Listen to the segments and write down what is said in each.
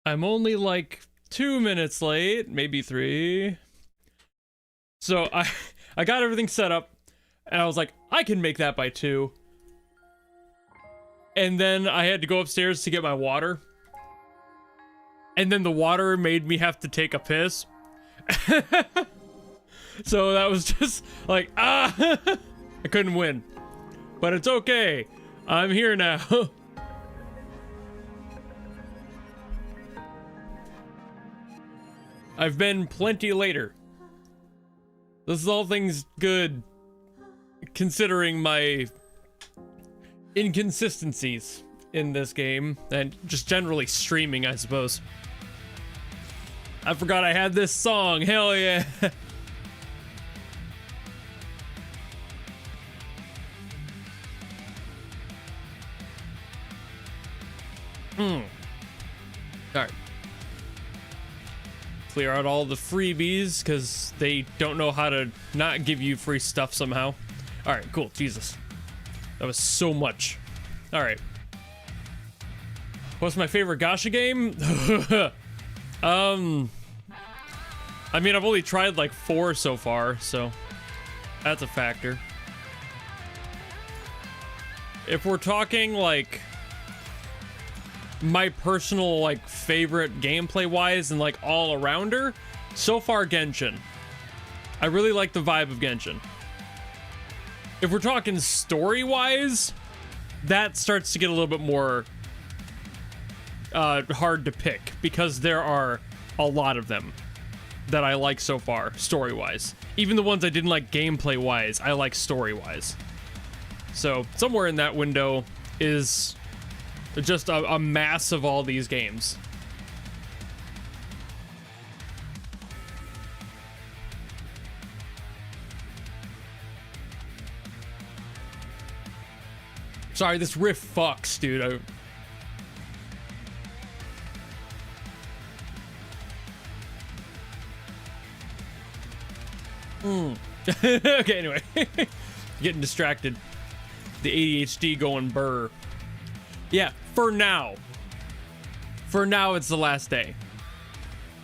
I'm only like 2 minutes late, maybe 3. So I got everything set up, and I was like, I can make that by 2. And then I had to go upstairs to get my water. And then the water made me have to take a piss. So that was just like, I couldn't win. But it's okay. I'm here now. I've been plenty later. This is all things good, considering my inconsistencies in this game, and just generally streaming, I suppose. I forgot I had this song, hell yeah. Alright. Clear out all the freebies, because they don't know how to not give you free stuff somehow. Alright, cool, Jesus. That was so much. Alright. What's my favorite Gacha game? I mean, I've only tried like 4 so far, so that's a factor. If we're talking like my personal like favorite gameplay wise and like all arounder, so far Genshin. I really like the vibe of Genshin. If we're talking story wise, that starts to get a little bit more hard to pick, because there are a lot of them that I like so far, story-wise. Even the ones I didn't like gameplay-wise, I like story-wise. So somewhere in that window is just a mass of all these games. Sorry, this riff fucks, dude. Okay, anyway. Getting distracted. The ADHD going burr. Yeah, for now. For now, it's the last day.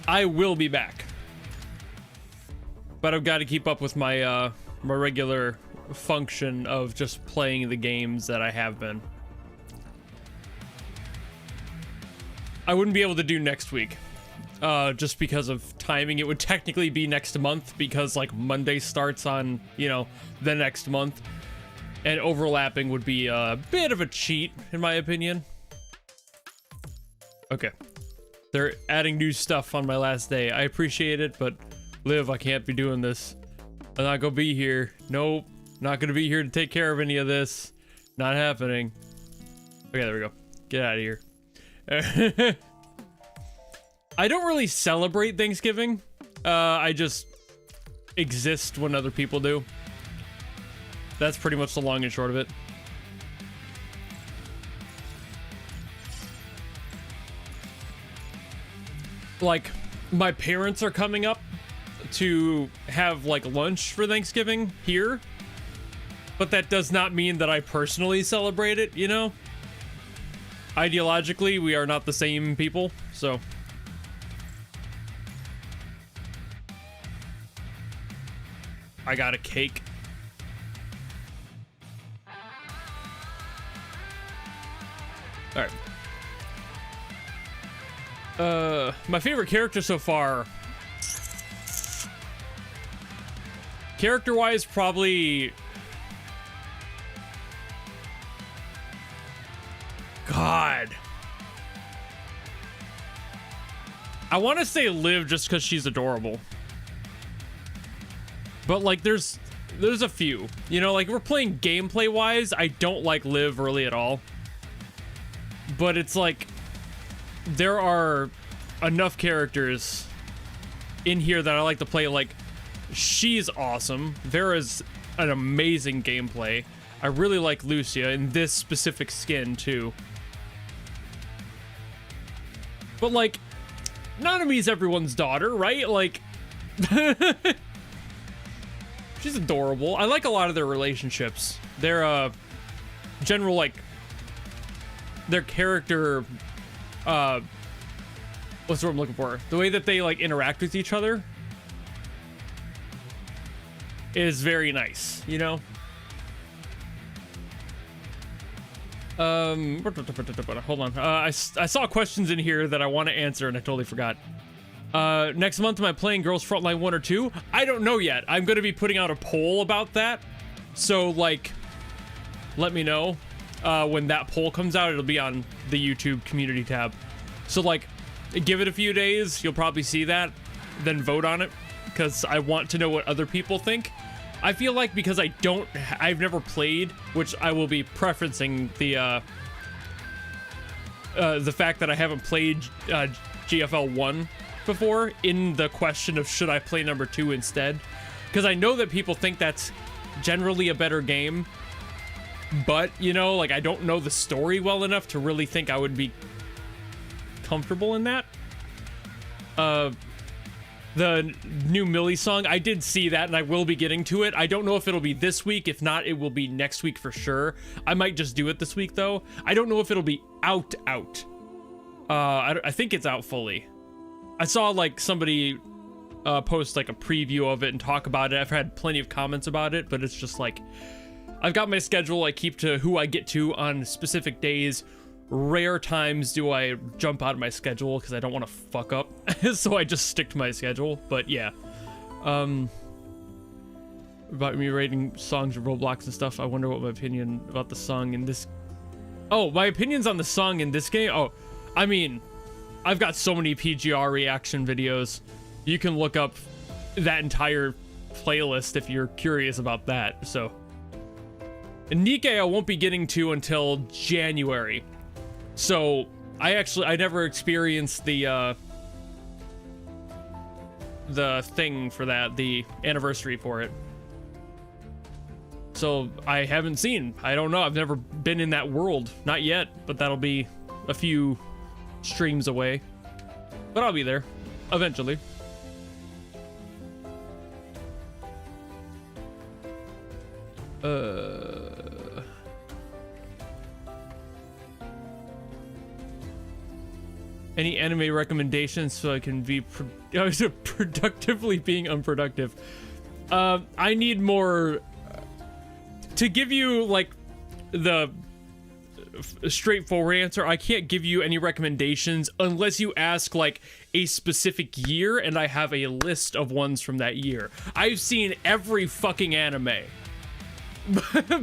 I will be back. But I've got to keep up with my, my regular function of just playing the games that I have been. I wouldn't be able to do next week. Just because of timing. It would technically be next month, because like Monday starts on, you know, the next month, and overlapping would be a bit of a cheat in my opinion. Okay, they're adding new stuff on my last day. I appreciate it, but Liv, I can't be doing this. I'm not gonna be here. Nope, not gonna be here to take care of any of this. Not happening. Okay, there we go. Get out of here. I don't really celebrate Thanksgiving. I just exist when other people do. That's pretty much the long and short of it. Like, my parents are coming up to have like lunch for Thanksgiving here, but that does not mean that I personally celebrate it, you know? Ideologically, we are not the same people, so... I got a cake. Alright. My favorite character so far... Character-wise, probably... God. I want to say Liv just because she's adorable. But like there's a few, you know, like we're playing gameplay wise, I don't like Liv really at all. But it's like there are enough characters in here that I like to play. Like, she's awesome. Vera's an amazing gameplay. I really like Lucia in this specific skin too. But like, Nanami's everyone's daughter, right? Like she's adorable. I like a lot of their relationships. Their general, like, their character what's the word I'm looking for? The way that they like interact with each other is very nice, you know? Hold on. I saw questions in here that I want to answer and I totally forgot. Next month, am I playing Girls Frontline 1 or 2? I don't know yet. I'm going to be putting out a poll about that. So, like, let me know. When that poll comes out, it'll be on the YouTube community tab. So, like, give it a few days. You'll probably see that. Then vote on it. Because I want to know what other people think. I feel like because I've never played, which I will be preferencing the fact that I haven't played GFL 1 before in the question of should I play number 2 instead. Because I know that people think that's generally a better game. But, you know, like, I don't know the story well enough to really think I would be comfortable in that. The new Millie song, I did see that and I will be getting to it. I don't know if it'll be this week. If not, it will be next week for sure. I might just do it this week though. I don't know if it'll be out. I think it's out fully. I saw like somebody post like a preview of it and talk about it. I've had plenty of comments about it, but it's just like, I've got my schedule. I keep to who I get to on specific days. Rare times do I jump out of my schedule because I don't want to fuck up. So I just stick to my schedule. But yeah. About me rating songs of Roblox and stuff. I wonder what my opinion about the song in this... Oh, my opinions on the song in this game? Oh, I mean, I've got so many PGR reaction videos. You can look up that entire playlist if you're curious about that. So, Nikkei I won't be getting to until January. So, I never experienced the thing for that, the anniversary for it. So, I haven't seen. I don't know. I've never been in that world. Not yet, but that'll be a few streams away. But I'll be there eventually. Any anime recommendations so I can be productively being unproductive? I need more to give you like the straightforward answer. I can't give you any recommendations unless you ask like a specific year, and I have a list of ones from that year. I've seen every fucking anime.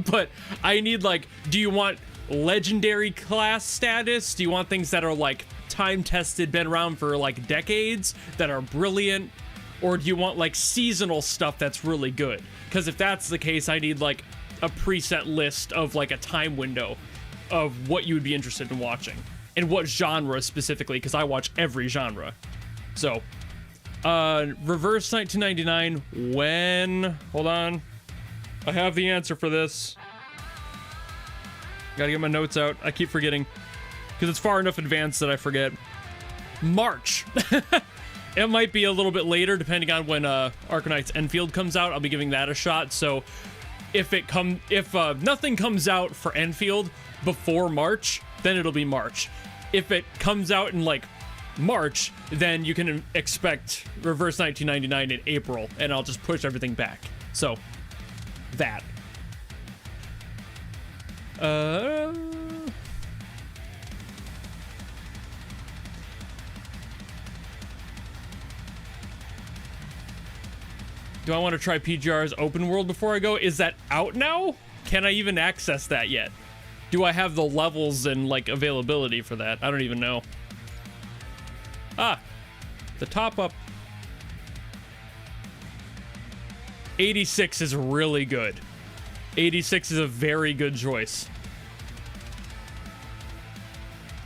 But I need like, do you want legendary class status? Do you want things that are like time tested, been around for like decades, that are brilliant? Or do you want like seasonal stuff that's really good? Because if that's the case, I need like a preset list of like a time window of what you would be interested in watching and what genre specifically, because I watch every genre. So Reverse 1999, when, hold on, I have the answer for this. Gotta get my notes out. I keep forgetting because it's far enough advanced that I forget. March. It might be a little bit later depending on when Arcanite's Enfield comes out. I'll be giving that a shot. So if nothing comes out for Enfield before March, then it'll be March. If it comes out in like March, then you can expect Reverse 1999 in April, and I'll just push everything back. So that. Do I want to try PGR's open world before I go? Is that out now? Can I even access that yet? Do I have the levels and like availability for that? I don't even know. Ah, the top up. 86 is really good. 86 is a very good choice.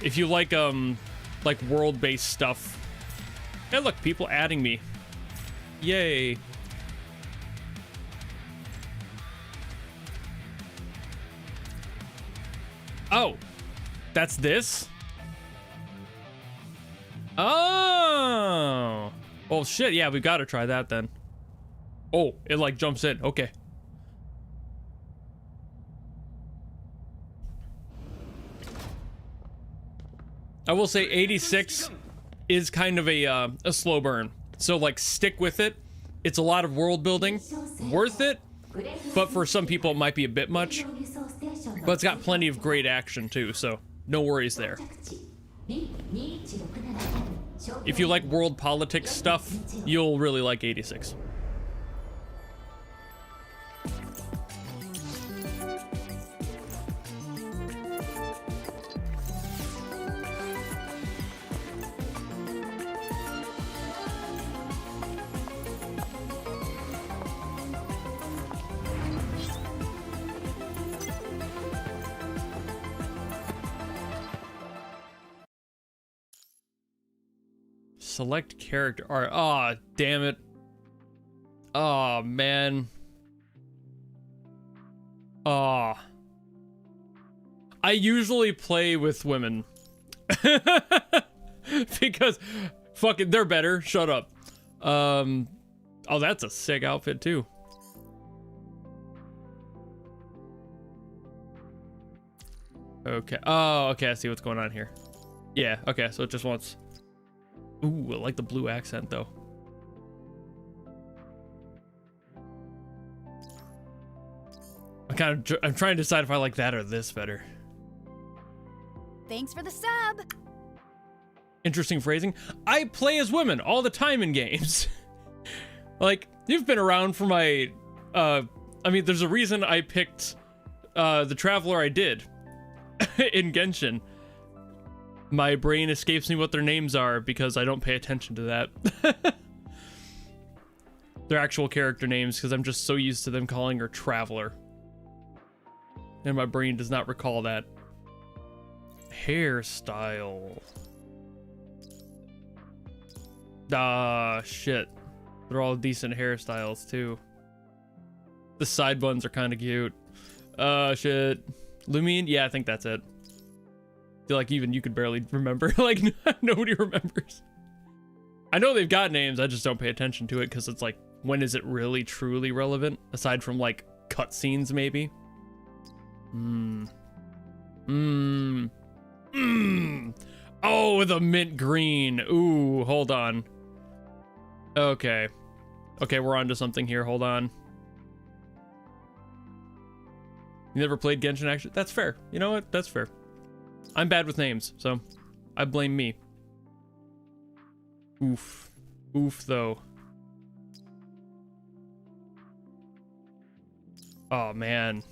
If you like world-based stuff. Hey, look, people adding me. Yay. Oh, that's this? Oh. Well, shit, yeah, we gotta try that then. Oh, it like jumps in. Okay. I will say 86 is kind of a slow burn. So like stick with it. It's a lot of world building, worth it. But for some people it might be a bit much. But it's got plenty of great action too, so no worries there. If you like world politics stuff, you'll really like 86. Select character art. Aw, damn it. Oh man. I usually play with women. Because fucking they're better. Shut up. Oh, that's a sick outfit too. Okay. Oh, okay, I see what's going on here. Yeah, okay, so it just wants... Ooh, I like the blue accent though. I'm trying to decide if I like that or this better. Thanks for the sub. Interesting phrasing. I play as women all the time in games. Like, you've been around for my I mean, there's a reason I picked the Traveler I did in Genshin. My brain escapes me what their names are because I don't pay attention to that. Their actual character names, because I'm just so used to them calling her Traveler. And my brain does not recall that. Hairstyle. Ah, shit. They're all decent hairstyles, too. The side buns are kind of cute. Shit. Lumine? Yeah, I think that's it. I feel like even you could barely remember. Like, nobody remembers. I know they've got names, I just don't pay attention to it because it's like, when is it really truly relevant? Aside from like cutscenes, maybe. Oh, the mint green. Ooh, hold on. Okay. Okay, we're on to something here. Hold on. You never played Genshin actually? That's fair. You know what? That's fair. I'm bad with names, so I blame me. Oof. Oof, though. Oh, man.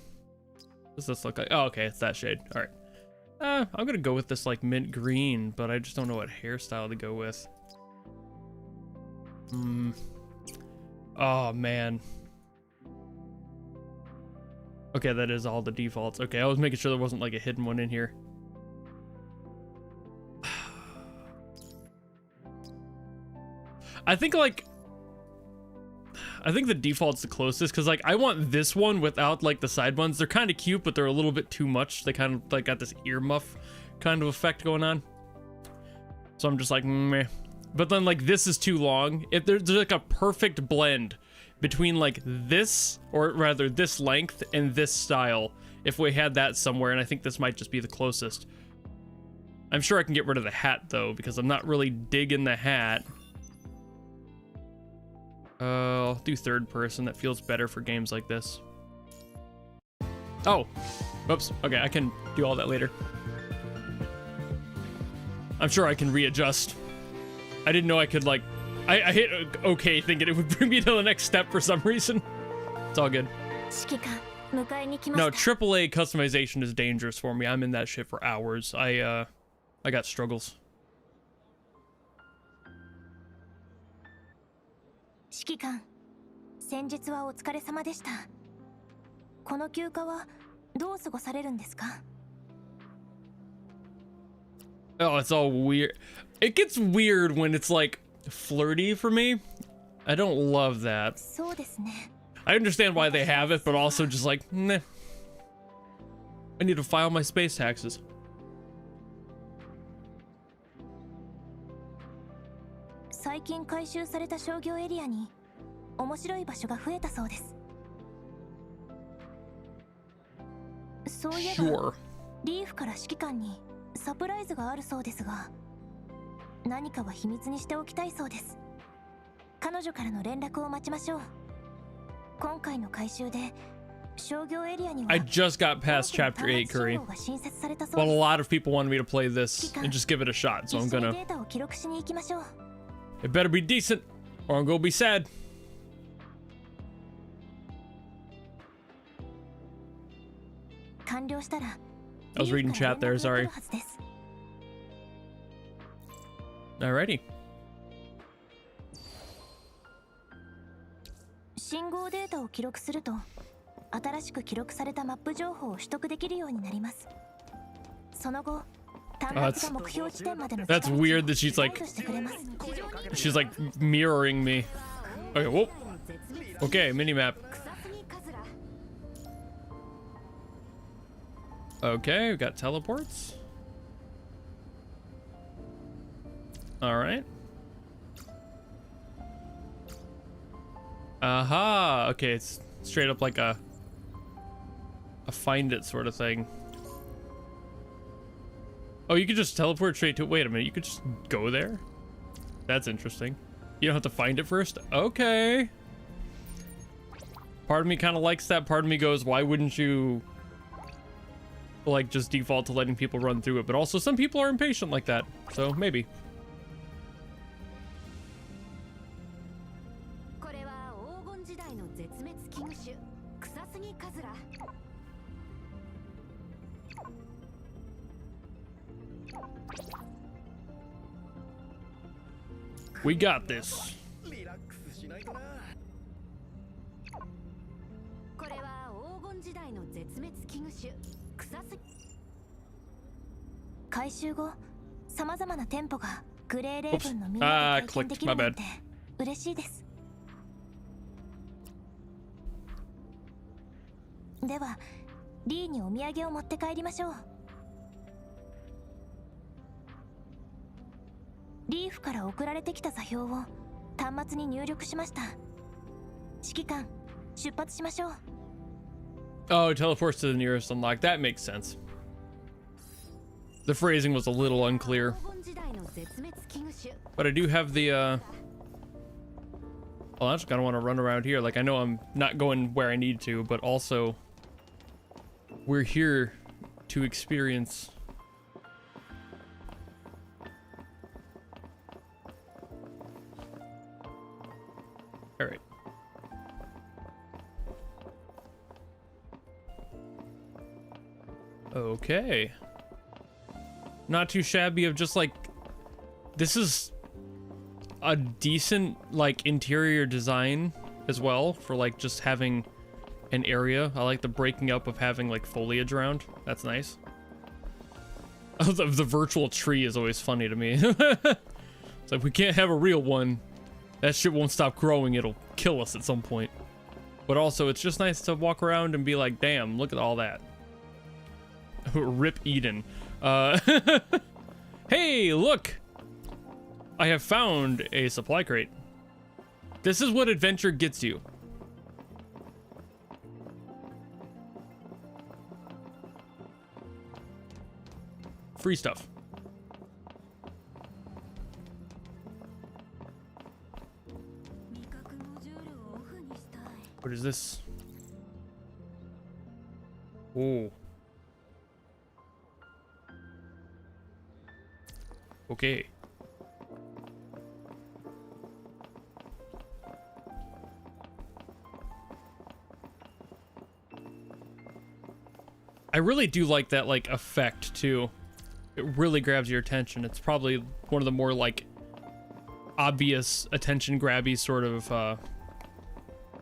What does this look like? Oh, okay, it's that shade. All right. I'm gonna go with this, like, mint green, but I just don't know what hairstyle to go with. Oh, man. Okay, that is all the defaults. Okay, I was making sure there wasn't, like, a hidden one in here. I think the default's the closest because like I want this one without like the side ones. They're kind of cute, but they're a little bit too much. They kind of like got this earmuff kind of effect going on. So I'm just like, meh. But then like this is too long. If there's like a perfect blend between like this, or rather this length and this style, if we had that somewhere, and I think this might just be the closest. I'm sure I can get rid of the hat though, because I'm not really digging the hat. I'll do third person. That feels better for games like this. Oh, whoops. Okay, I can do all that later. I'm sure I can readjust. I didn't know I could like, I hit okay thinking it would bring me to the next step for some reason. It's all good. No, AAA customization is dangerous for me. I'm in that shit for hours. I got struggles. 指揮官、先日はお疲れ様でした。この休暇はどう過ごされるんですか? Oh, it's all weird. It gets weird when it's like flirty for me. I don't love that. そうですね。I understand why they have it, but also just like, nah. I need to file my space taxes. 最近改修された商業エリアに面白い場所が増えたそうです。そういえば、リーフから指揮官にサプライズがあるそうですが。何かは秘密にしておきたいそうです。彼女からの連絡を待ちましょう。今回の回収で商業エリアには I just got past chapter 8, Curry. But a lot of people wanted me to play this and just give it a shot, so I'm gonna. データを記録しに行きましょう。 It better be decent, or I'm gonna be sad. 完了したら I was reading chat there, sorry. Alrighty. 信号データを記録すると新しく記録されたマップ情報を取得できるようになります。その後、端末が目標地点までの That's weird that she's like mirroring me. Okay, whoa. Okay, minimap. Okay, we got teleports. Alright. Aha! Okay, it's straight up like a find it sort of thing. Oh, you could just teleport straight to it. Wait a minute, you could just go there? That's interesting. You don't have to find it first? Okay. Part of me kind of likes that. Part of me goes, why wouldn't you like just default to letting people run through it? But also some people are impatient like that, so maybe. We got this. これは黄金時代の絶滅危惧種草すぎ。回収後、さまざまな店舗がグレーレーブンのみんなで体験できるなんて嬉しいです。では、リーにお土産を持って帰りましょう。リーフから送られてきた座標を端末に入力しました。指揮官、出発しましょう。Oh, it teleports to the nearest unlock. That makes sense. The phrasing was a little unclear. But I do have the, well, I just kind of want to run around here. Like, I know I'm not going where I need to, but also we're here to experience. All right. Okay. Not too shabby of just like, this is a decent like interior design as well for like just having an area. I like the breaking up of having like foliage around. That's nice. Oh, the virtual tree is always funny to me. It's like, we can't have a real one. That shit won't stop growing. It'll kill us at some point. But also, it's just nice to walk around and be like, damn, look at all that. Rip Eden. Hey, look! I have found a supply crate. This is what adventure gets you. Free stuff. What is this? Oh. Okay. I really do like that like effect too. It really grabs your attention. It's probably one of the more like obvious attention grabby sort of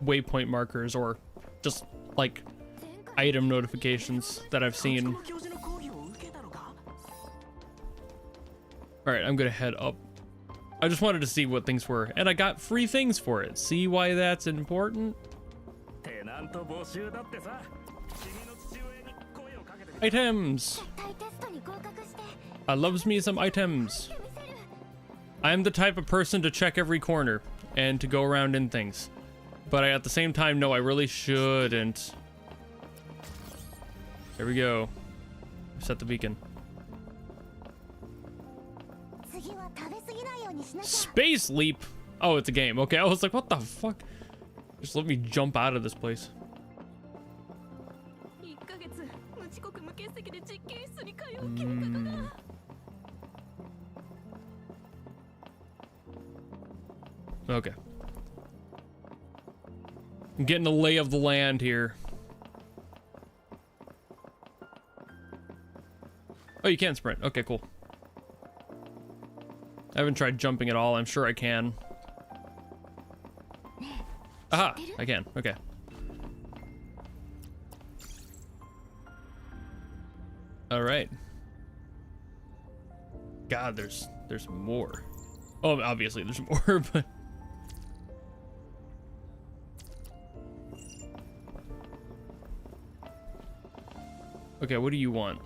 waypoint markers or just like item notifications that I've seen. All right, I'm gonna head up. I just wanted to see what things were, and I got free things for it. See why that's important? Items! I loves me some items. I am the type of person to check every corner and to go around in things. But I, at the same time, know I really shouldn't. There we go. Set the beacon. Space leap. Oh, it's a game. Okay, I was like, what the fuck? Just let me jump out of this place. Okay. I'm getting the lay of the land here. Oh, you can sprint. Okay, cool. I haven't tried jumping at all. I'm sure I can. Aha! I can. Okay. All right. God, there's more. Oh, obviously there's more, but okay, what do you want?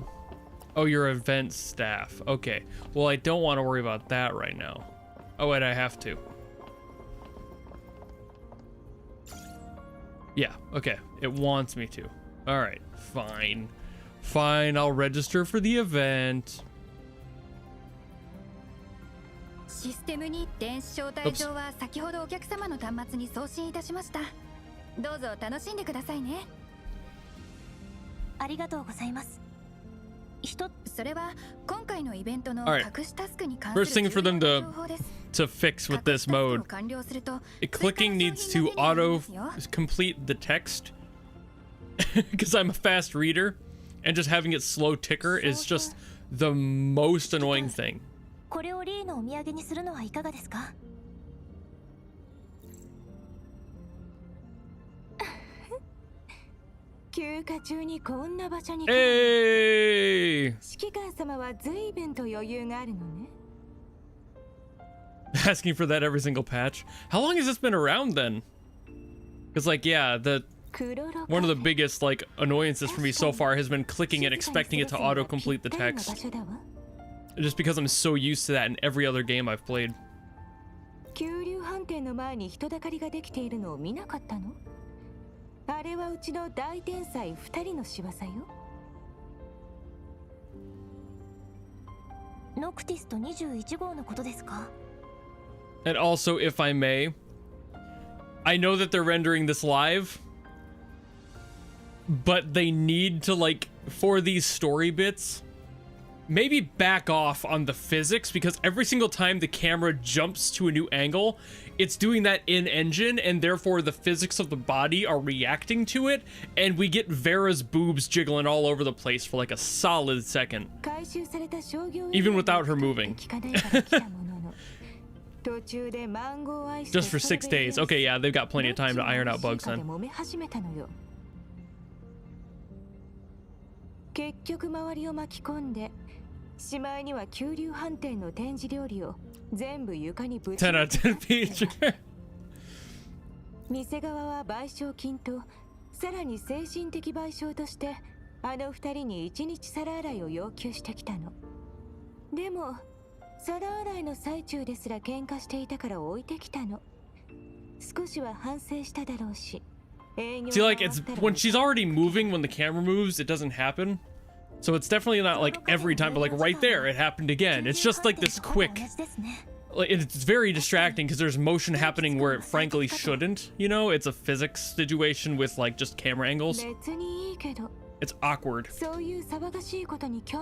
Oh, your event staff. Okay. Well, I don't want to worry about that right now. Oh, wait, I have to. Yeah, okay. It wants me to. All right, fine. Fine, I'll register for the event. システムに電子招待状は先ほどお客様の端末に送信いたしました。どうぞ楽しんでくださいね。ありがとうございます。それは今回のイベントの隠しタスクに関する First thing for them to fix with this mode. Clicking needs to auto complete the text because I'm a fast reader, and just having it slow ticker is just the most annoying thing. これをリーのお土産にするのはいかがですか？休暇中にこんな場所に指揮官様は随分と余裕があるのね。Asking for that every single patch. How long has this been around then? Because like, yeah, one of the biggest like annoyances for me so far has been clicking and expecting it to auto-complete the text. Just because I'm so used to that in every other game I've played. 急流反転の前に人だかりができているのを見なかったの？あれはうちの大天才2人の仕業よ。ノクティスと21号のことですか？ And also, if I may, I know that they're rendering this live, but they need to, like, for these story bits, maybe back off on the physics, because every single time the camera jumps to a new angle, it's doing that in engine, and therefore the physics of the body are reacting to it, and we get Vera's boobs jiggling all over the place for like a solid second, even without her moving. Just for 6 days. Okay, yeah, they've got plenty of time to iron out bugs then. 結局周りを巻き込んでしまいには急流反転の展示料理を全部床にぶち10 out of 10 PGR 店側は賠償金とさらに精神的賠償としてあの二人に1日皿洗いを要求してきたの。でも皿洗いの最中ですら喧嘩していたから置いてきたの。少しは反省しただろうし。See, like, it's when she's already moving, when the camera moves, it doesn't happen. So it's definitely not like every time, but like right there, it happened again. It's just like this quick, like, it's very distracting because there's motion happening where it frankly shouldn't, you know? It's a physics situation with like just camera angles. It's awkward.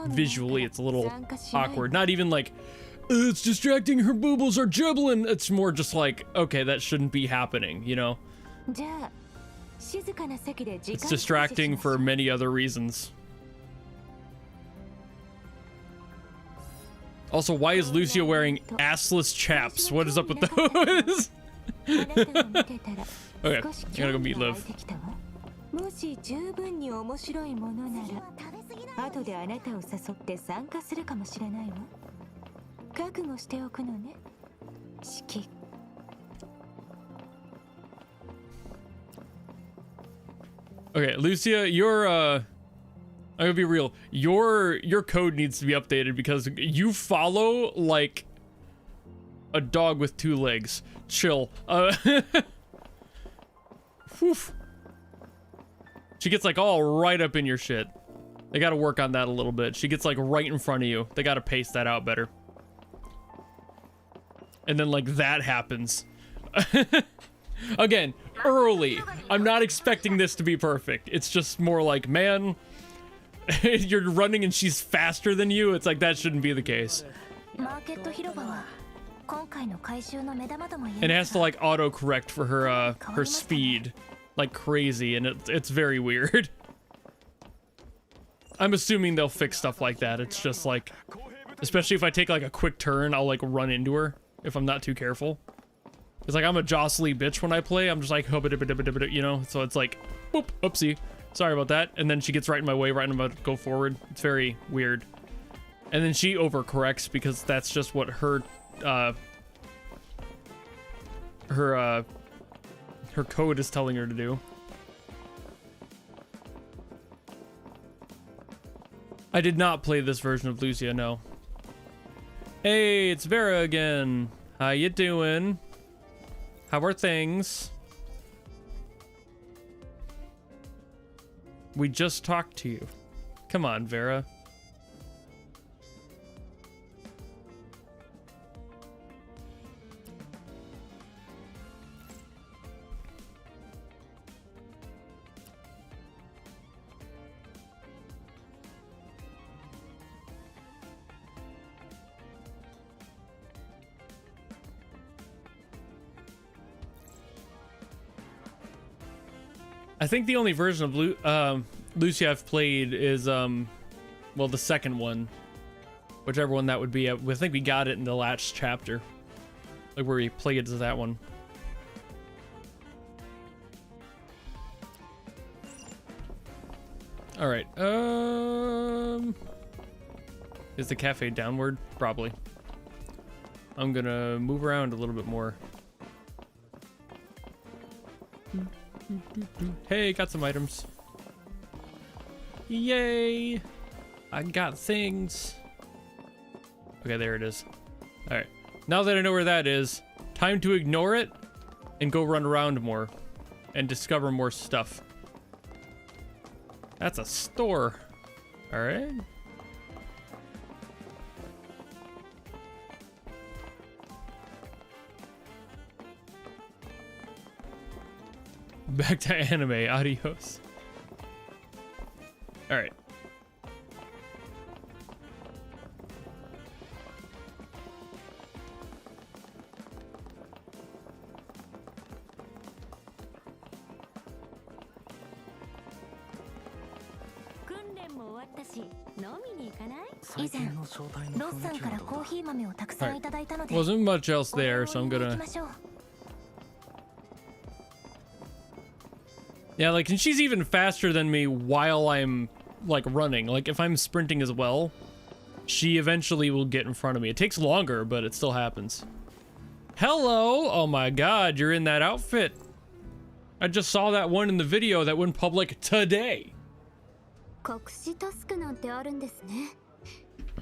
Visually, it's a little awkward. Not even like, it's distracting, her boobles are dribbling. It's more just like, okay, that shouldn't be happening, you know? It's distracting for many other reasons. Also, why is Lucia wearing assless chaps? What is up with those? Okay, I gotta go meet Liv. もし十分に面白いものなら、後であなたを誘って参加するかもしれないわ。覚悟しておくのね。指揮。Okay, Lucia, I'm gonna be real. Your code needs to be updated because you follow like a dog with 2 legs. Chill. Whew. She gets like all right up in your shit. They gotta work on that a little bit. She gets like right in front of you. They gotta pace that out better. and then like that happens. Again, early. I'm not expecting this to be perfect. It's just more like, man, you're running and she's faster than you. It's like that shouldn't be the case. And it has to like auto-correct for her speed like crazy, and it's very weird. I'm assuming they'll fix stuff like that. It's just like, especially if I take like a quick turn, I'll like run into her if I'm not too careful. It's like I'm a jostly bitch when I play. I'm just like, you know, so it's like, boop, oopsie. Sorry about that. And then she gets right in my way, right when I'm about to go forward. It's very weird. And then she overcorrects because that's just what her code is telling her to do. I did not play this version of Lucia, no. Hey, it's Vera again. How you doing? How are things? We just talked to you. Come on, Vera. I think the only version of Lucia I've played is, well, the second one. Whichever one that would be. I think we got it in the last chapter. Like, where we played as that one. Alright, is the cafe downward? Probably. I'm gonna move around a little bit more. Hey, got some items. Yay! I got things. Okay, there it is. Alright. Now that I know where that is, time to ignore it and go run around more and discover more stuff. That's a store. Alright. Back to anime. Adios. Alright. Wasn't much else there, so I'm gonna... Yeah, like, and she's even faster than me while I'm, like, running. Like, if I'm sprinting as well, she eventually will get in front of me. It takes longer, but it still happens. Hello! Oh my god, you're in that outfit. I just saw that one in the video that went public today. 隠しタスクなんてあるんですね。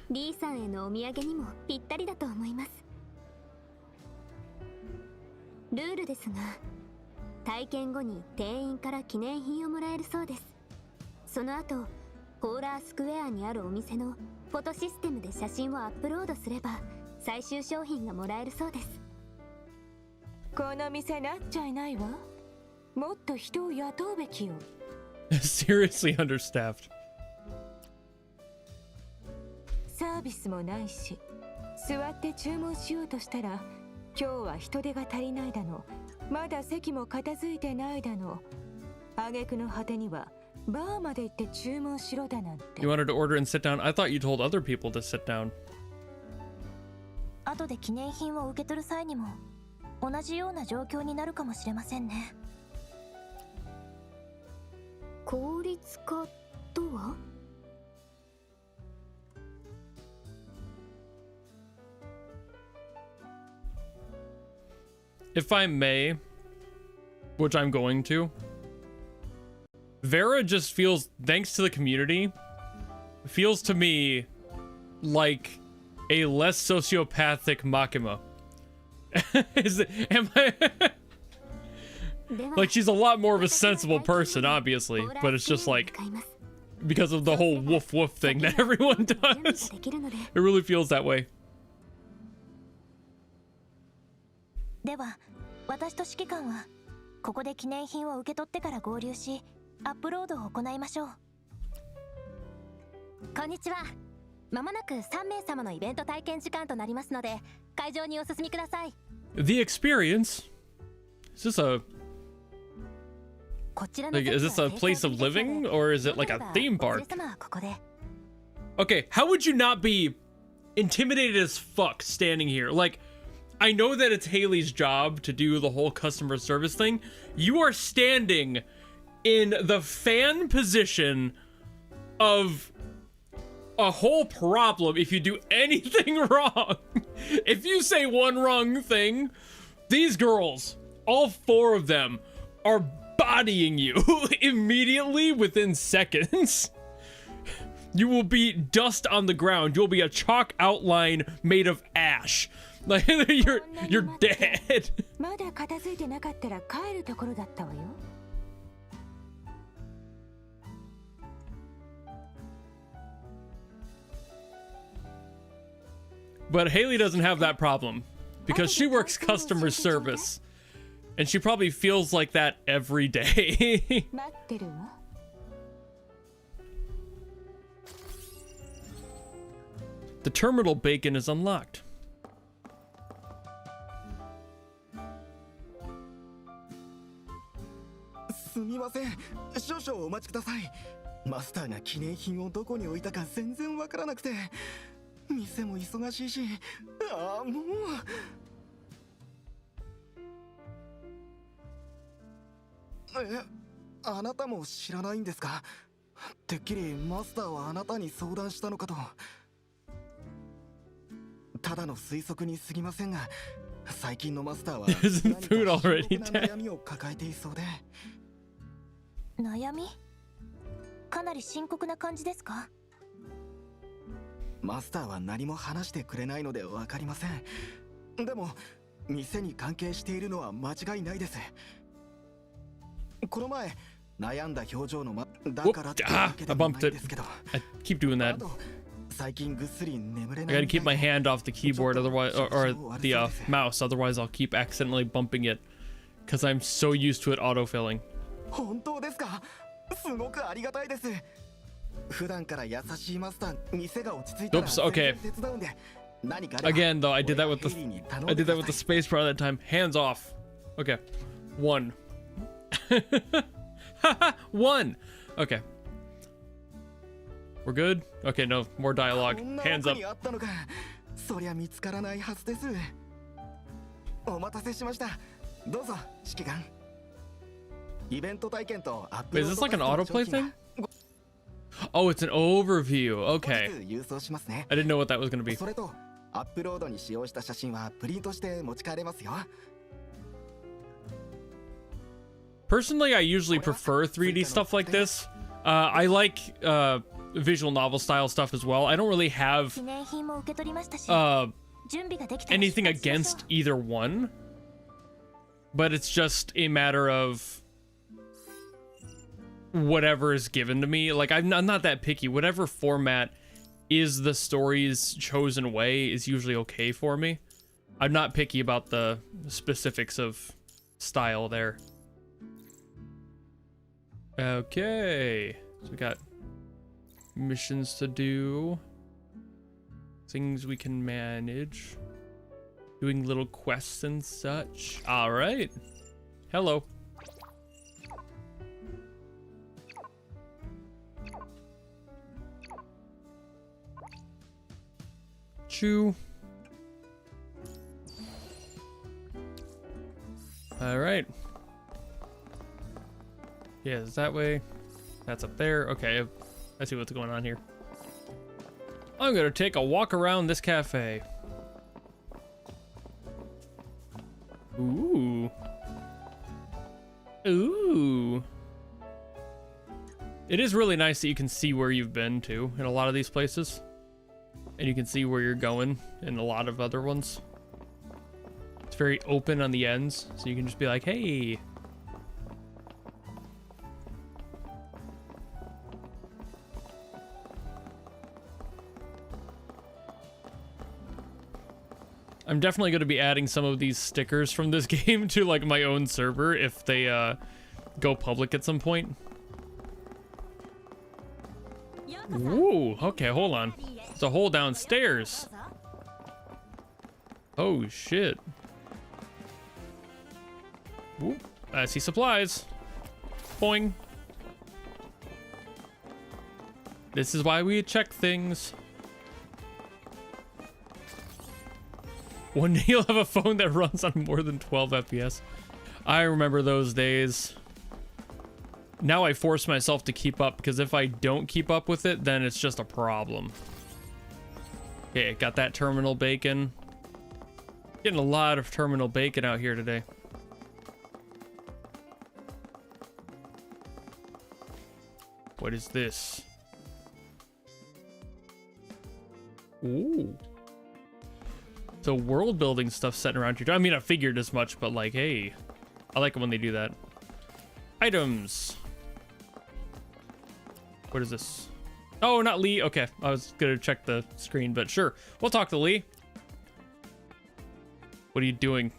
リーさんへのお土産にもぴったりだと思います。ルールですが、体験後に店員から記念品をもらえるそうです。その後、ホーラースクエアにあるお店のフォトシステムで写真をアップロードすれば最終商品がもらえるそうです。この店なっちゃいないわ。もっと人を雇うべきよ。Seriously understaffed. サービスもないし、座って注文しようとしたら、今日は人手が足りないだの、まだ席も片付いてないだの。挙句の果てにはバーまで行って注文しろだなんて。You wanted to order and sit down? I thought you told other people to sit down. 後で記念品を受け取る際にも同じような状況になるかもしれませんね。効率化とは？If I may, which I'm going to, Vera just feels, thanks to the community, feels to me like a less sociopathic Makima. Am I? Like, she's a lot more of a sensible person, obviously, but it's just like, because of the whole woof woof thing that everyone does, it really feels that way. では私と指揮官はここで記念品を受け取ってから合流しアップロードを行いましょう。こんにちは。まもなく3名様のイベント体験時間となりますので会場にお進みください。 The experience? Is this a こちらの like, is this a place of living or is it like a theme お連 park? れ様はここで Okay, how would you not be intimidated as fuck standing here? Like, I know that it's Haley's job to do the whole customer service thing. You are standing in the fan position of a whole problem if you do anything wrong. If you say one wrong thing, these girls, all 4 of them, are bodying you immediately within seconds. You will be dust on the ground. You'll be a chalk outline made of ash. Like you're dead. まだ片付いてなかったら帰るところだったわよ。But Haley doesn't have that problem because she works customer service. And she probably feels like that every day. 待ってるわ。The terminal bacon is unlocked. すみません、少々お待ちください。マスターが記念品をどこに置いたか全然わからなくて、店も忙しいし、ああもう。あなたも知らないんですか？てっきりマスターはあなたに相談したのかと。ただの推測に過ぎませんが、最近のマスターは Isn't food already 何か深刻な dead? 悩みを抱えていそうで。悩みかなり深刻な感じですか？マスターは何も話してくれないのでわかりません。でも店に関係しているのは間違いないです。この前悩んだ表情のだからってわけでもないですけど。I keep doing あ that. と最近ぐっすり眠れ I ない gotta keep my hand off the keyboard, otherwise, or the mouse, otherwise I'll keep accidentally bumping it, because I'm so used to it autofilling. 本当ですか？すごくありがたいです。普段から優しいマスター、店が落ち着いたら Oops, okay. 全然手伝うんで。何かあれば Again, though, I did that with ヘイリーに the 頼ん I で did く that だ with the さい。 space bar that time. Hands off. Okay, 1. 1. Okay. We're good. Okay, no more dialogue. こんな Hands 奥 up. にあったのか。そりゃ見つからないはずです。お待たせしました。どうぞ指揮官。イベント体験とアップ Wait, ロ is ー this ド like an パスの autoplay 商品 thing? が Oh, it's an overview. 後 Okay. 日郵送しますね。 I didn't know what that was gonna be. それとアップロードに使用した写真はプリントして持ち帰れますよ。 Personally, I usually prefer 3D stuff like this. I like visual novel style stuff as well. I don't really have 記念品も受け取りましたし、 準備ができたら anything 出発しましょ against either one, but it's just a matter of whatever is given to me. Like I'm not that picky. Whatever format is the story's chosen way is usually okay for me. I'm not picky about the specifics of style there. Okay, so we got missions to do, things we can manage, doing little quests and such. All right. Hello. Chew. All right. Yeah, it's that way. That's up there. Okay, I see what's going on here. I'm gonna take a walk around this cafe. Ooh. Ooh. It is really nice that you can see where you've been to in a lot of these places. And you can see where you're going in a lot of other ones. It's very open on the ends, so you can just be like, hey. I'm definitely going to be adding some of these stickers from this game to like my own server if they go public at some point. Ooh, okay, hold on. It's a hole downstairs. Oh shit. Ooh, I see supplies. Boing. This is why we check things. One day you'll have a phone that runs on more than 12 FPS. I remember those days. Now I force myself to keep up, because if I don't keep up with it, then it's just a problem. Okay, got that terminal bacon. Getting a lot of terminal bacon out here today. What is this? Ooh. So world building stuff set around here. I mean, I figured as much, but like, hey, I like it when they do that. Items. What is this? Oh, not Lee. Okay, I was gonna check the screen, but sure. We'll talk to Lee. What are you doing?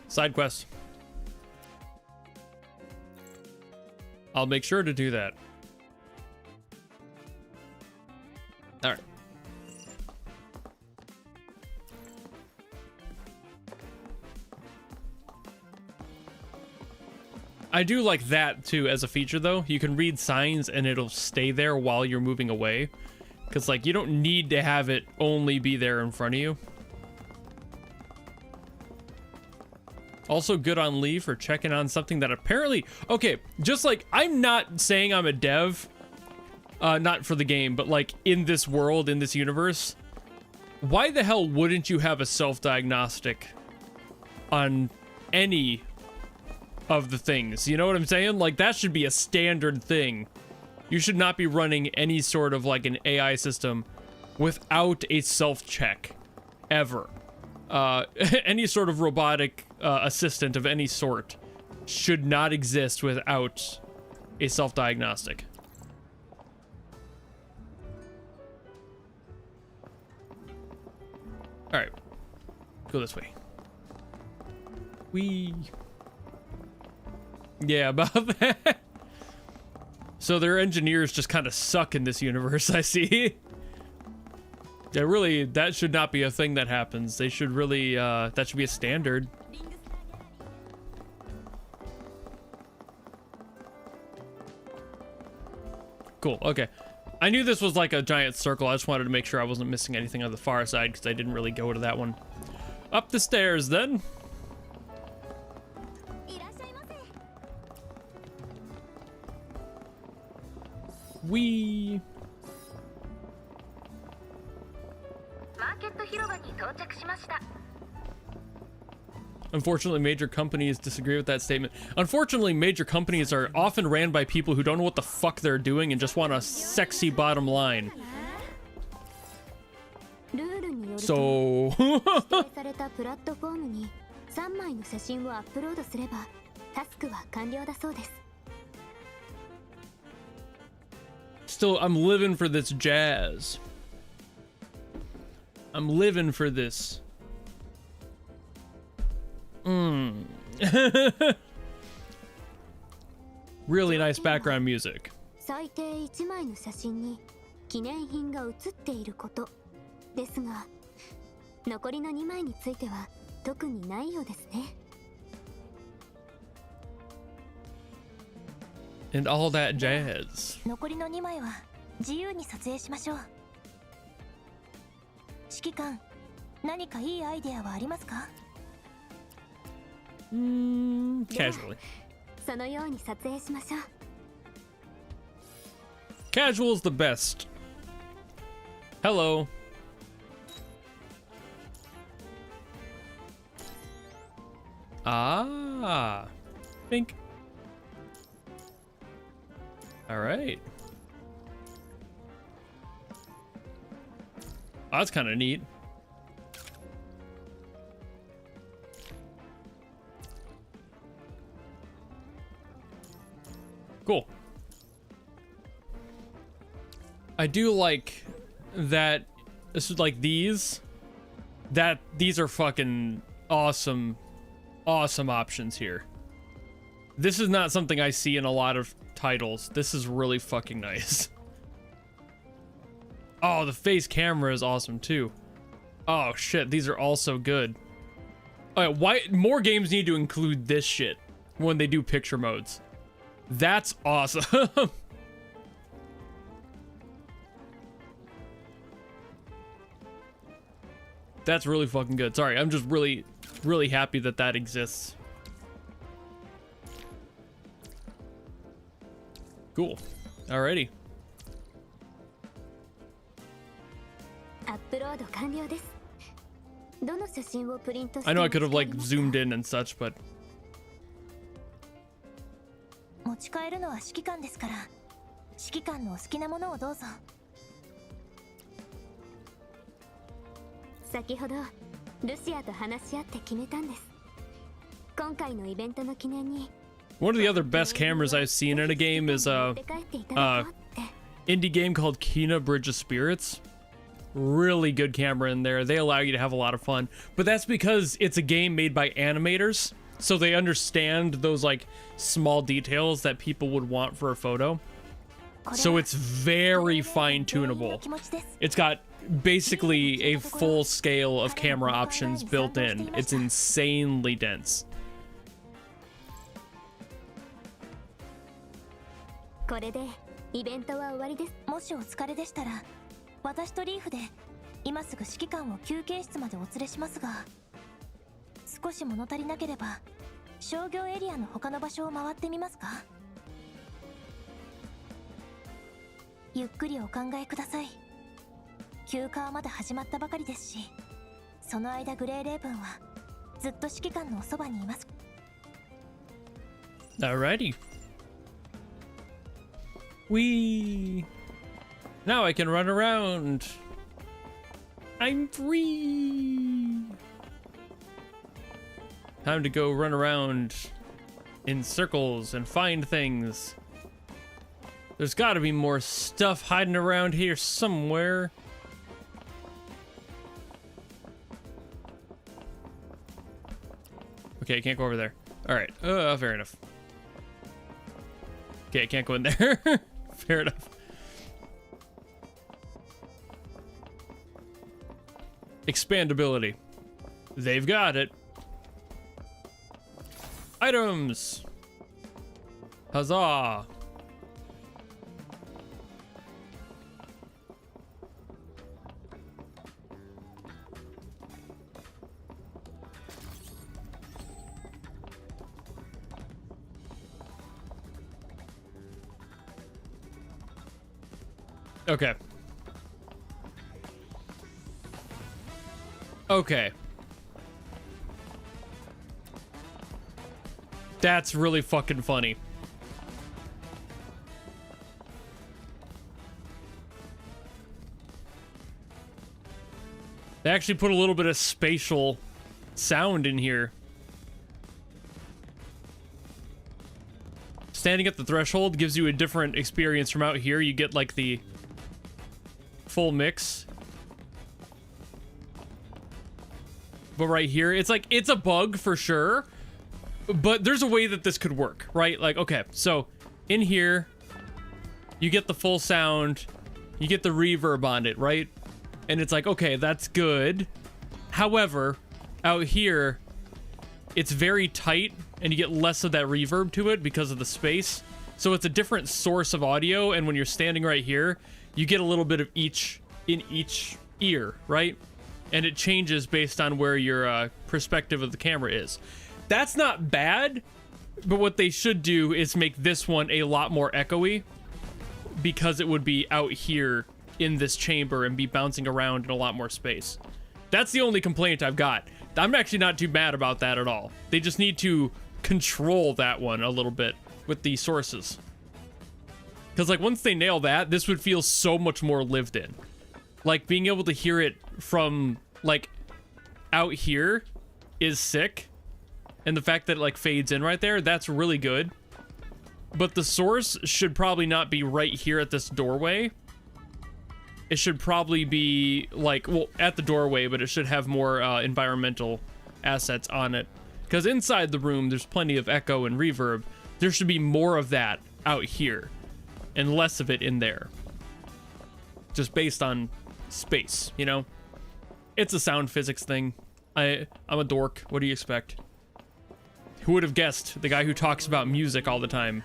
Side quest. I'll make sure to do that. All right. I do like that too as a feature though. You can read signs and it'll stay there while you're moving away. Because like you don't need to have it only be there in front of you. Also good on Lee for checking on something that apparently... Okay, just like, I'm not saying I'm a dev, not for the game, but like in this world, in this universe, why the hell wouldn't you have a self-diagnostic on any of the things? You know what I'm saying? Like that should be a standard thing. You should not be running any sort of like an AI system without a self-check, ever. Any sort of robotic assistant of any sort should not exist without a self-diagnostic. All right, go this way. Yeah, about that. So their engineers just kind of suck in this universe, I see. Yeah, really, that should not be a thing that happens. They should really, that should be a standard. Cool, okay. I knew this was like a giant circle. I just wanted to make sure I wasn't missing anything on the far side because I didn't really go to that one. Up the stairs, then. Wee. Unfortunately, major companies disagree with that statement. Unfortunately, major companies are often ran by people who don't know what the fuck they're doing and just want a sexy bottom line. So... Still, I'm living for this jazz. I'm living for this. Really nice background music. 最低1枚の写真に記念品が写っていることですが、残りの2枚については特にないようですね。And all that jazz. 残りの2枚は自由に撮影しましょう。指揮官、何かいいアイデアはありますか？Casually. そのように撮影しましょう。Casual is the best. Hello. Ah. Think. All right. Oh, that's kind of neat. Cool. I do like that. This is like these. These are fucking awesome, awesome options here. This is not something I see in a lot of titles. This is really fucking nice. Oh, the face camera is awesome too. Oh shit, these are also good. Why more games need to include this shit when they do picture modes? That's awesome. That's really fucking good. Sorry, I'm just really, really happy that that exists. Cool. Alrighty. I know I could have like zoomed in and such, but 持ち帰るのは指揮官ですから、指揮官のお好きなものをどうぞ。先ほどルシアと話し合って決めたんです。今回のイベントの記念に。One of the other best cameras I've seen in a game is a indie game called Kena Bridge of Spirits. Really good camera in there. They allow you to have a lot of fun, but that's because it's a game made by animators, so they understand those like small details that people would want for a photo. So it's very fine tunable. It's got basically a full scale of camera options built in. It's insanely dense. これでイベントは終わりです。もしお疲れでしたら、私とリーフで今すぐ指揮官を休憩室までお連れしますが、少し物足りなければ商業エリアの他の場所を回ってみますか？ゆっくりお考えください。休暇はまだ始まったばかりですし、その間グレーレーブンはずっと指揮官のおそばにいます。Alrighty. Whee! Now I can run around. I'm free. Time to go run around in circles and find things. There's got to be more stuff hiding around here somewhere. Okay, I can't go over there. All right. Fair enough. Okay, I can't go in there. Fair enough. Expandability. They've got it. Items. Huzzah. Okay. Okay. That's really fucking funny. They actually put a little bit of spatial sound in here. Standing at the threshold gives you a different experience from out here. You get like the full mix. But right here, it's like, it's a bug for sure, but there's a way that this could work, right? Like, okay, so in here, you get the full sound, you get the reverb on it, right? And it's like, okay, that's good. However, out here, it's very tight and you get less of that reverb to it because of the space. So it's a different source of audio, and when you're standing right here, you get a little bit of each in each ear, right? And it changes based on where your perspective of the camera is. That's not bad, but what they should do is make this one a lot more echoey, because it would be out here in this chamber and be bouncing around in a lot more space. That's the only complaint I've got. I'm actually not too mad about that at all. They just need to control that one a little bit with the sources. Because like once they nail that, this would feel so much more lived in. Like, being able to hear it from, like, out here is sick. And the fact that it, like, fades in right there, that's really good. But the source should probably not be right here at this doorway. It should probably be, like, well, at the doorway, but it should have more environmental assets on it. Because inside the room, there's plenty of echo and reverb. There should be more of that out here and less of it in there. Just based on space, you know? It's a sound physics thing. I'm a dork. What do you expect? Who would have guessed? The guy who talks about music all the time.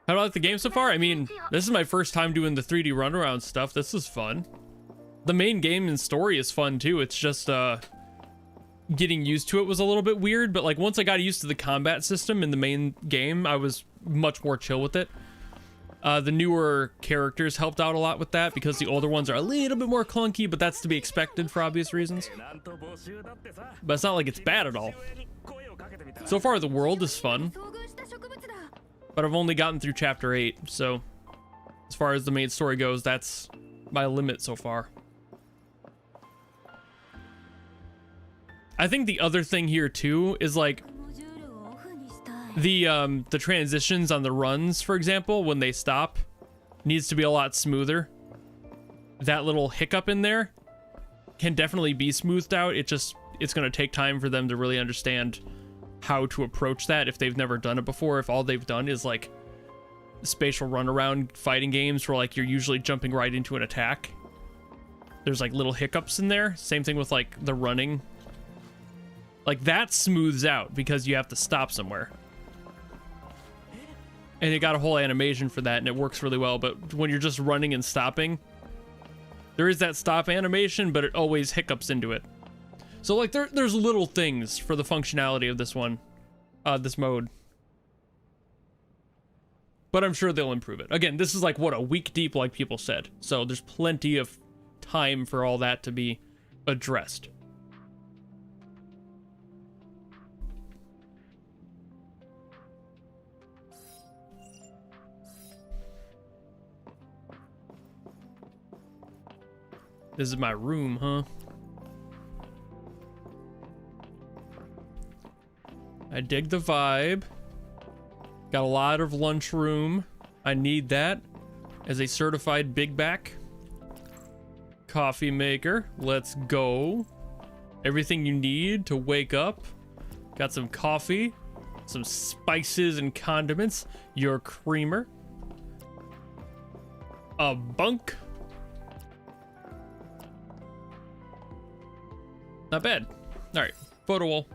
How do I like the game so far? I mean, this is my first time doing the 3D runaround stuff. This is fun. The main game and story is fun too. It's just getting used to it was a little bit weird, but like once I got used to the combat system in the main game, I was much more chill with it. The newer characters helped out a lot with that because the older ones are a little bit more clunky, but that's to be expected for obvious reasons. But it's not like it's bad at all. So far, the world is fun, but I've only gotten through chapter 8, so as far as the main story goes, that's my limit so far. I think the other thing here too is like the transitions on the runs, for example, when they stop, needs to be a lot smoother. That little hiccup in there can definitely be smoothed out. It's going to take time for them to really understand how to approach that if they've never done it before. If all they've done is like spatial runaround fighting games where like you're usually jumping right into an attack, there's like little hiccups in there. Same thing with like the running. Like that smooths out because you have to stop somewhere. And it got a whole animation for that and it works really well. But when you're just running and stopping, there is that stop animation, but it always hiccups into it. So like there's little things for the functionality of this one, this mode. But I'm sure they'll improve it. Again, this is like what, a week deep, like people said. So there's plenty of time for all that to be addressed. This is my room, huh? I dig the vibe. Got a lot of lunchroom. I need that as a certified big back. Coffee maker. Let's go. Everything you need to wake up. Got some coffee, some spices and condiments. Your creamer. A bunk. Not bad. All right, photo wall.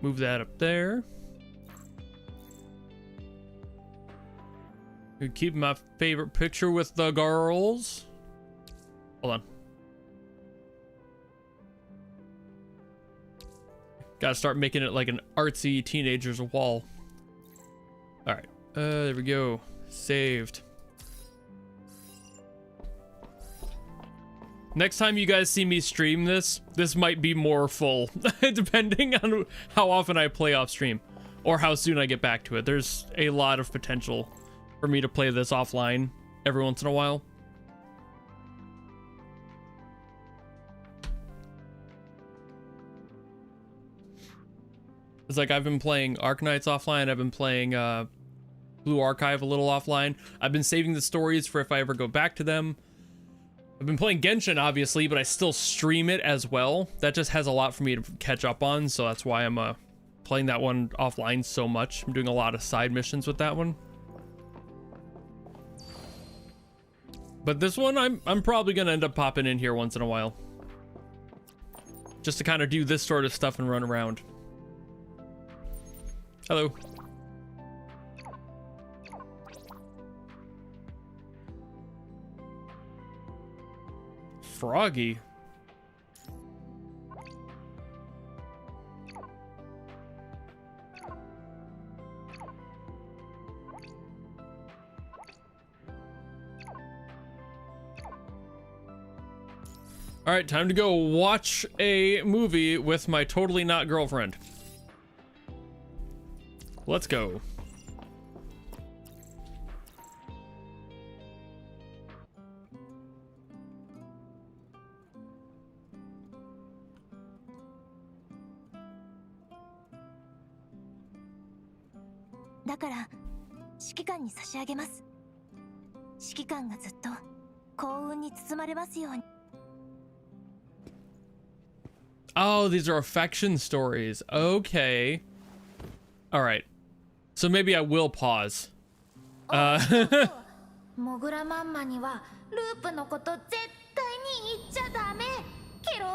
Move that up there. Keep my favorite picture with the girls. Hold on. Gotta start making it like an artsy teenager's wall. All right, there we go. Saved. Next time you guys see me stream this might be more full, depending on how often I play off stream or how soon I get back to it. There's a lot of potential for me to play this offline every once in a while. It's like I've been playing Arknights offline. I've been playing Blue Archive a little offline. I've been saving the stories for if I ever go back to them. I've been playing Genshin, obviously, but I still stream it as well. That just has a lot for me to catch up on, so that's why I'm playing that one offline so much. I'm doing a lot of side missions with that one. But this one, I'm probably gonna end up popping in here once in a while. Just to kind of do this sort of stuff and run around. Hello. Froggy. All right, time to go watch a movie with my totally not girlfriend. Let's go.だから指揮官に差し上げます。指揮官がずっと幸運に包まれますように。 Oh, these are affection stories. Okay. All right. So maybe I will pause. モグラマンマにはループのこと絶対に言っちゃダメケロ。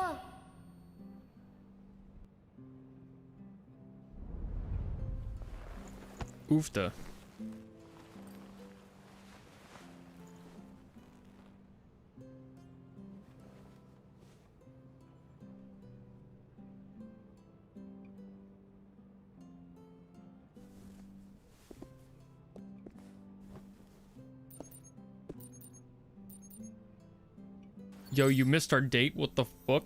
Oofta. Yo, you missed our date? What the fuck?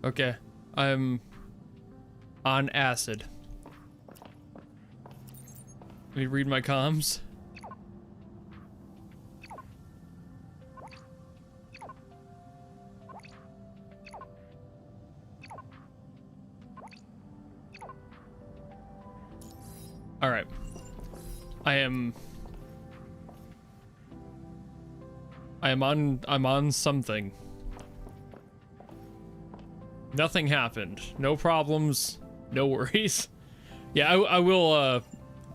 Okay, I'm on acid. Let me read my comms. All right. I'm on something. Nothing happened. No problems. No worries. Yeah, I will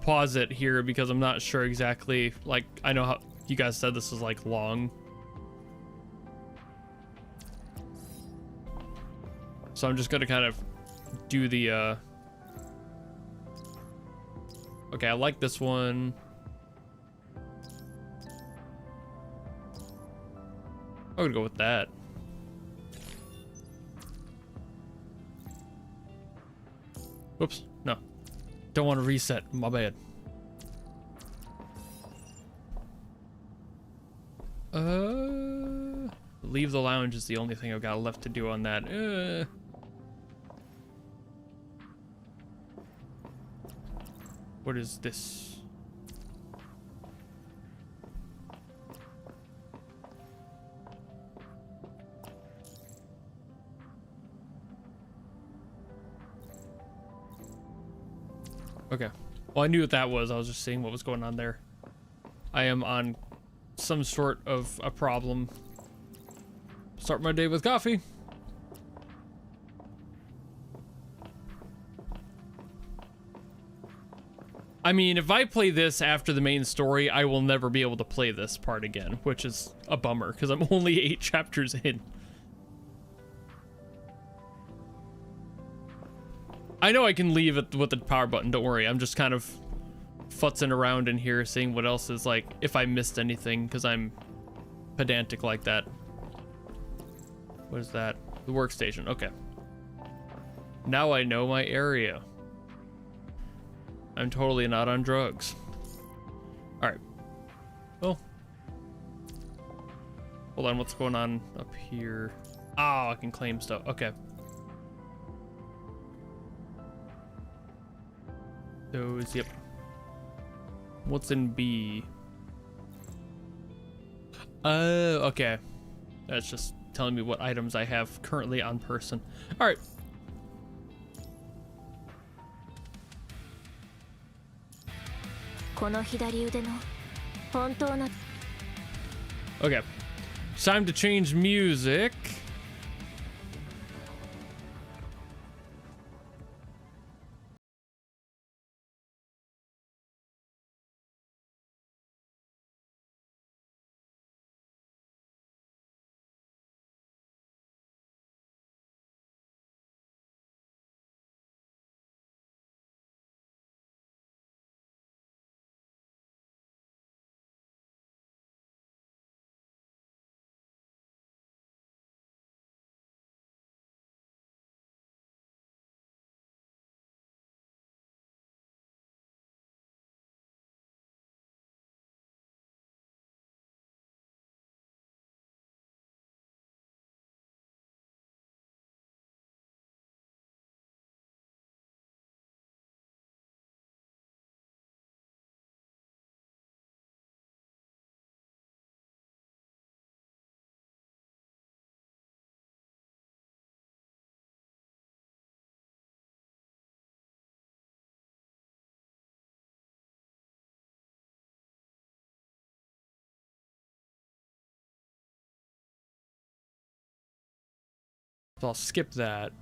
pause it here because I'm not sure exactly. Like, I know how you guys said this is like long. So I'm just gonna kind of do the okay, I like this one. I'm gonna go with that. Whoops, no. Don't want to reset, my bad. Leave the lounge is the only thing I've got left to do on that. What is this? Okay. Well, I knew what that was. I was just seeing what was going on there. I am on some sort of a problem. Start my day with coffee. I mean, if I play this after the main story, I will never be able to play this part again, which is a bummer because I'm only 8 chapters in. I know I can leave it with the power button, don't worry. I'm just kind of futzing around in here, seeing what else is like, if I missed anything, because I'm pedantic like that. What is that? The workstation, okay. Now I know my area. I'm totally not on drugs. Alright. Well. Hold on, what's going on up here? Oh, I can claim stuff, okay. Those, yep. What's in B? Oh, okay. That's just telling me what items I have currently on person. All right. Okay. It's time to change music. So I'll skip that.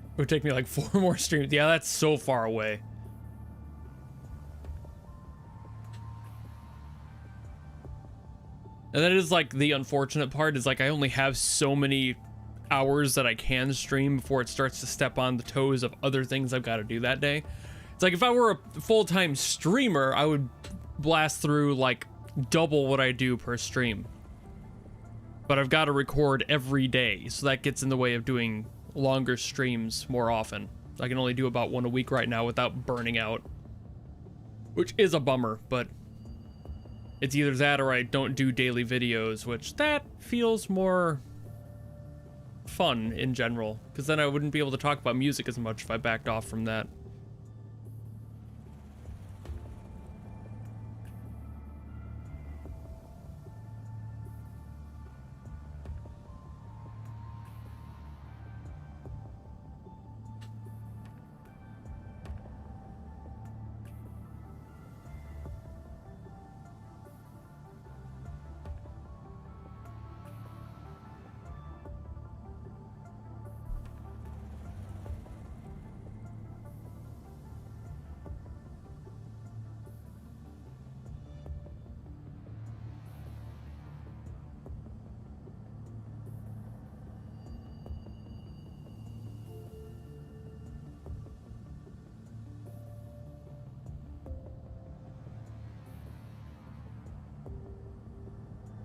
It would take me like 4 more streams. Yeah, that's so far away. And that is like the unfortunate part, is like I only have so many hours that I can stream before it starts to step on the toes of other things I've got to do that day. It's like if I were a full-time streamer, I would blast through like double what I do per stream. But I've got to record every day, so that gets in the way of doing longer streams more often. I can only do about 1 a week right now without burning out, which is a bummer, but it's either that or I don't do daily videos, which that feels more fun in general, because then I wouldn't be able to talk about music as much if I backed off from that.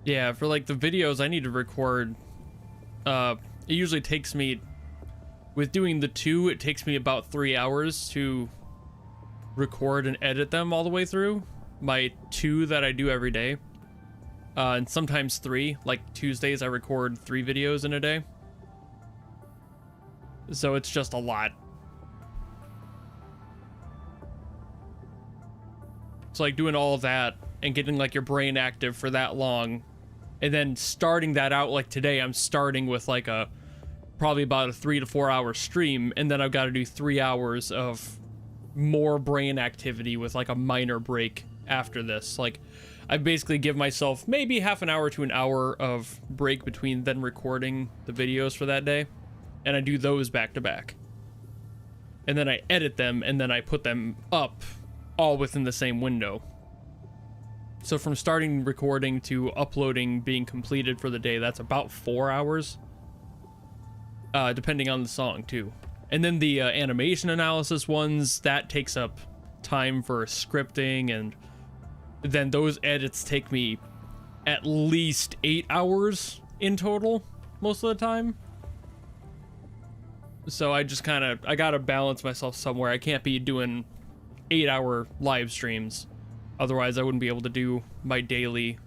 Yeah, for like the videos I need to record, it usually takes me, with doing the 2, it takes me about 3 hours to record and edit them all the way through. My 2 that I do every day. And sometimes 3, like Tuesdays I record 3 videos in a day. So it's just a lot. It's like doing all of that and getting like your brain active for that long. And then starting that out, like today, I'm starting with like probably about a 3 to 4 hour stream. And then I've got to do 3 hours of more brain activity with like a minor break after this. Like I basically give myself maybe half an hour to an hour of break between then recording the videos for that day. And I do those back to back. And then I edit them and then I put them up all within the same window. So from starting recording to uploading being completed for the day, that's about 4 hours. Depending on the song too. And then the animation analysis ones, that takes up time for scripting, and then those edits take me at least 8 hours in total most of the time. So I just I gotta balance myself somewhere. I can't be doing 8-hour live streams. Otherwise, I wouldn't be able to do my daily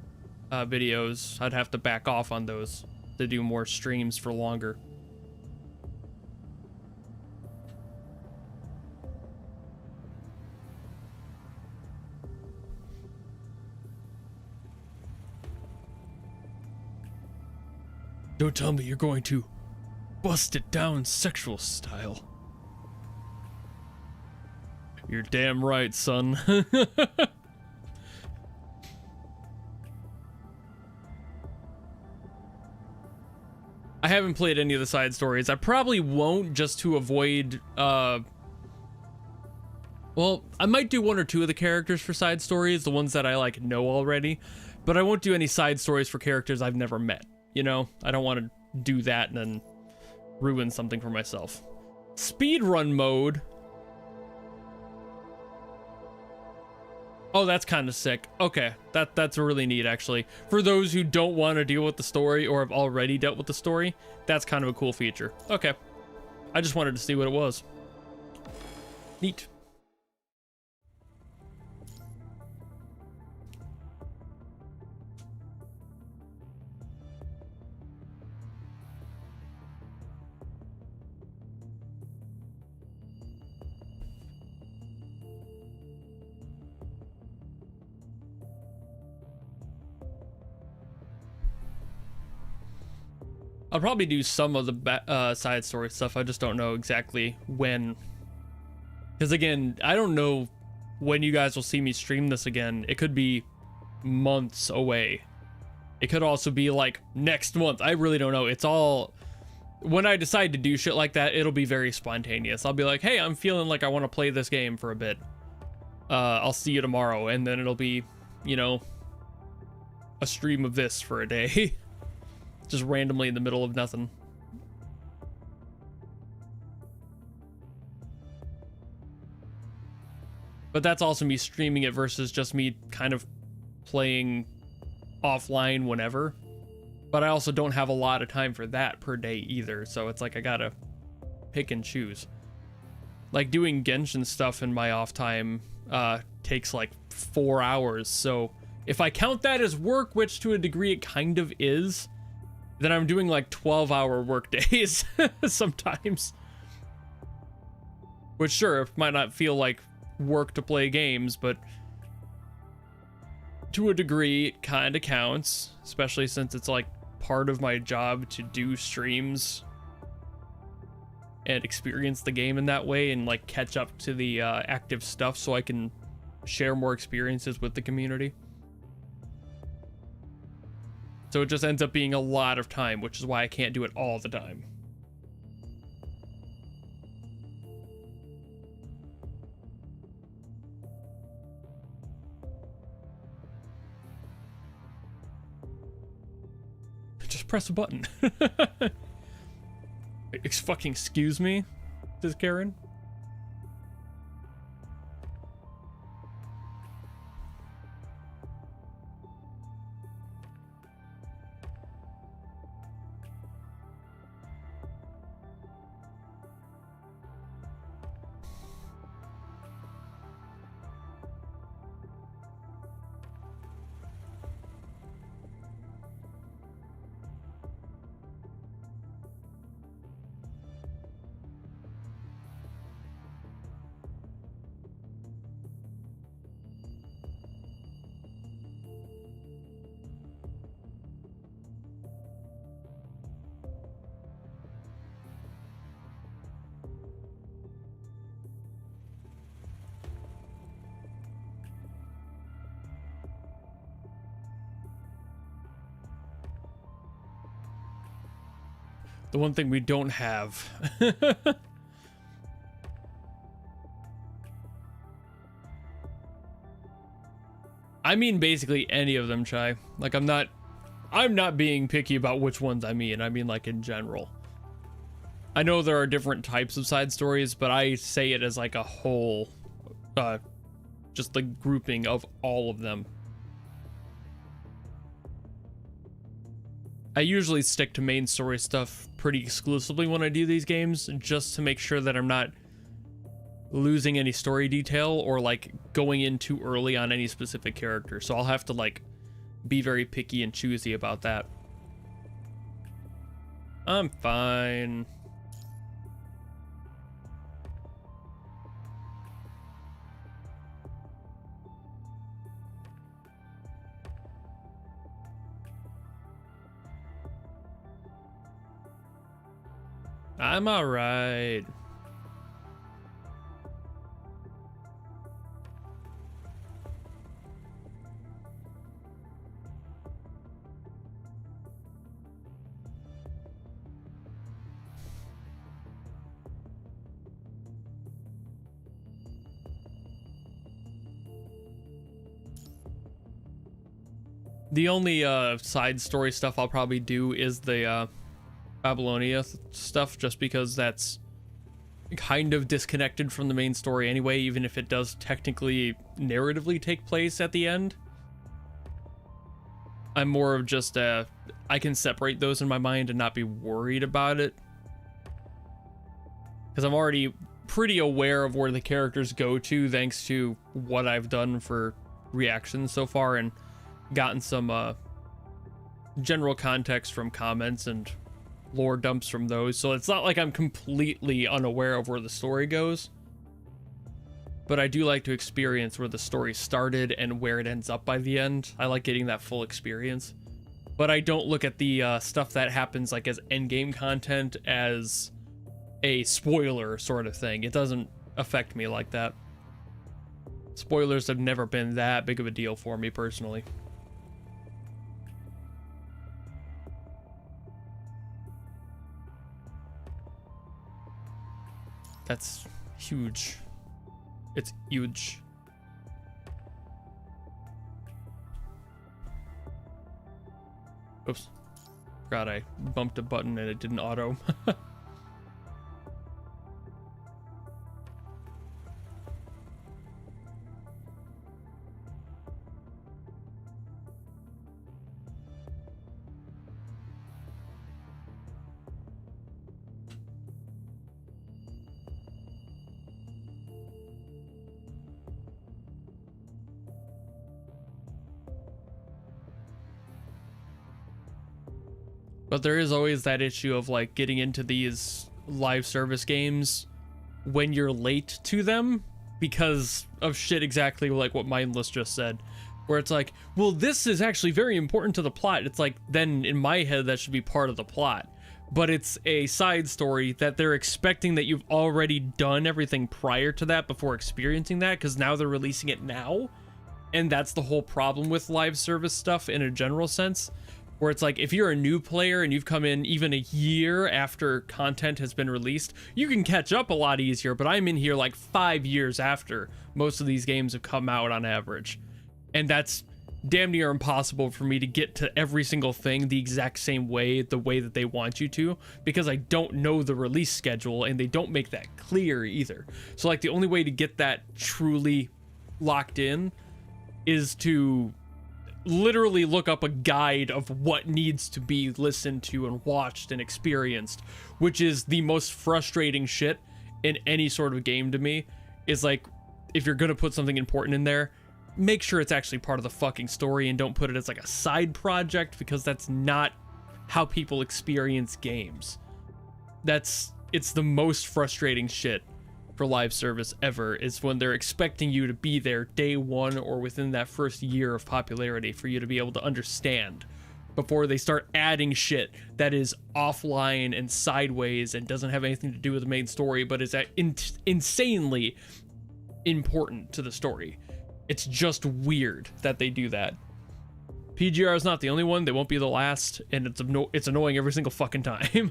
videos. I'd have to back off on those to do more streams for longer. Don't tell me you're going to bust it down sexual style. You're damn right, son. I haven't played any of the side stories. I probably won't, just to avoid, well, I might do 1 or 2 of the characters for side stories, the ones that I, like, know already, but I won't do any side stories for characters I've never met, you know? I don't want to do that and then ruin something for myself. Speedrun mode. Oh, that's kind of sick. Okay, that's really neat, actually. For those who don't want to deal with the story or have already dealt with the story, that's kind of a cool feature. Okay, I just wanted to see what it was. Neat. I'll probably do some of the side story stuff. I just don't know exactly when. Because again, I don't know when you guys will see me stream this again. It could be months away. It could also be like next month. I really don't know. It's all, when I decide to do shit like that, it'll be very spontaneous. I'll be like, hey, I'm feeling like I want to play this game for a bit. I'll see you tomorrow. And then it'll be, you know, a stream of this for a day. Just randomly in the middle of nothing. But that's also me streaming it versus just me kind of playing offline whenever. But I also don't have a lot of time for that per day either. So it's like I gotta pick and choose. Like doing Genshin stuff in my off time takes like 4 hours. So if I count that as work, which to a degree it kind of is, then I'm doing like 12-hour work days sometimes. Which sure, it might not feel like work to play games, but to a degree it kind of counts, especially since it's like part of my job to do streams and experience the game in that way and like catch up to the active stuff so I can share more experiences with the community. So it just ends up being a lot of time, which is why I can't do it all the time. Just press a button. Fucking excuse me, says Karen. The one thing we don't have. I mean basically any of them, Chai. Like I'm not being picky about which ones I mean like in general. I know there are different types of side stories, but I say it as like a whole, just the grouping of all of them. I usually stick to main story stuff pretty exclusively when I do these games, just to make sure that I'm not losing any story detail or like going in too early on any specific character. So I'll have to like be very picky and choosy about that. I'm fine. I'm alright. The only side story stuff I'll probably do is the Babylonia stuff, just because that's kind of disconnected from the main story anyway, even if it does technically narratively take place at the end. I'm more of just I can separate those in my mind and not be worried about it, because I'm already pretty aware of where the characters go to thanks to what I've done for reactions so far and gotten some general context from comments and lore dumps from those. So it's not like I'm completely unaware of where the story goes, but I do like to experience where the story started and where it ends up by the end. I like getting that full experience. but I don't look at the stuff that happens like as endgame content as a spoiler sort of thing. It doesn't affect me like that. Spoilers have never been that big of a deal for me personally. That's huge. It's huge. Oops. God, I bumped a button and it didn't auto. But there is always that issue of like getting into these live service games when you're late to them because of shit exactly like what Mindless just said, where it's like, well, this is actually very important to the plot. It's like, then in my head that should be part of the plot, but it's a side story that they're expecting that you've already done everything prior to that before experiencing that, because now they're releasing it now. And that's the whole problem with live service stuff in a general sense, where it's like, if you're a new player and you've come in even a year after content has been released, you can catch up a lot easier, but I'm in here like 5 years after most of these games have come out on average. And that's damn near impossible for me to get to every single thing the exact same way, the way that they want you to, because I don't know the release schedule and they don't make that clear either. So like the only way to get that truly locked in is to literally look up a guide of what needs to be listened to and watched and experienced, which is the most frustrating shit in any sort of game to me. Is like, if you're gonna put something important in there, make sure it's actually part of the fucking story and don't put it as like a side project, because that's not how people experience games. It's the most frustrating shit for live service ever, is when they're expecting you to be there day one or within that first year of popularity for you to be able to understand, before they start adding shit that is offline and sideways and doesn't have anything to do with the main story, but is insanely important to the story. It's just weird that they do that. PGR is not the only one, they won't be the last, and it's annoying every single fucking time.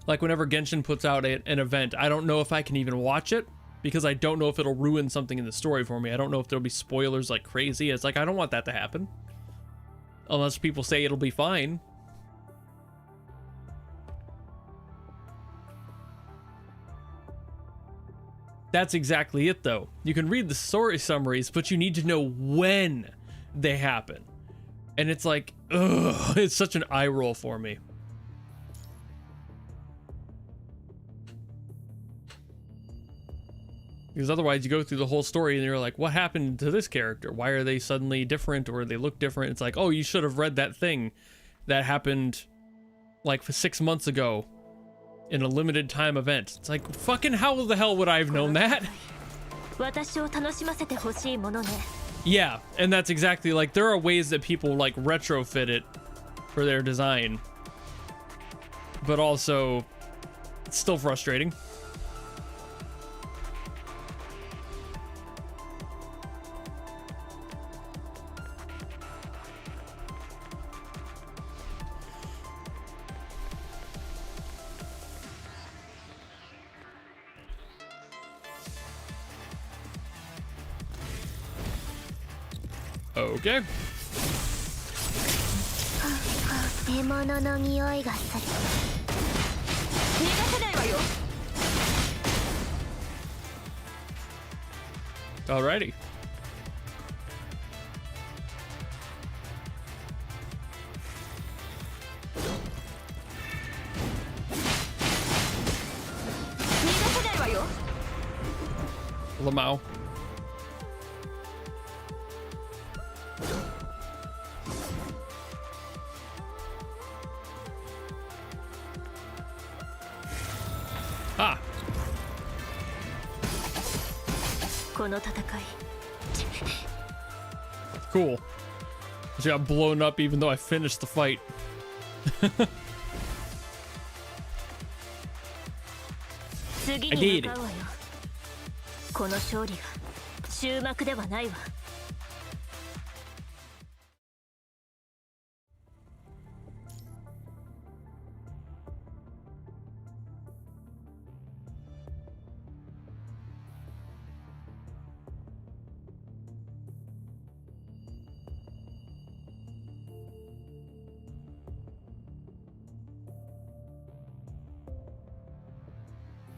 Like whenever Genshin puts out an event, I don't know if I can even watch it, because I don't know if it'll ruin something in the story for me. I don't know if there'll be spoilers like crazy. It's like, I don't want that to happen. Unless people say it'll be fine. That's exactly it though. You can read the story summaries, but you need to know when they happen. And it's like, ugh, it's such an eye roll for me. Because otherwise you go through the whole story and you're like, what happened to this character? Why are they suddenly different, or they look different? It's like, oh, you should have read that thing that happened like 6 months ago in a limited time event. It's like, fucking how the hell would I have known that? Yeah, and that's exactly, like, there are ways that people like retrofit it for their design, but also it's still frustrating. Okay. Alrighty. Lamau. Ah. Cool. She got blown up even though I finished the fight. 次に向かうわよ。この勝利が終幕ではないわ。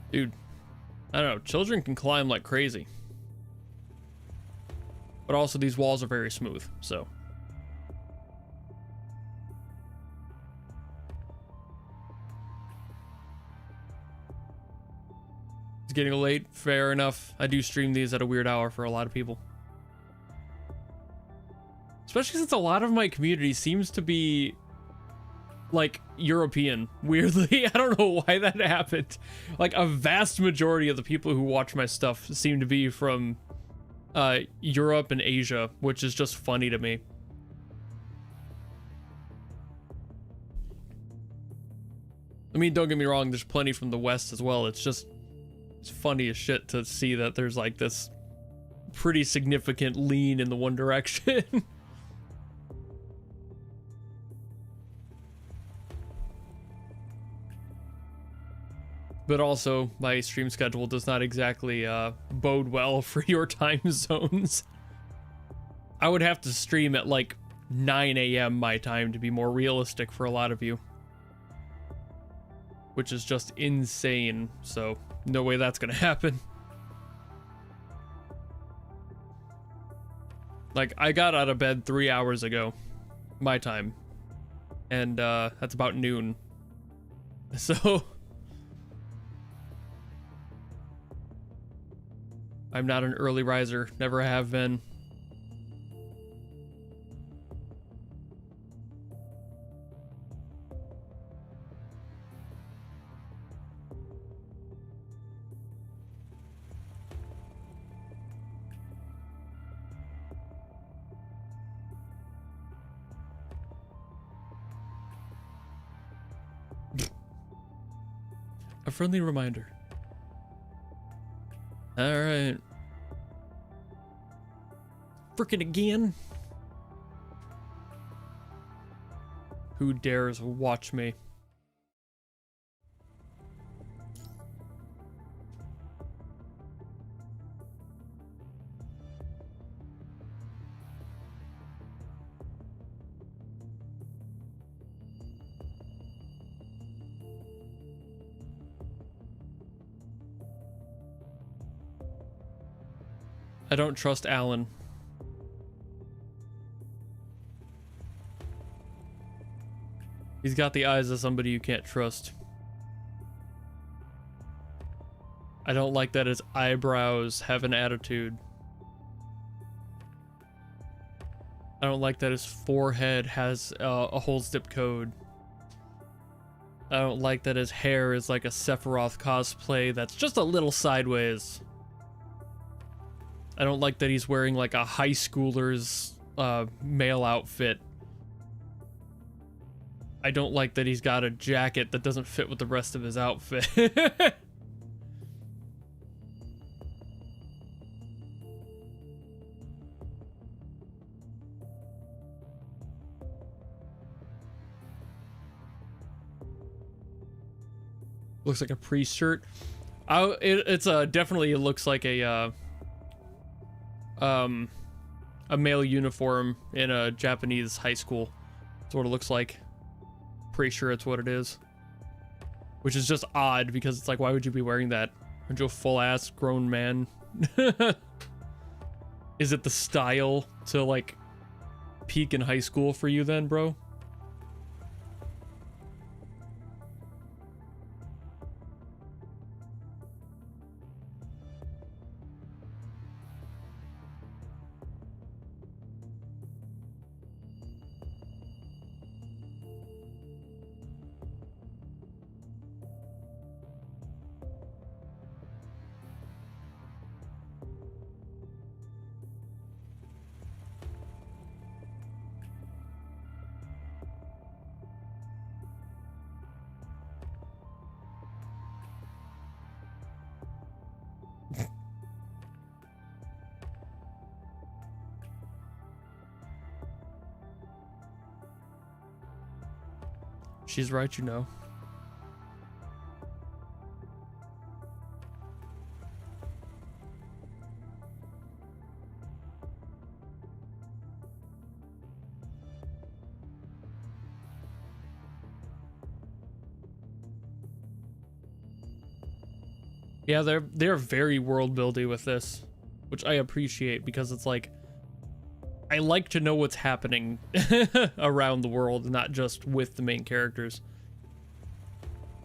Dude, I don't know. Children can climb like crazy. But also these walls are very smooth, so. It's getting late, fair enough. I do stream these at a weird hour for a lot of people. Especially since a lot of my community seems to be like European, weirdly. I don't know why that happened. Like a vast majority of the people who watch my stuff seem to be from Europe and Asia, which is just funny to me. I mean, don't get me wrong, there's plenty from the West as well. It's just, it's funny as shit to see that there's like this pretty significant lean in the one direction. But also, my stream schedule does not exactly bode well for your time zones. I would have to stream at like 9 a.m. my time to be more realistic for a lot of you. Which is just insane, so no way that's gonna happen. Like, I got out of bed 3 hours ago, my time. And that's about noon. So... I'm not an early riser, never have been. A friendly reminder. All right. Frickin' again. Who dares watch me? I don't trust Alan. He's got the eyes of somebody you can't trust. I don't like that his eyebrows have an attitude. I don't like that his forehead has a whole zip code. I don't like that his hair is like a Sephiroth cosplay that's just a little sideways. I don't like that he's wearing like a high schooler's male outfit. I don't like that he's got a jacket that doesn't fit with the rest of his outfit. Looks like a priest shirt. It's definitely it looks like a male uniform in a Japanese high school. That's what it looks like. Pretty sure it's what it is. Which is just odd because it's like, why would you be wearing that? Aren't you a full-ass grown man? Is it the style to like peak in high school for you then, bro? She's right, you know. Yeah, they're very world building with this, which I appreciate because it's like I like to know what's happening around the world, not just with the main characters.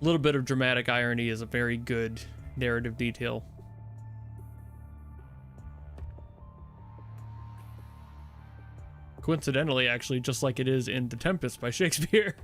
A little bit of dramatic irony is a very good narrative detail. Coincidentally, actually, just like it is in The Tempest by Shakespeare.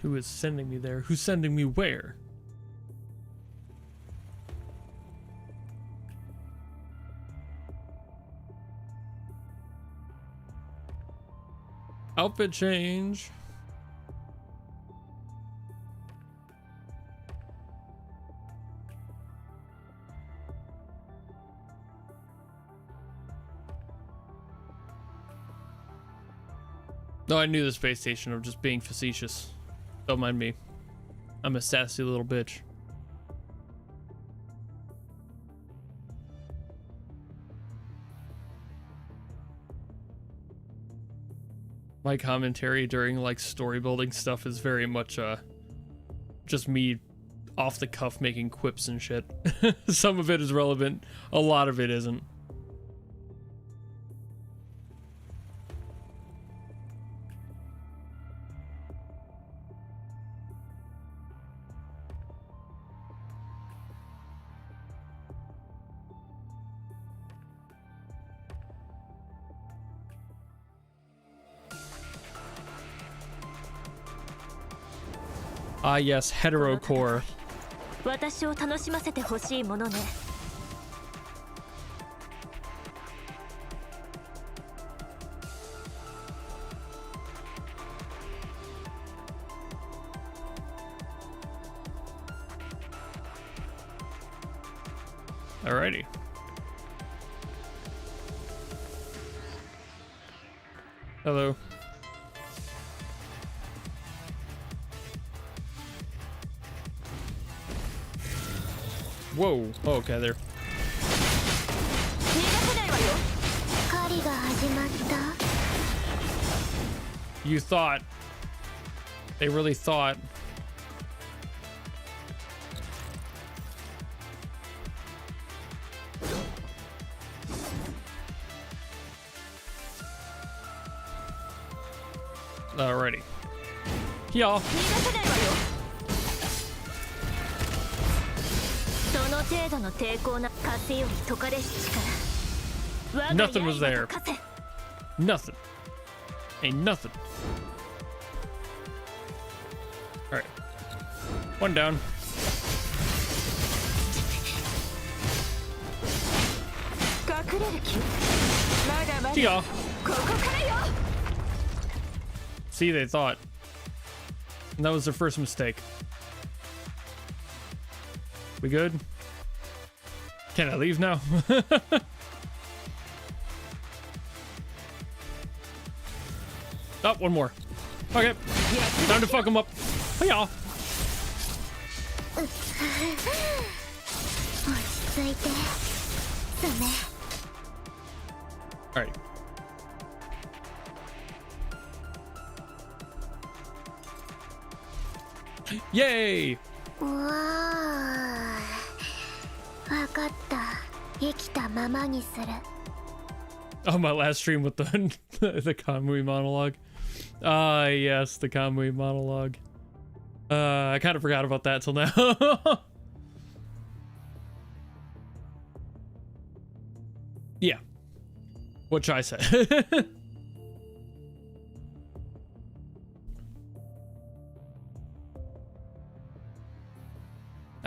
Who is sending me there? Who's sending me where? Outfit change. No, I knew the space station. I'm just being facetious. Don't mind me. I'm a sassy little bitch. My commentary during like story building stuff is very much just me off the cuff making quips and shit. Some of it is relevant, a lot of it isn't. Ah yes, heterocore. 私を楽しませてほしいものね。Alrighty. Hello. Whoa. Oh, okay, there. You thought. They really thought. Alrighty. Y'all. Nothing was there. Nothing. Ain't nothing. Alright. One down. See y'all. See, they thought. And that was their first mistake. We good? Can I leave now? Oh, one more. Okay. Time to fuck them up. Hey, y'all. Alright. Yay! Oh, my last stream with the the Kamui monologue. Ah, yes, the Kamui monologue. I kind of forgot about that till now. Yeah. What should I say?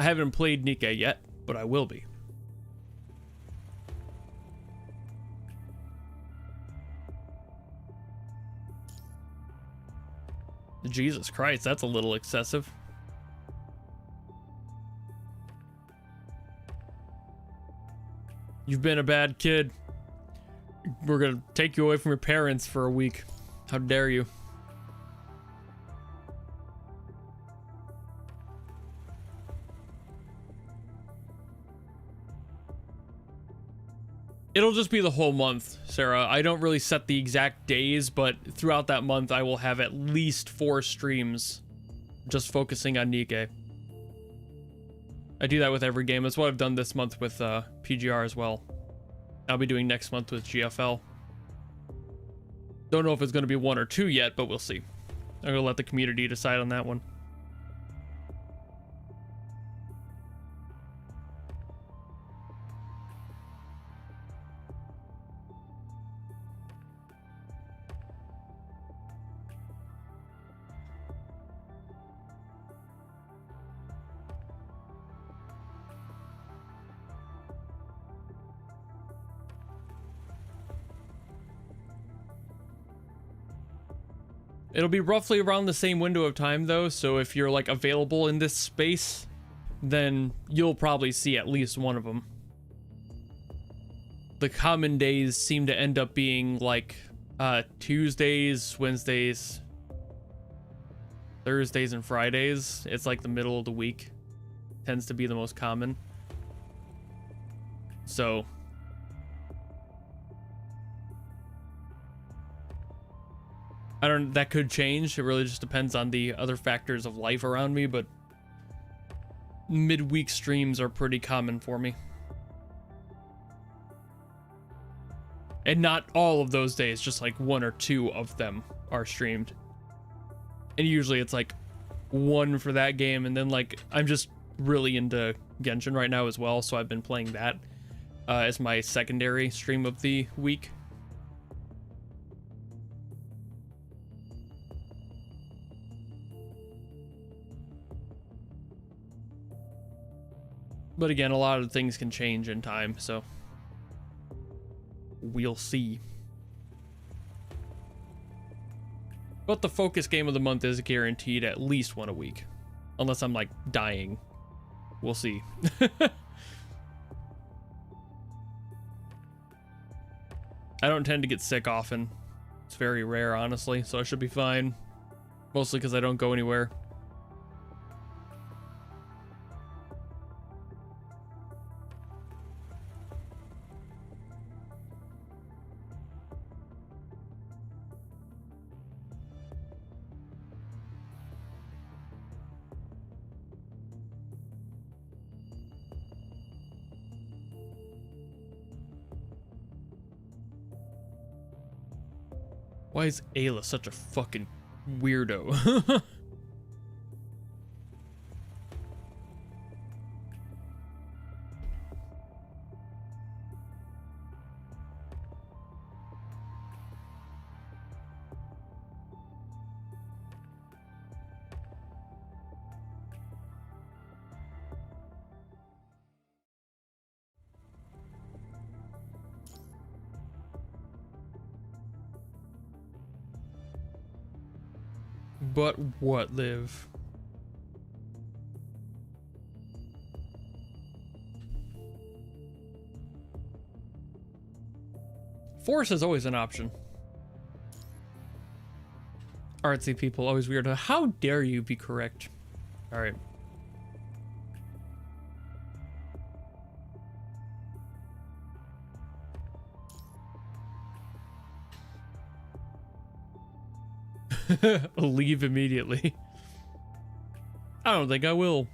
haven't played Nikke yet, but I will be. Jesus Christ, that's a little excessive. You've been a bad kid. We're gonna take you away from your parents for a week. How dare you? It'll just be the whole month, Sarah. I don't really set the exact days, but throughout that month, I will have at least 4 streams just focusing on Nikke. I do that with every game. That's what I've done this month with PGR as well. I'll be doing next month with GFL. Don't know if it's going to be 1 or 2 yet, but we'll see. I'm going to let the community decide on that one. It'll be roughly around the same window of time though, so if you're like available in this space, then you'll probably see at least one of them. The common days seem to end up being like Tuesdays, Wednesdays, Thursdays, and Fridays. It's like the middle of the week tends to be the most common. So that could change. It really just depends on the other factors of life around me, but midweek streams are pretty common for me. And not all of those days, just like 1 or 2 of them are streamed. And usually it's like 1 for that game, and then like I'm just really into Genshin right now as well, so I've been playing that as my secondary stream of the week. But again, a lot of things can change in time, so we'll see. But the focus game of the month is guaranteed at least 1 a week. Unless I'm like dying. We'll see. I don't tend to get sick often. It's very rare, honestly, so I should be fine. Mostly because I don't go anywhere. Why is Ayla such a fucking weirdo? But what, Liv? Force is always an option. Artsy people, always weird. How dare you be correct? All right. Leave immediately. I don't think I will.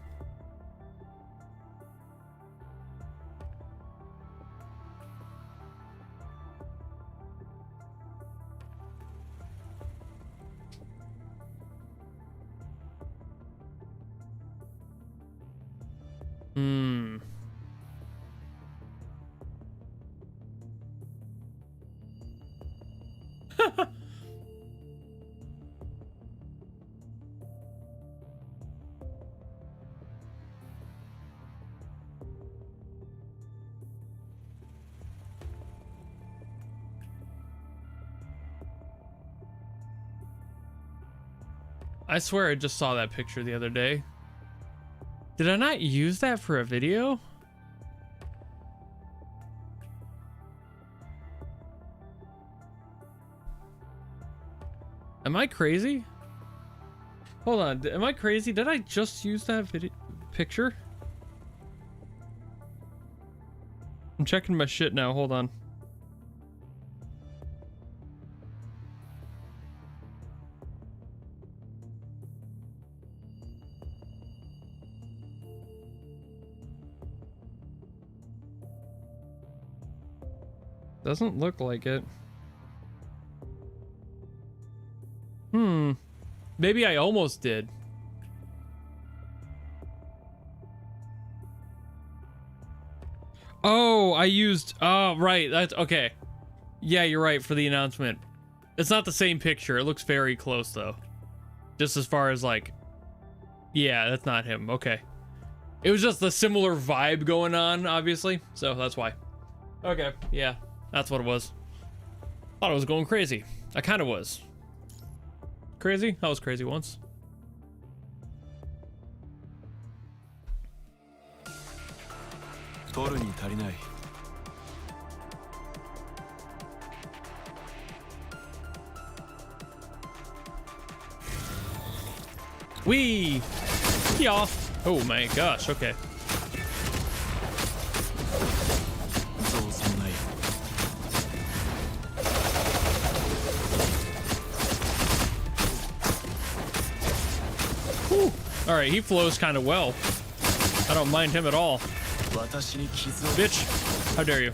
I swear I just saw that picture the other day. Did I not use that for a video? Am I crazy? Hold on, am I crazy? Did I just use that picture? I'm checking my shit now, hold on. Doesn't look like it. Maybe I almost did. Oh, I used, oh, right, that's, okay. Yeah, you're right, for the announcement. It's not the same picture, it looks very close though. Just as far as like, yeah, that's not him, okay. It was just the similar vibe going on, obviously, so that's why. Okay, yeah, that's what it was. Thought I was going crazy. I kind of was. Crazy? I was crazy once. Wee! Yeah. Oh my gosh, okay. All right, he flows kind of well. I don't mind him at all. Bitch, how dare you?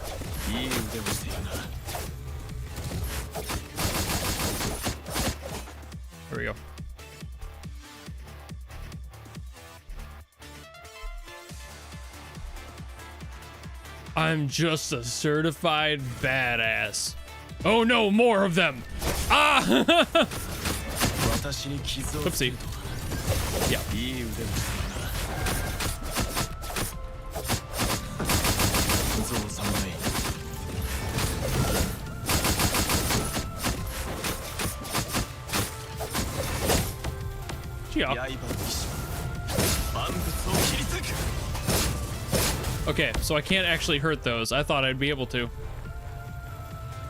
There we go. I'm just a certified badass. Oh no, more of them. Ah! Oopsie. Yeah. Yeah. Okay, so I can't actually hurt those. I thought I'd be able to.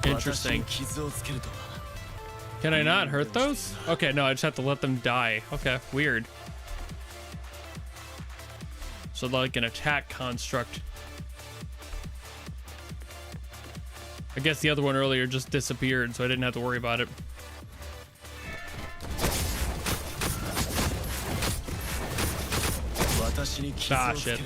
Interesting. Can I not hurt those? Okay, no, I just have to let them die. Okay, weird. So like an attack construct. I guess the other one earlier just disappeared, so I didn't have to worry about it. Ah, shit.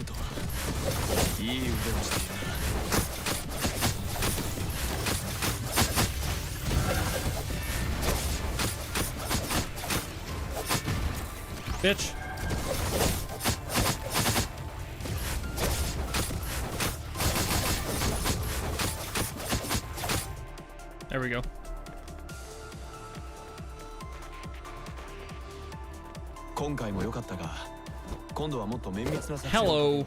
Bitch. There we go. Hello.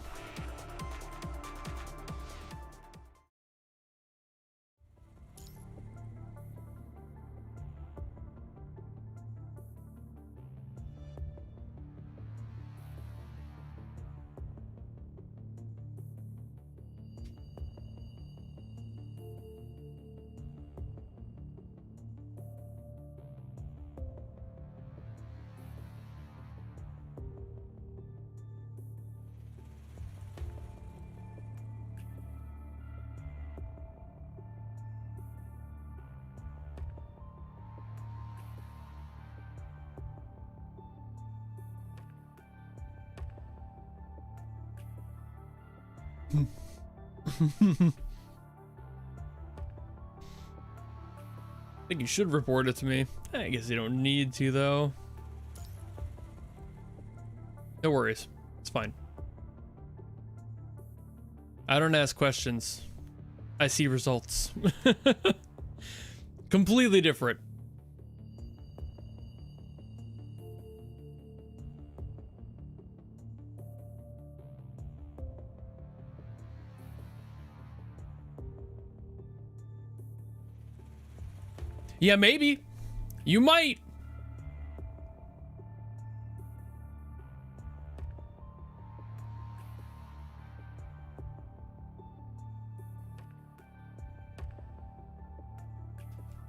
I think you should report it to me. I guess you don't need to, though. No worries. It's fine. I don't ask questions. I see results. Completely different. Yeah, maybe. You might.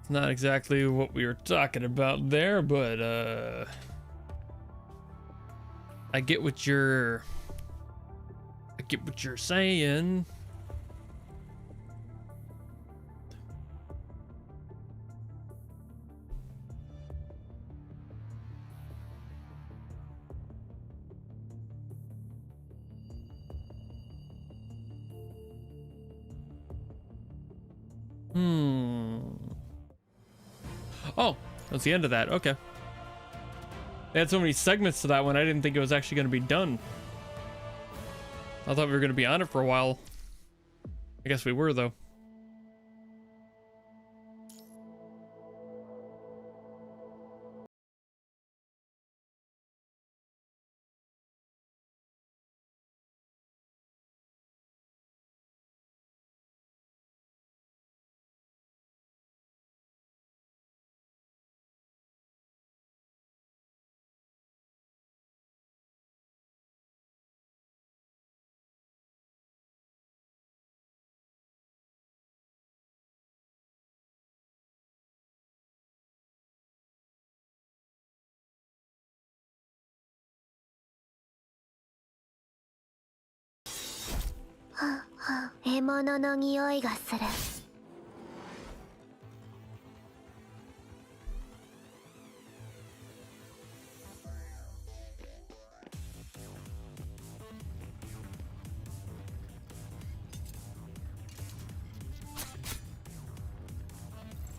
Not exactly what we were talking about there, but I get what you're saying. Oh, that's the end of that. Okay. They had so many segments to that one, I didn't think it was actually going to be done. I thought we were going to be on it for a while. I guess we were, though.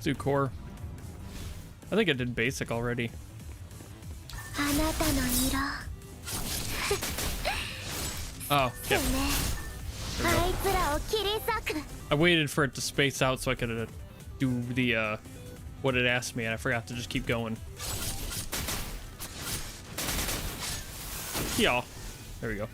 Do core. I think I did basic already. Oh, yep. I waited for it to space out so I could do the what it asked me, and I forgot to just keep going. Yeah, there we go.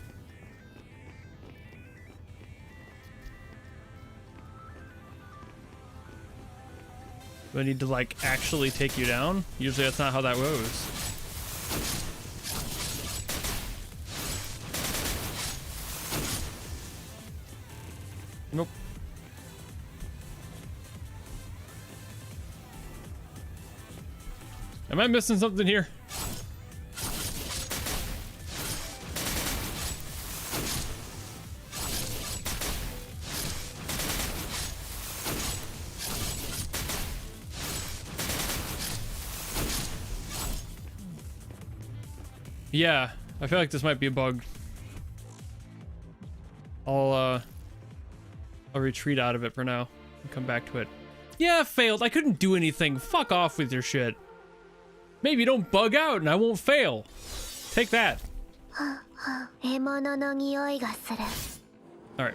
Do I need to like actually take you down? Usually that's not how that goes. Nope. Am I missing something here? Yeah, I feel like this might be a bug. I'll retreat out of it for now and come back to it. Yeah, failed. I couldn't do anything. Fuck off with your shit. Maybe don't bug out and I won't fail. Take that. Alright.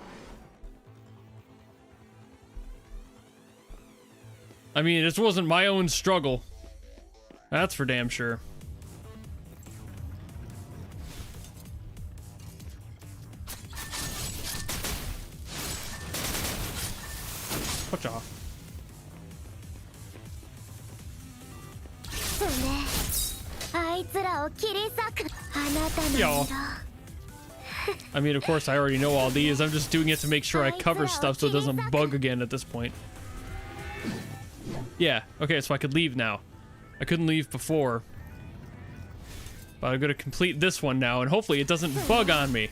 I mean, this wasn't my own struggle. That's for damn sure. Watch off. Y'all. I mean, of course, I already know all these. I'm just doing it to make sure I cover stuff so it doesn't bug again at this point. Yeah, okay, so I could leave now. I couldn't leave before. But I'm gonna complete this one now, and hopefully it doesn't bug on me.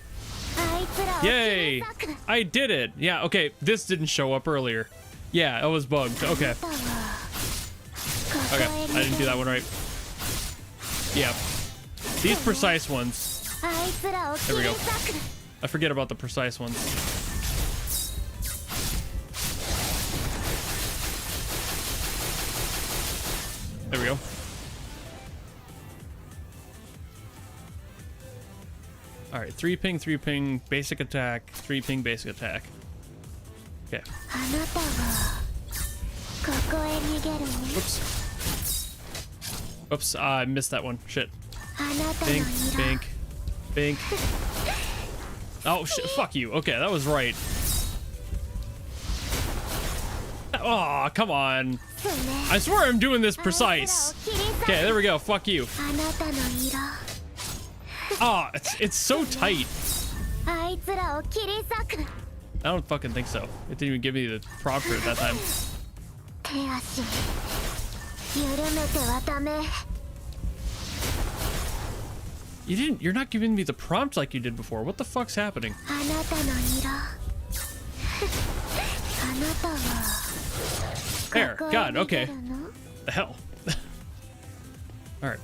Yay! I did it! Yeah, okay, this didn't show up earlier. Yeah, it was bugged. Okay. Okay, I didn't do that one right. Yeah. These precise ones. There we go. I forget about the precise ones. There we go. Alright, 3 ping, basic attack, 3 ping, basic attack. Okay. Oops. Oops, I missed that one. Shit. Bink, bink, bink. Oh, shit. Fuck you. Okay, that was right. Oh, come on. I swear I'm doing this precise. Okay, there we go. Fuck you. Oh, it's so tight. I don't fucking think so. It didn't even give me the prompt for it that time. 手足緩めてはダメ。 You're not giving me the prompt like you did before. What the fuck's happening? あなたの色あなたは There. ここへ God. 逃げ Okay. るの？ The hell. All right.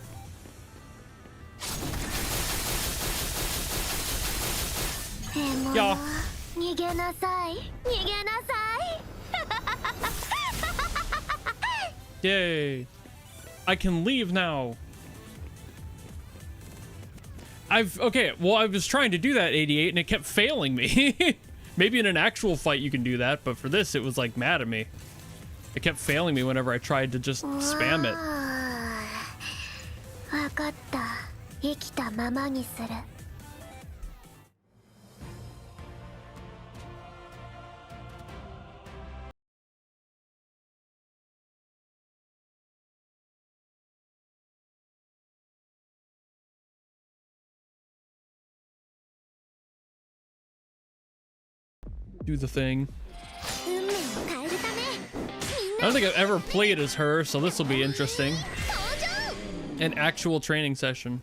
獲や物逃げなさい逃げなさい。 Yay. I can leave now. Okay, well, I was trying to do that 88 and it kept failing me. Maybe in an actual fight you can do that, but for this it was like mad at me. It kept failing me whenever I tried to just spam it. わかった。生きたままにする。 Do the thing. 運命を変えるため、 I don't think I've ever played as her, so this will be interesting. 登場。 An actual training session.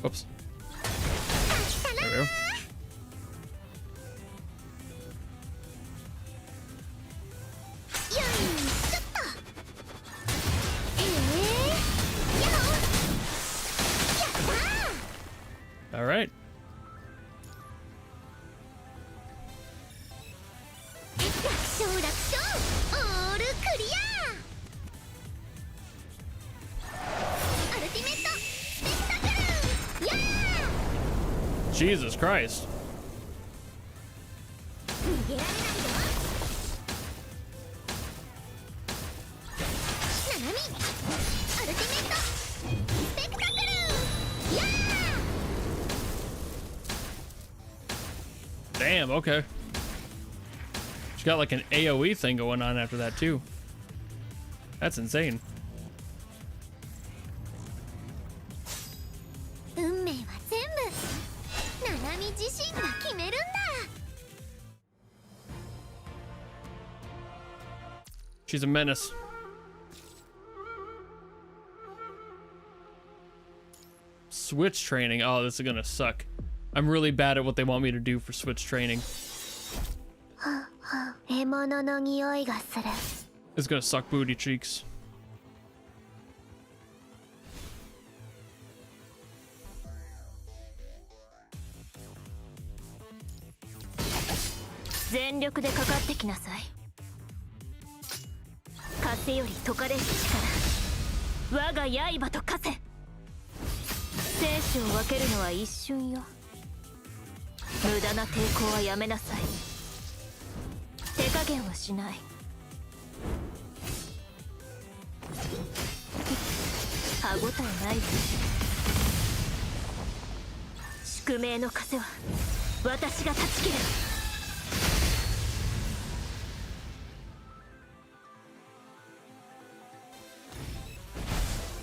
Oops. There we go. All right. 楽勝楽勝オールクリア。アルティメットスペクタクルやー。 Jesus Christ. 逃げられないよ。ナナミアルティメットスペクタクルやー。 Damn, okay. She got like an AoE thing going on after that too. That's insane. 運命は全部ナナミ自身が決めるんだ。 She's a menace. Switch training. Oh, this is gonna suck. I'm really bad at what they want me to do for switch training. 獲物の匂いがする。 It's gonna suck booty cheeks. 全力でかかってきなさい。風より解かれる力、我が刃と化せ。生死を分けるのは一瞬よ。無駄な抵抗はやめなさい。手加減はしない。歯ごたえないわ。宿命の風は私が断ち切る。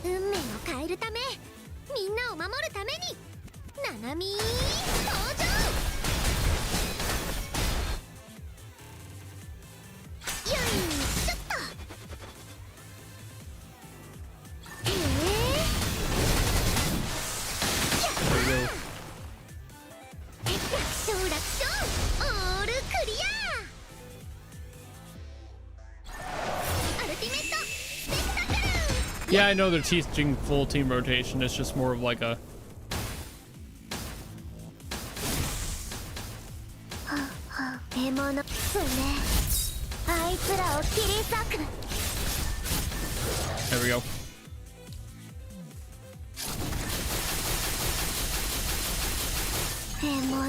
運命を変えるため、みんなを守るためにナナミ登場。よいしょっと。楽勝楽勝オールクリア。アルティメットスペクタクル。 Yeah, I know they're teaching full team rotation. It's just more of like a. 獲物すね。あいつらを切り裂く。 There we go. 獲物。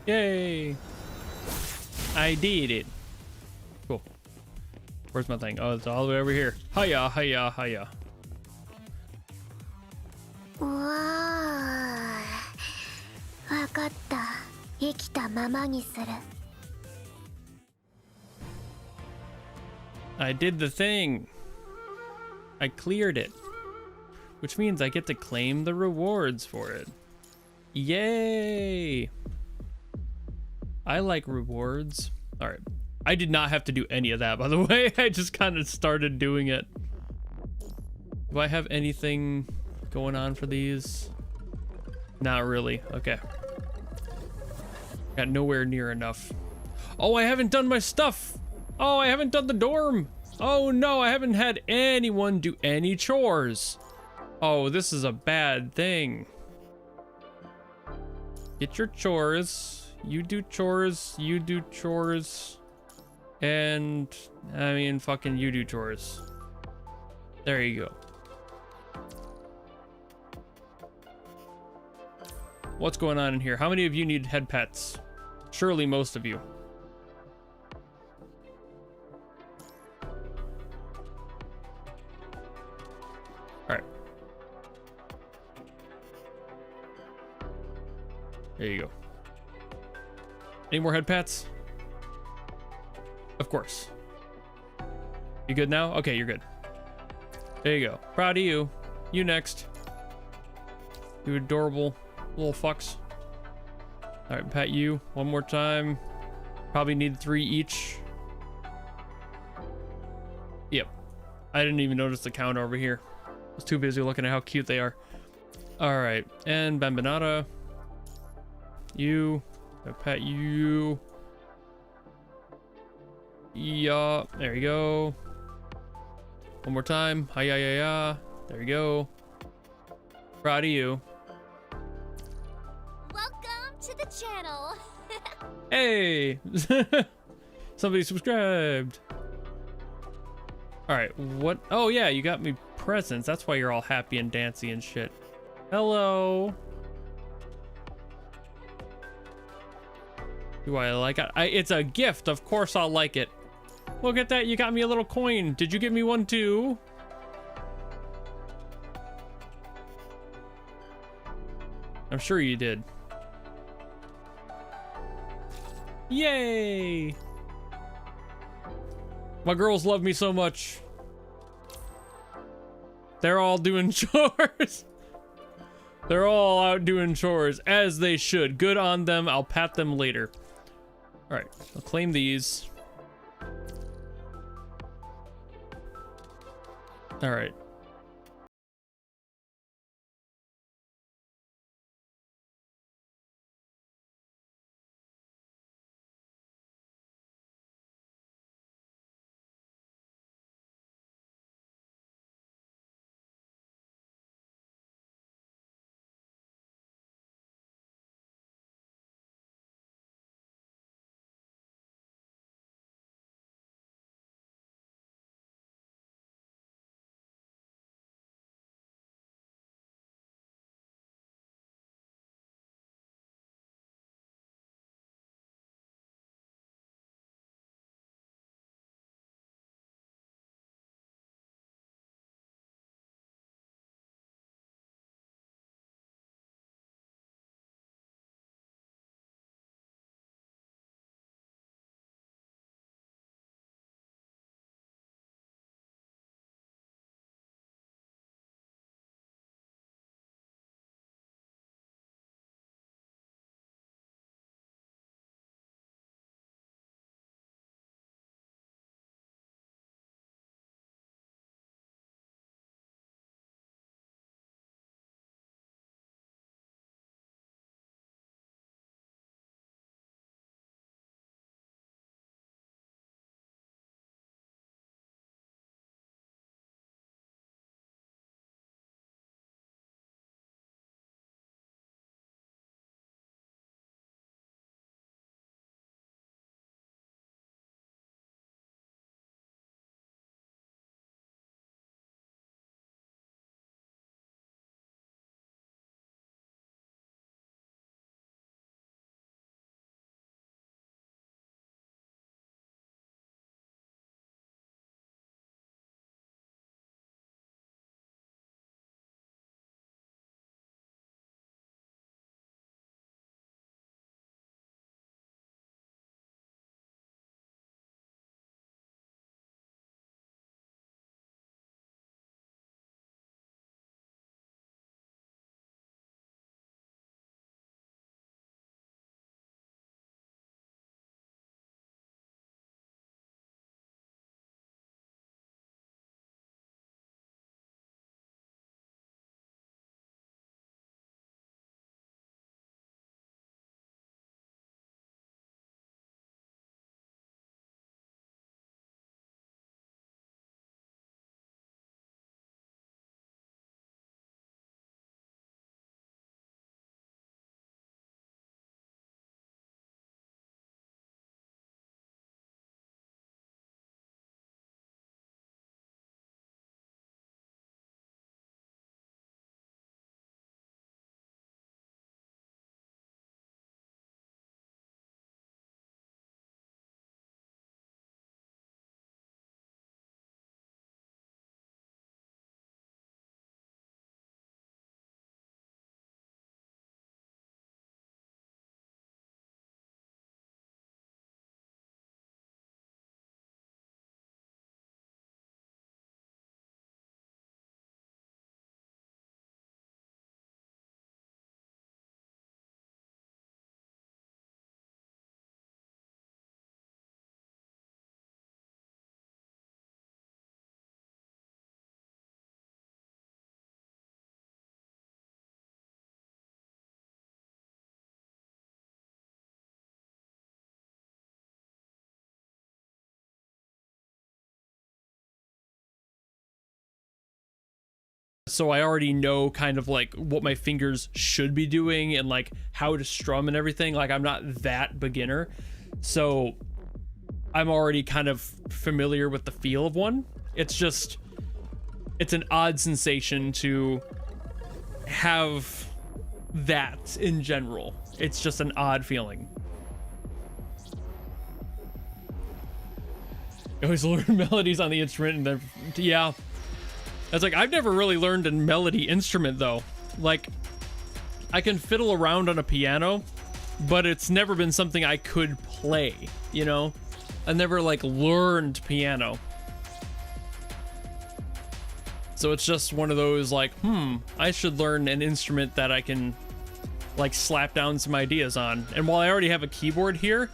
Yay! I did it. Cool. Where's my thing? Oh, it's all the way over here. Hiya, hiya, hiya. うわー、わかった。生きたままにする。 I did the thing. I cleared it. Which means I get to claim the rewards for it. Yay! I like rewards. Alright. I did not have to do any of that, by the way. I just kind of started doing it. Do I have anything going on for these? Not really. Okay. Got nowhere near enough. Oh, I haven't done my stuff. Oh, I haven't done the dorm. Oh no, I haven't had anyone do any chores. Oh, this is a bad thing. Get your chores. You do chores. You do chores. And, I mean, fucking you do chores. There you go. What's going on in here? How many of you need head pets? Surely most of you. Alright. There you go. Any more head pats? Of course. You good now? Okay, you're good. There you go. Proud of you. You next. You adorable little fucks. All right, pat you one more time. Probably need 3 each. Yep. I didn't even notice the count over here. I was too busy looking at how cute they are. All right, and Bambinata. You. I pat you. Yeah, there you go. One more time. Hi, ya, ya, ya. There you go. Proud of you. Welcome to the channel. Hey! Somebody subscribed. Alright, what? Oh, yeah, you got me presents. That's why you're all happy and dancy and shit. Hello. Do I like it? It's a gift. Of course I'll like it. Look at that. You got me a little coin. Did you give me one too? I'm sure you did. Yay! My girls love me so much. They're all doing chores. They're all out doing chores, as they should. Good on them. I'll pat them later. All right, I'll claim these. All right. So I already know kind of like what my fingers should be doing and like how to strum and everything. Like I'm not that beginner. So I'm already kind of familiar with the feel of one. It's just, it's an odd sensation to have that in general. It's just an odd feeling. I always learn melodies on the instrument and then, yeah. It's like, I've never really learned a melody instrument though. Like, I can fiddle around on a piano, but it's never been something I could play, you know? I never like learned piano. So it's just one of those like, I should learn an instrument that I can like slap down some ideas on. And while I already have a keyboard here,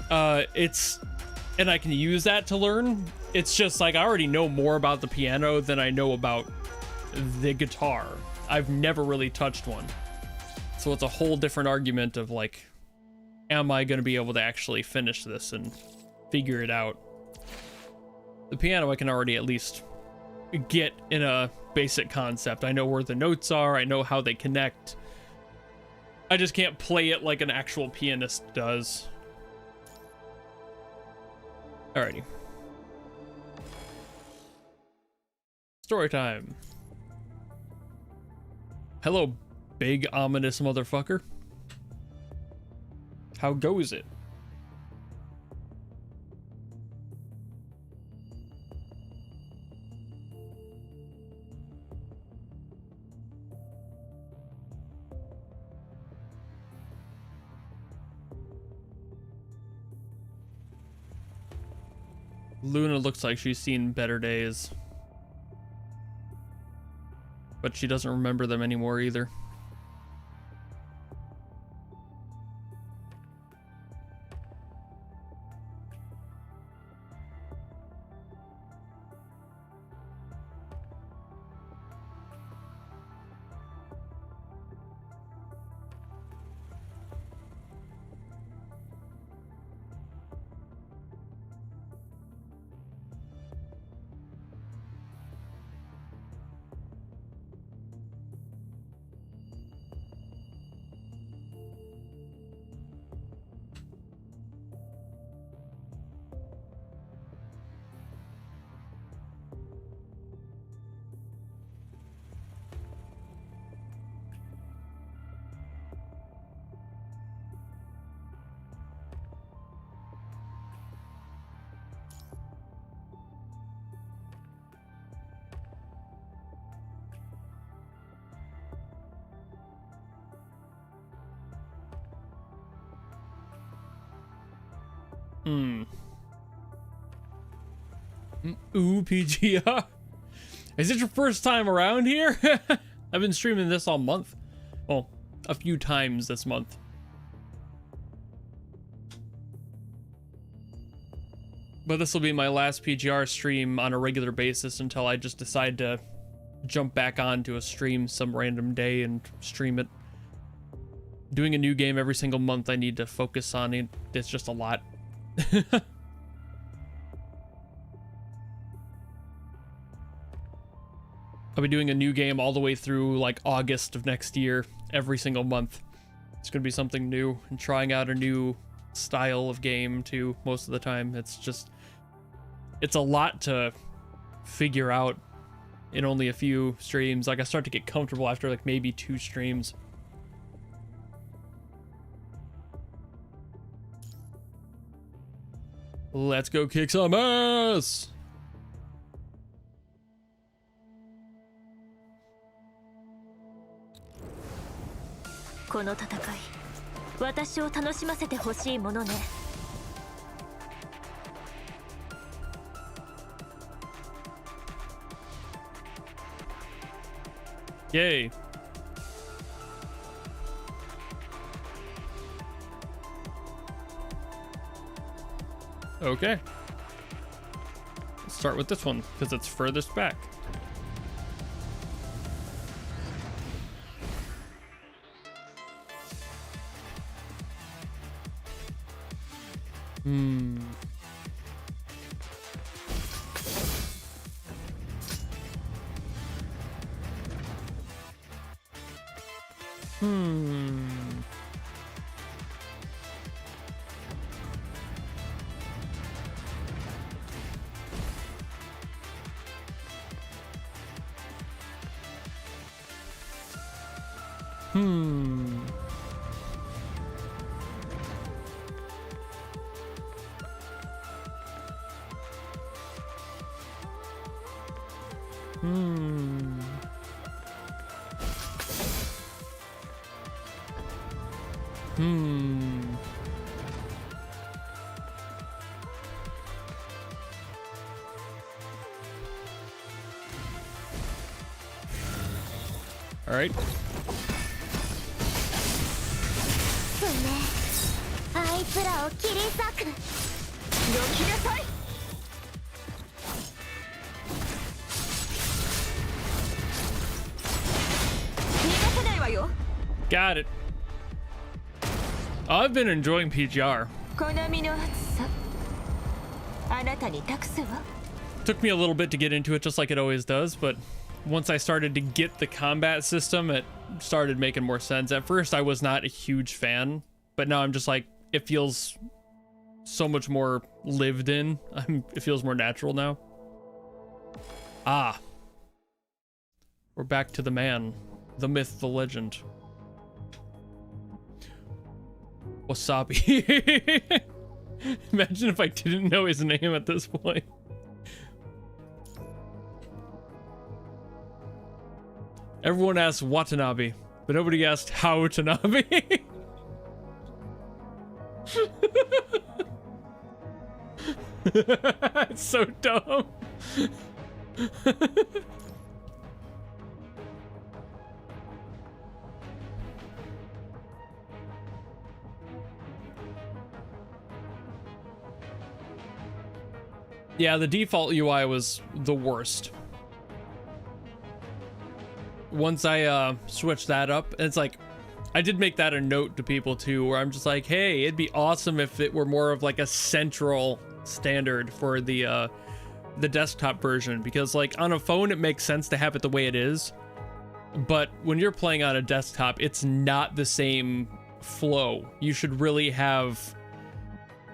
and I can use that to learn, it's just like I already know more about the piano than I know about the guitar. I've never really touched one. So it's a whole different argument of like, am I going to be able to actually finish this and figure it out? The piano I can already at least get in a basic concept. I know where the notes are, I know how they connect. I just can't play it like an actual pianist does. Alrighty. Story time. Hello, big ominous motherfucker. How goes it? Luna looks like she's seen better days. But she doesn't remember them anymore either. Ooh, PGR. Is it your first time around here? I've been streaming this all month. Well, a few times this month. But this will be my last PGR stream on a regular basis until I just decide to jump back onto a stream some random day and stream it. Doing a new game every single month I need to focus on it. It's just a lot. I'll be doing a new game all the way through like August of next year, every single month. It's gonna be something new and trying out a new style of game too most of the time. It's a lot to figure out in only a few streams. Like I start to get comfortable after like maybe 2 streams. Let's go kick some ass! Yay. Okay. Let's start with this one, because it's furthest back. Hmm. Hmm. Hmm. Hmm. All right. そうね。あいつらを切り裂く。どきなさい。逃がせないわよ。Got it. I've been enjoying PGR. 好みの厚さあなたに託すわ。 Took me a little bit to get into it, just like it always does, but once I started to get the combat system, it started making more sense. At first, I was not a huge fan, but now I'm just like, it feels so much more lived in. It feels more natural now. Ah. We're back to the man, the myth, the legend. Wasabi. Imagine if I didn't know his name at this point. Everyone asked Watanabe, but nobody asked how Watanabe. It's so dumb. Yeah, the default UI was the worst. Once I switched that up, it's like, I did make that a note to people too, where I'm just like, hey, it'd be awesome if it were more of like a central standard for the desktop version, because like on a phone, it makes sense to have it the way it is. But when you're playing on a desktop, it's not the same flow. You should really have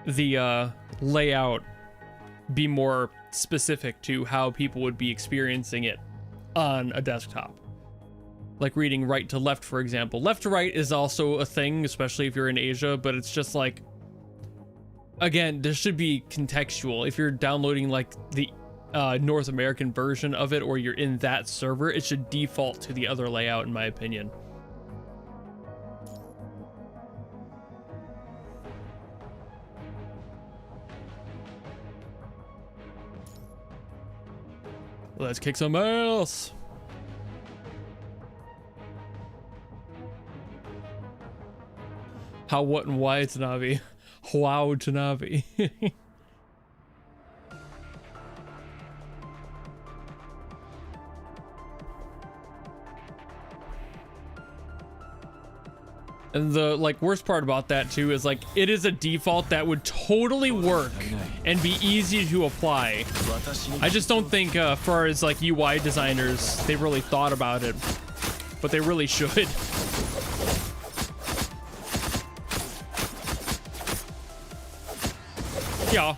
the layout be more specific to how people would be experiencing it on a desktop. Like reading right to left, for example. Left to right is also a thing, especially if you're in Asia, but it's just like, again, this should be contextual. If you're downloading like the North American version of it, or you're in that server, it should default to the other layout, in my opinion. Let's kick some ass. How, what, and why Tanabe? Wow, Tanabe. And the like worst part about that too is like it is a default that would totally work and be easy to apply. I just don't think far as like UI designers, they really thought about it, but they really should. Yeah.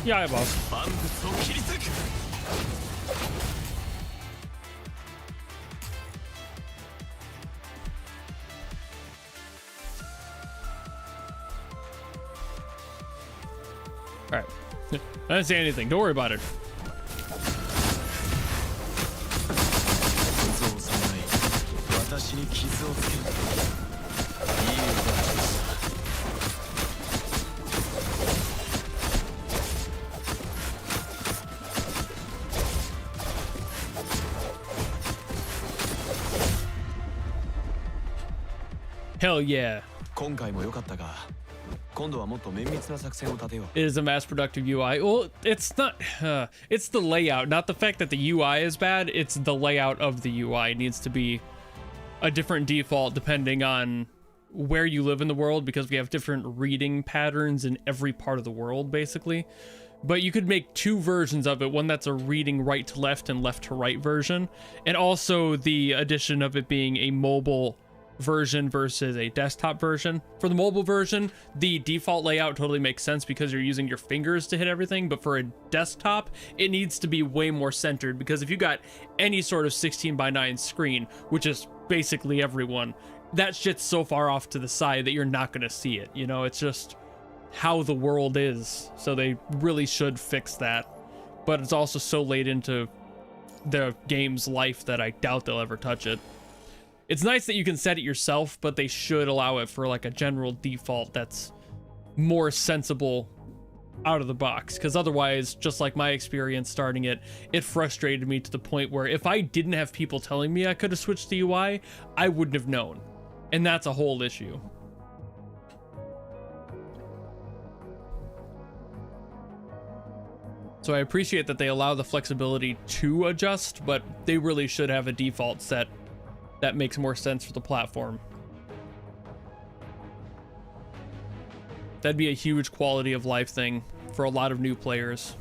Yeah, boss. All right. I didn't say anything. Don't worry about it. Hell yeah. 今回も良かったが今度はもっと綿密な作戦を立てよう。 It is a mass productive UI. Well, it's not. It's the layout, not the fact that the UI is bad. It's the layout of the UI. It needs to be a different default depending on where you live in the world, because we have different reading patterns in every part of the world, basically. But you could make two versions of it, one that's a reading right to left and left to right version, and also the addition of it being a mobile version versus a desktop version. For the mobile version, the default layout totally makes sense because you're using your fingers to hit everything, but for a desktop, it needs to be way more centered, because if you got any sort of 16:9 screen, which is basically everyone, that shit's so far off to the side that you're not gonna see it. You know, it's just how the world is, so they really should fix that. But it's also so late into the game's life that I doubt they'll ever touch it. It's nice that you can set it yourself, but they should allow it for like a general default that's more sensible out of the box, because otherwise, just like my experience starting it, it frustrated me to the point where if I didn't have people telling me I could have switched the UI, I wouldn't have known. And that's a whole issue. So I appreciate that they allow the flexibility to adjust, but they really should have a default set that makes more sense for the platform. That'd be a huge quality of life thing for a lot of new players.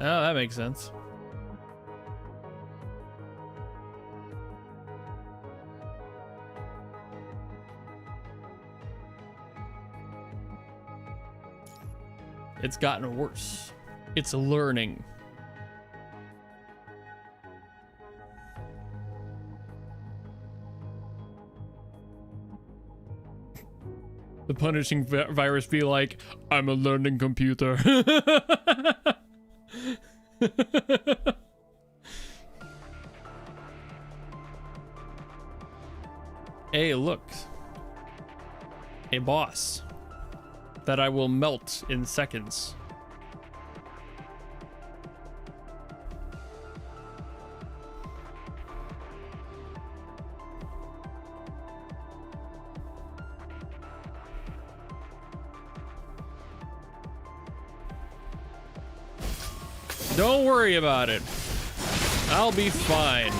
Oh, that makes sense. It's gotten worse. It's learning. The punishing virus be like, I'm a learning computer. Hey, look. A boss that I will melt in seconds. Don't worry about it. I'll be fine.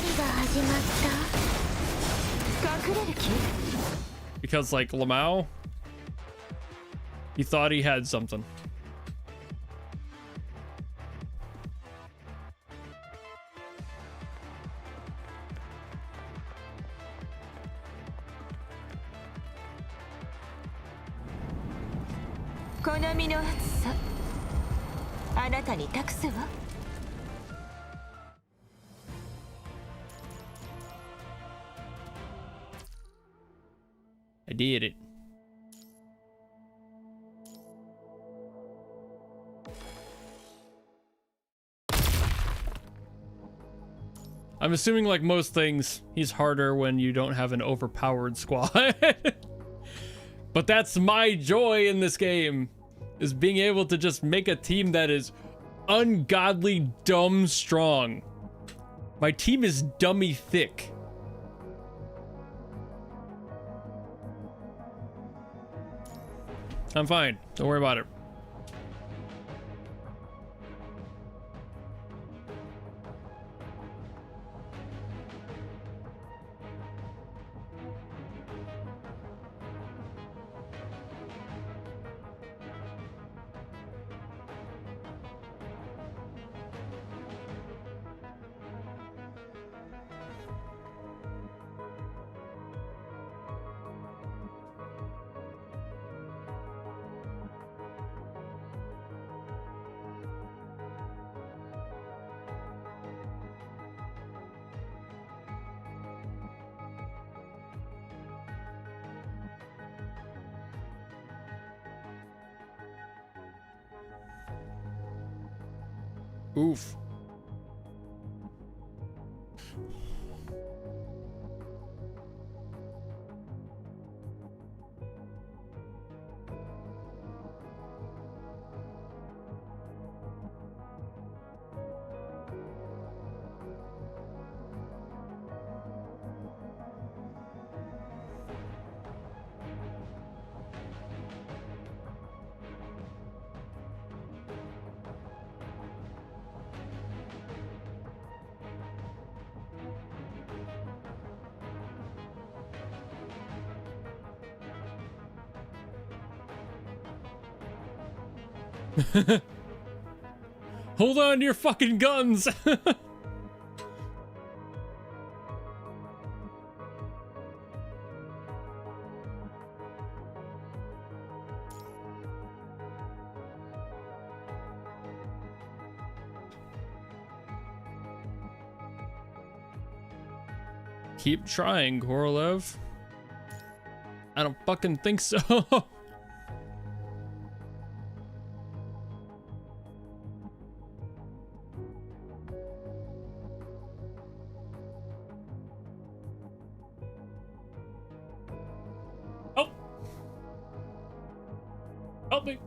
Because, like, Lamau, he thought he had something. I did it. I'm assuming, like most things, he's harder when you don't have an overpowered squad. But that's my joy in this game. is being able to just make a team that is ungodly dumb strong. My team is dummy thick. I'm fine. Don't worry about it. Oof. Hold on to your fucking guns. Keep trying, Korolev. I don't fucking think so. Oh. Help me.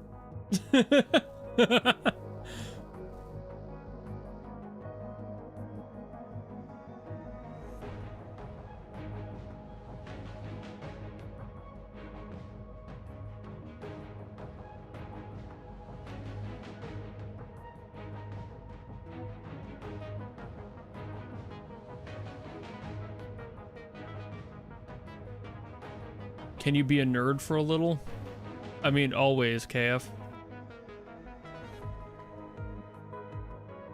Can you be a nerd for a little? I mean, always, KF.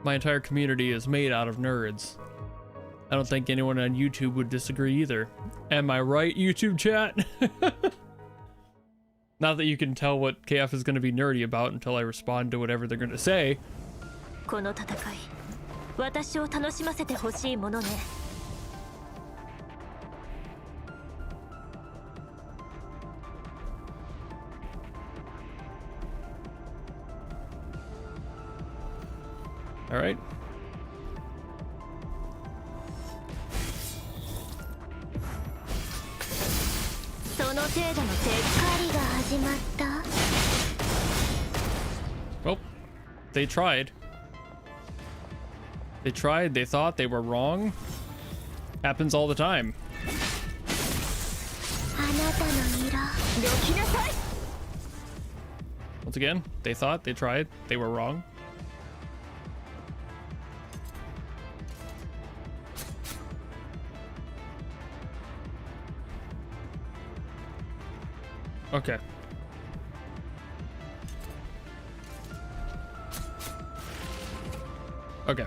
My entire community is made out of nerds. I don't think anyone on YouTube would disagree either. Am I right, YouTube chat? Not that you can tell what KF is going to be nerdy about until I respond to whatever they're going to say. この戦い、私を楽しませてほしいものね。All right. Well, they tried. They tried, they thought, they were wrong. Happens all the time. Once again, they thought, they tried, they were wrong. Okay. Okay.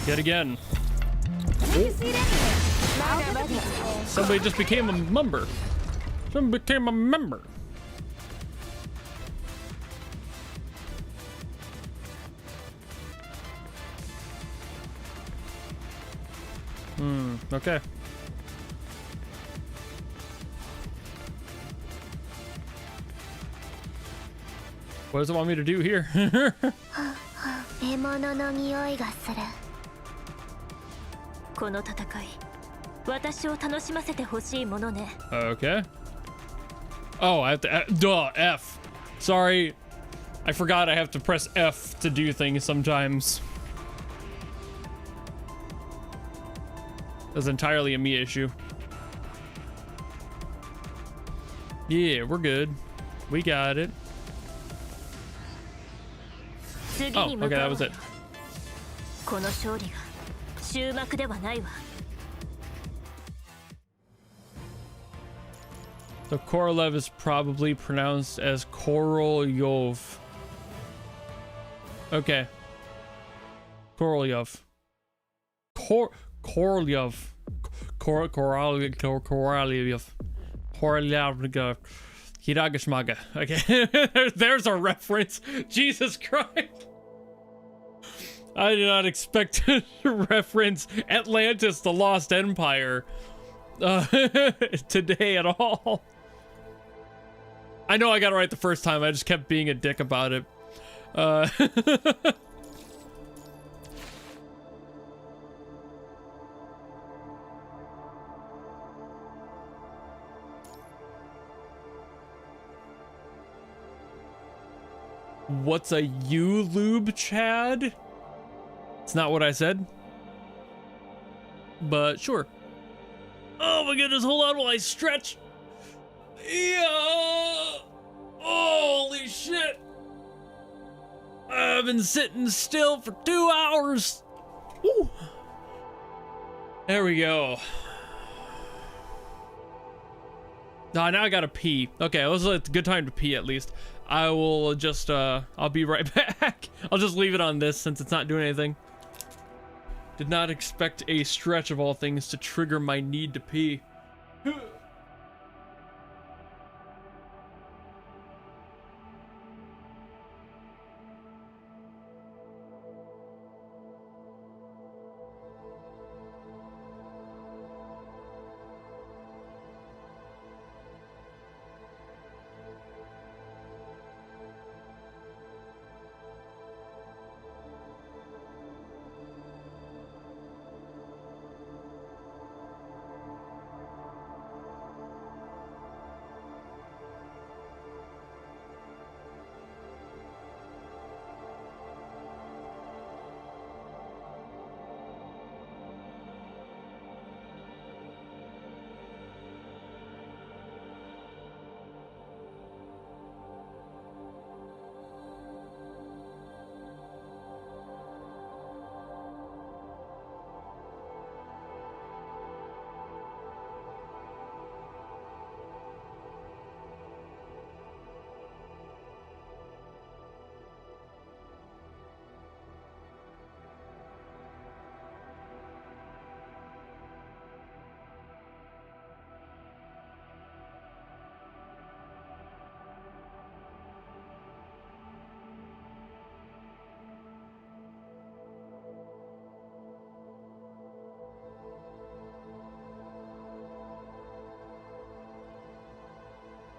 Yet again. Oh. Somebody just became a member. Somebody became a member. Okay. What does it want me to do here? 獲物の匂いがする。この戦い、私を楽しませてほしいものね。 Okay. Oh, I have to. Duh, F. Sorry. I forgot I have to press F to do things sometimes. That's entirely a me issue. Yeah, we're good. We got it. 次 Oh, に okay, 向か that う was わよ it. この勝利が終幕ではないわ。 So Korolev is probably pronounced as Korolyov. Okay. Korolyov. Korolyov. Korolyov. Korolyov. Hiragashmaga. Okay. There's a reference. Jesus Christ. I did not expect to reference Atlantis, the Lost Empire, today at all. I know I got it right the first time. I just kept being a dick about it. What's a U-lube, Chad? It's not what I said. But sure. Oh my goodness, hold on while I stretch. Yeah. Holy shit. I've been sitting still for 2 hours. Woo. There we go. Now I gotta pee. Okay, it was a good time to pee at least. I will just, I'll be right back. I'll just leave it on this since it's not doing anything. Did not expect a stretch of all things to trigger my need to pee.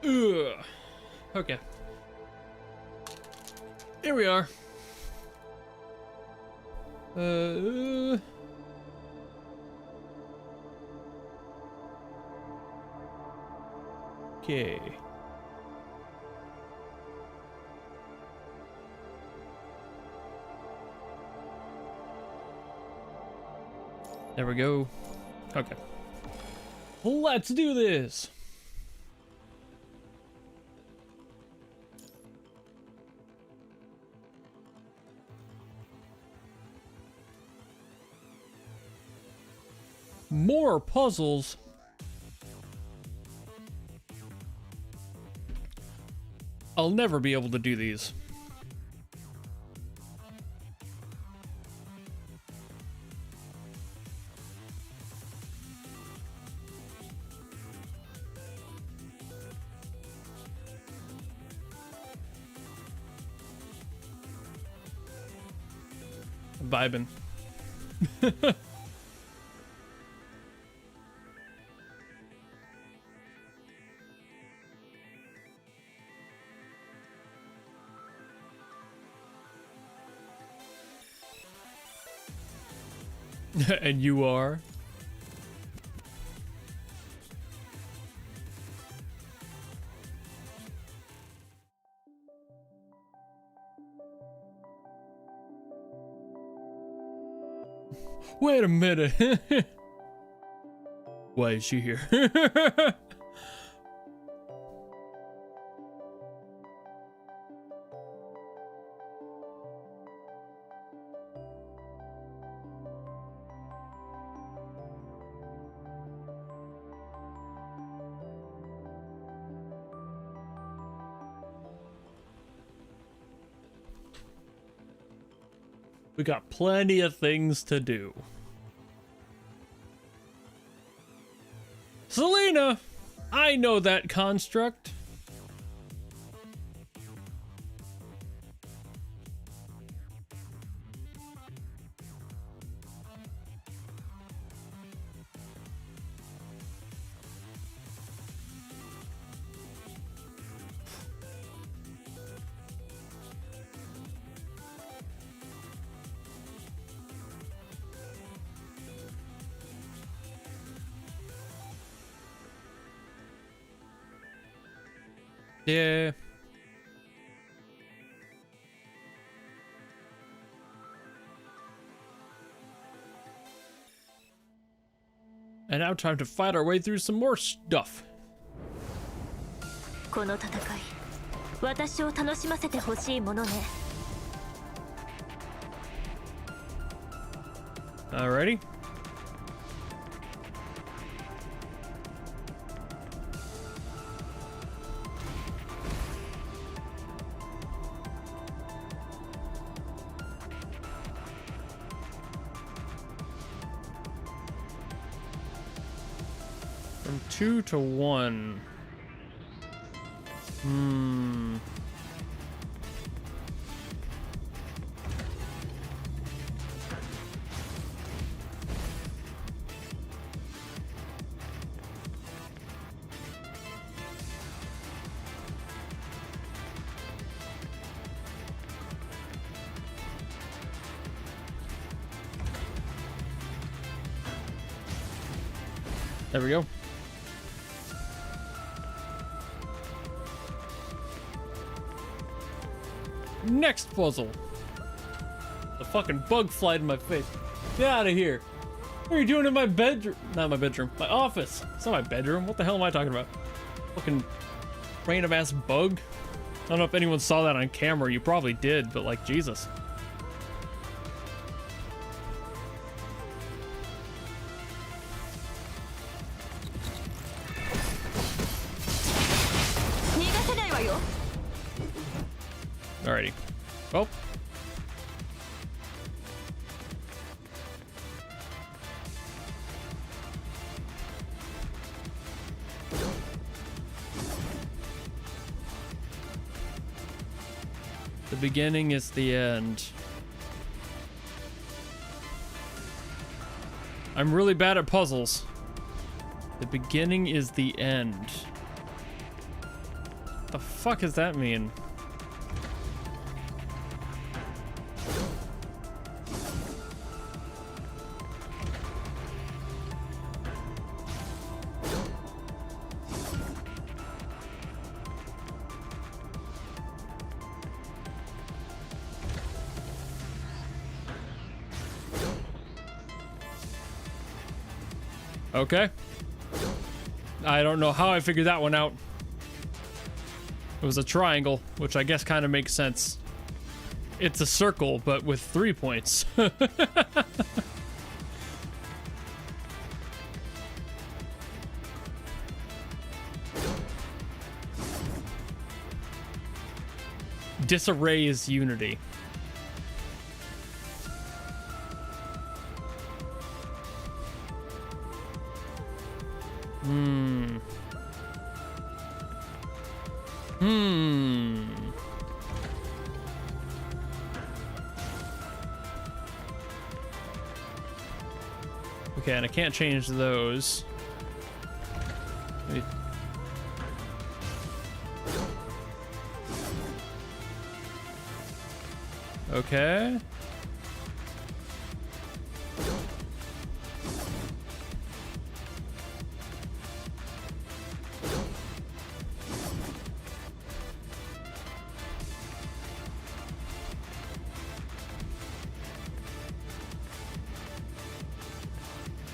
Ugh. Okay. Here we are. Okay. There we go. Okay. Let's do this. More puzzles. I'll never be able to do these. Vibing. And you are? Wait a minute. Why is she here? We got plenty of things to do. Selena! I know that construct. Yeah. And now time to fight our way through some more stuff. この戦い、私を楽しませてほしいものね。Alrighty. From 2 to 1. There we go. Next puzzle. The fucking bug flied in my face. Get out of here. What are you doing in my bedroom? Not my bedroom. My office. It's not my bedroom. What the hell am I talking about? Fucking random ass bug. I don't know if anyone saw that on camera. You probably did, but like, Jesus. Alrighty. Well. The beginning is the end. I'm really bad at puzzles. The beginning is the end. What the fuck does that mean? Okay. I don't know how I figured that one out. It was a triangle, which I guess kind of makes sense. It's a circle, but with 3 points. Disarray is unity. Okay, and I can't change those. Wait. Okay.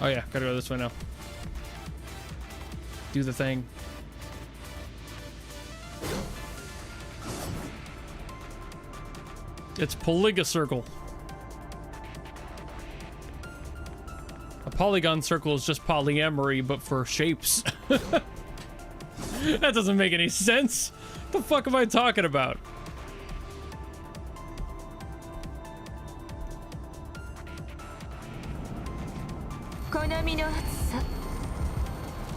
Oh yeah, gotta go this way now. Do the thing. It's polygocircle. A polygon circle is just polyamory, but for shapes. That doesn't make any sense. What the fuck am I talking about? 好みの暑さ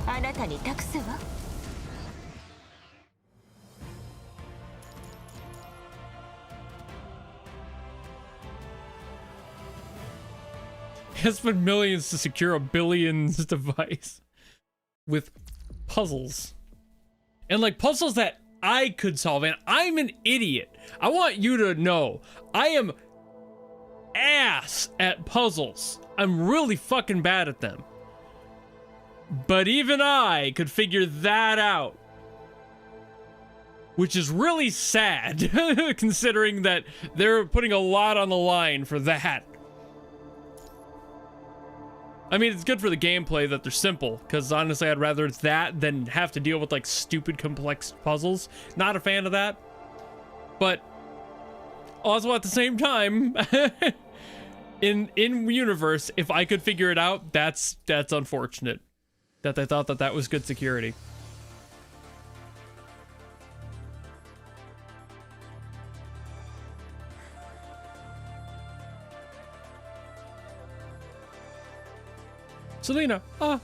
あなたに託すわ It's been millions to secure a billions device with puzzles. And like puzzles that I could solve, and I'm an idiot. I want you to know I am ass at puzzles. I'm really fucking bad at them. But even I could figure that out. Which is really sad, considering that they're putting a lot on the line for that. I mean, it's good for the gameplay that they're simple, because honestly, I'd rather it's that than have to deal with, like, stupid, complex puzzles. Not a fan of that. But also at the same time, in universe, if I could figure it out, that's unfortunate. That they thought that that was good security. Selena, ah.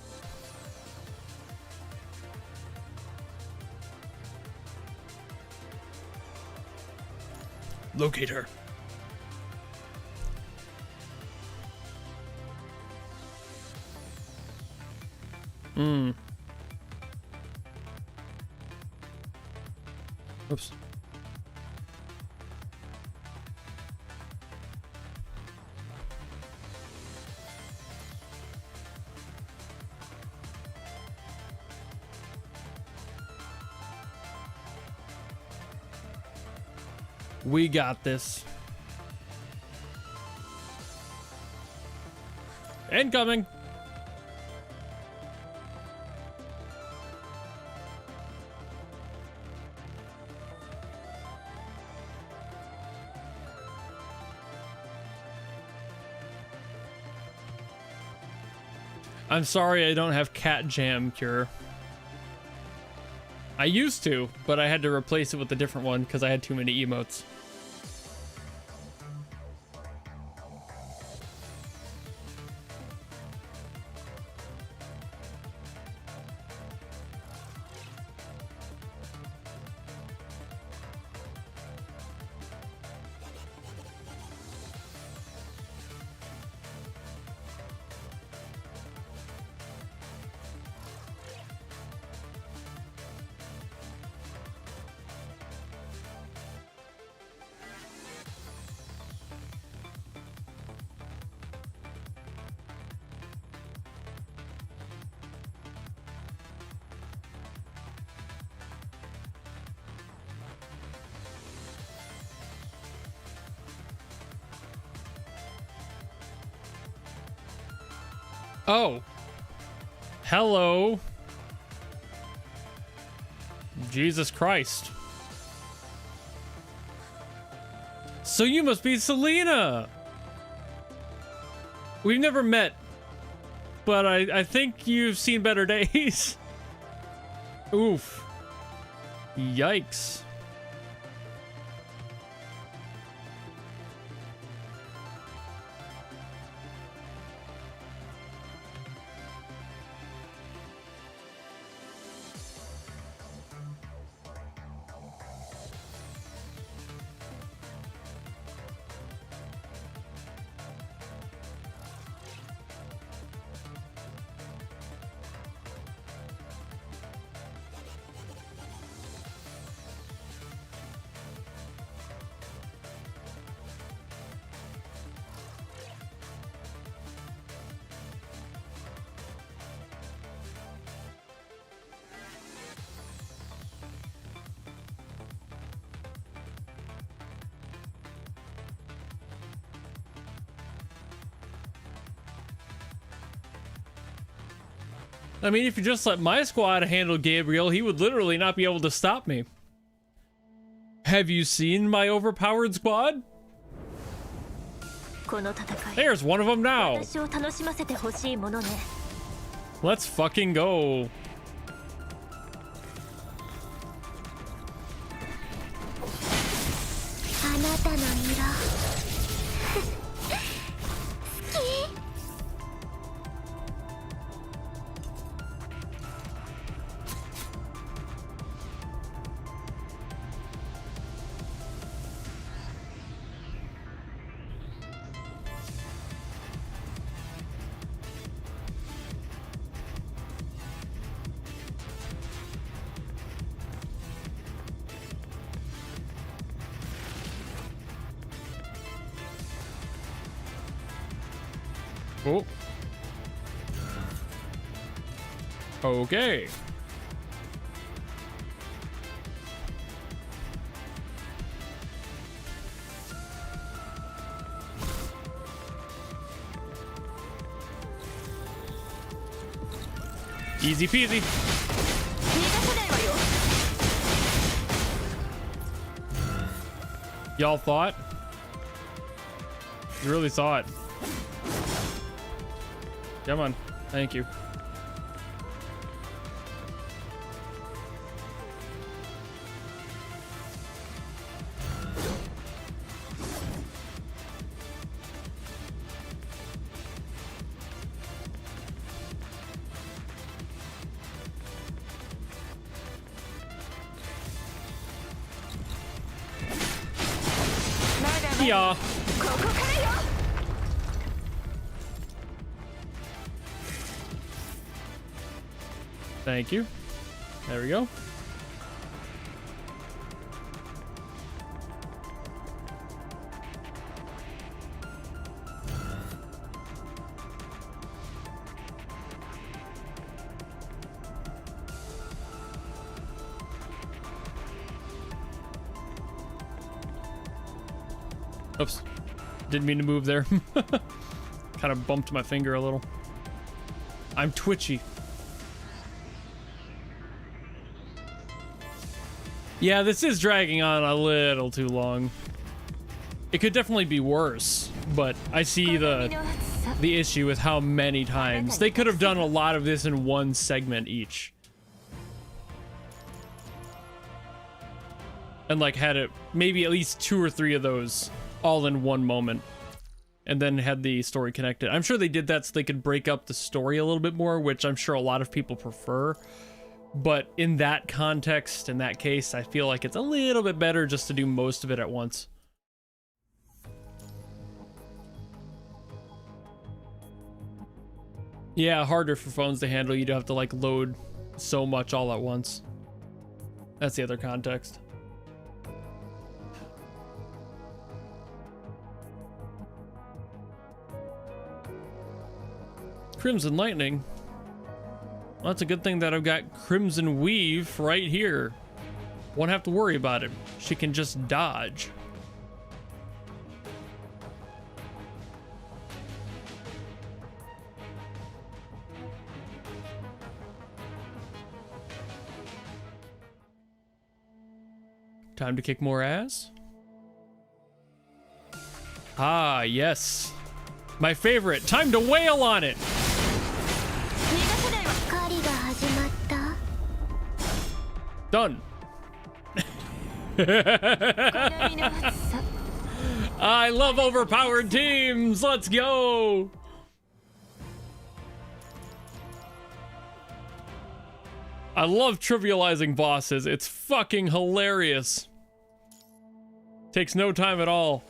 Locate her. Oops. We got this. Incoming. I'm sorry I don't have cat jam cure. I used to, but I had to replace it with a different one because I had too many emotes. Oh. Hello. Jesus Christ. So you must be Selena. We've never met, but I think you've seen better days. Oof. Yikes. I mean, if you just let my squad handle Gabriel, he would literally not be able to stop me. Have you seen my overpowered squad? この戦い There's one of them now. 私を楽しませてほしいものね Let's fucking go. あなたの色Oh. Okay. Easy peasy. 逃がさないわよ Y'all thought? You really thought. Come on. Thank you. Yeah. ここからよ Thank you. There we go. Oops. Didn't mean to move there. Kind of bumped my finger a little. I'm twitchy. Yeah, this is dragging on a little too long. It could definitely be worse, but I see the issue with how many times. They could have done a lot of this in one segment each. And like had it maybe at least 2 or 3 of those all in one moment. And then had the story connected. I'm sure they did that so they could break up the story a little bit more, which I'm sure a lot of people prefer. But in that context, in that case, I feel like it's a little bit better just to do most of it at once. Yeah, harder for phones to handle. You'd have to like load so much all at once. That's the other context. Crimson Lightning. Well, that's a good thing that I've got Crimson Weave right here. Won't have to worry about it. She can just dodge. Time to kick more ass. Ah, yes. My favorite. Time to wail on it. 逃がさないわ 狩りが始まった Done. 鏡の厚さ I love overpowered teams. Let's go. I love trivializing bosses. It's fucking hilarious. Takes no time at all.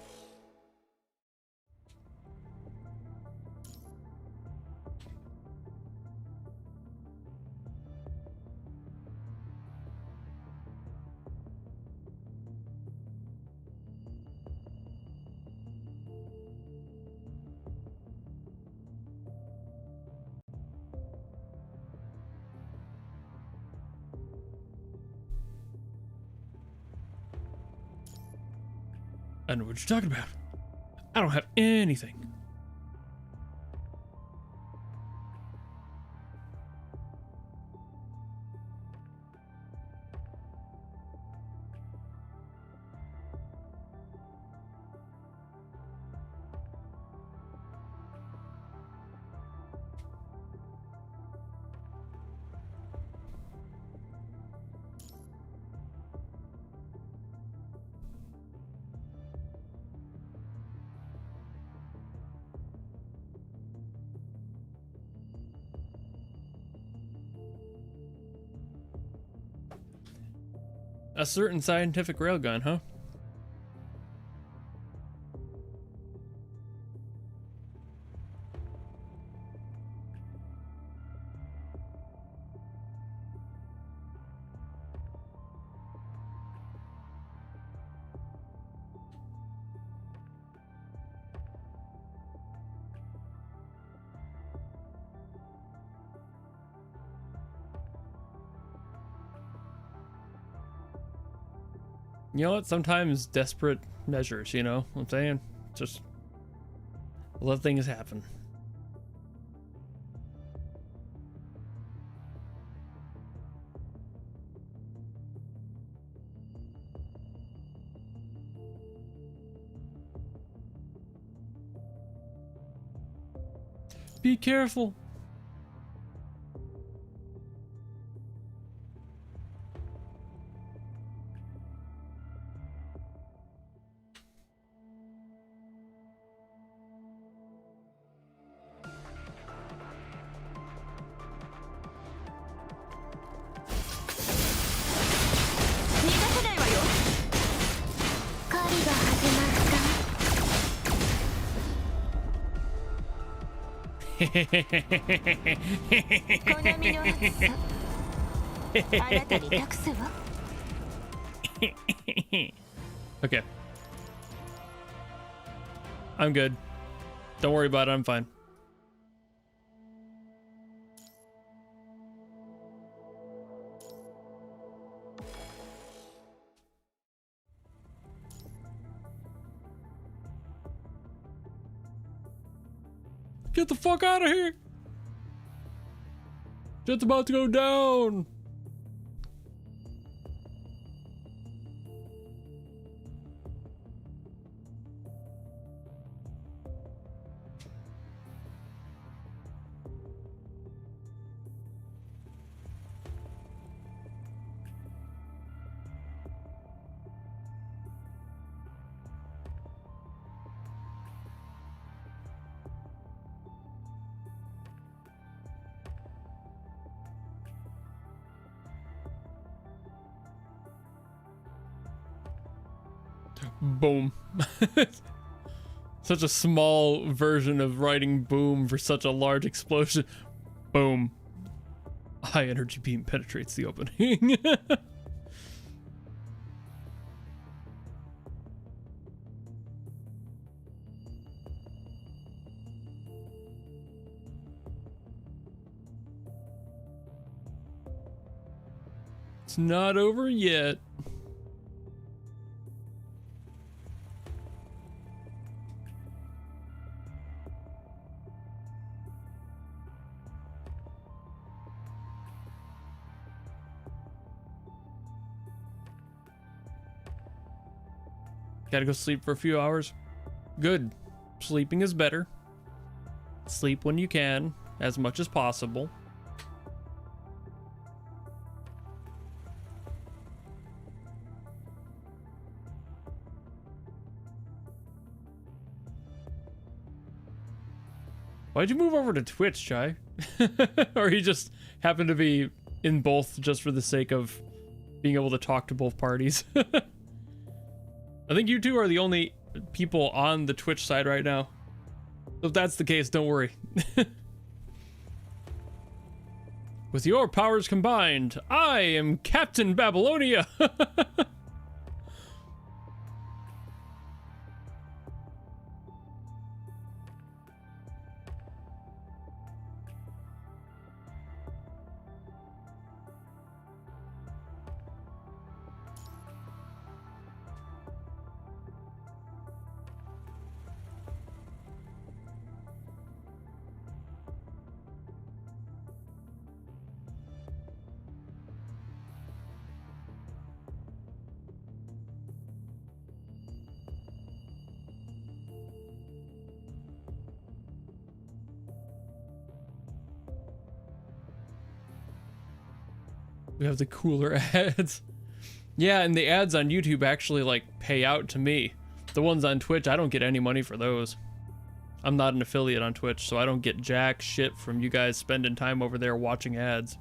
I know what you're talking about. I don't have anything. A certain scientific railgun, huh? You know what? Sometimes desperate measures, you know what I'm saying? Just let things happen. Be careful. Okay. I'm good. Don't worry about it, I'm fine. Get the fuck out of here! Shit's about to go down! Boom. Such a small version of writing boom for such a large explosion. Boom. High energy beam penetrates the opening. It's not over yet. Gotta go sleep for a few hours. Good. Sleeping is better. Sleep when you can, as much as possible. Why'd you move over to Twitch, Chai? Or he just happened to be in both just for the sake of being able to talk to both parties? I think you two are the only people on the Twitch side right now. So if that's the case, don't worry. With your powers combined, I am Captain Babylonia. We have the cooler ads. Yeah, and the ads on YouTube actually like pay out to me. The ones on Twitch, I don't get any money for those. I'm not an affiliate on Twitch, so I don't get jack shit from you guys spending time over there watching ads.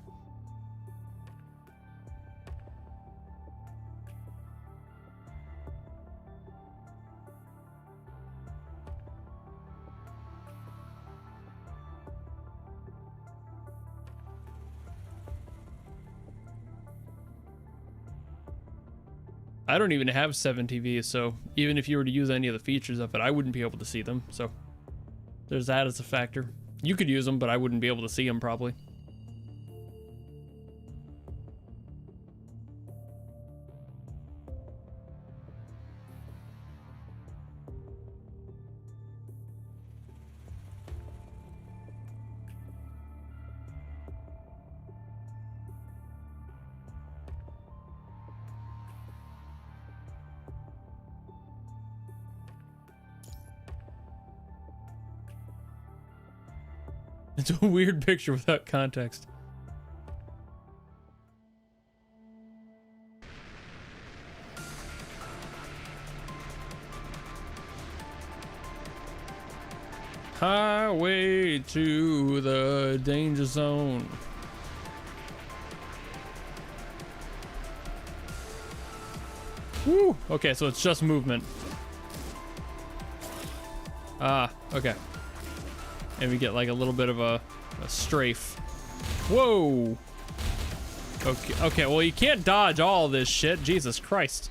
I don't even have 7TV, so even if you were to use any of the features of it, I wouldn't be able to see them. So there's that as a factor. You could use them, but I wouldn't be able to see them probably. It's a weird picture without context. Highway to the danger zone. Woo! Okay, so it's just movement. Ah, okay. And we get like a little bit of a strafe. Whoa! Okay, well you can't dodge all this shit. Jesus Christ.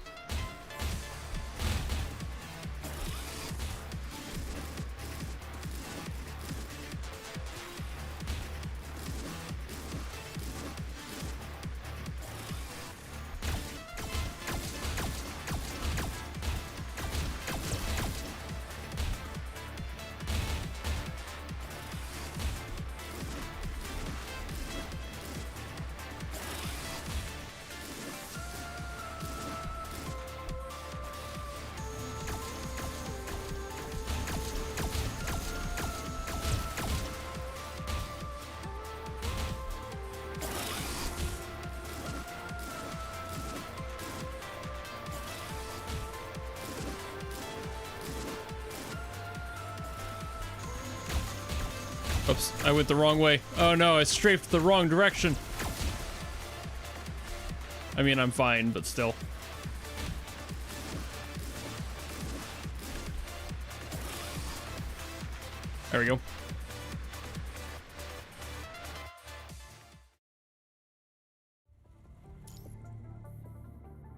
Oops, I went the wrong way. Oh no, I strafed the wrong direction. I mean, I'm fine, but still. There we go.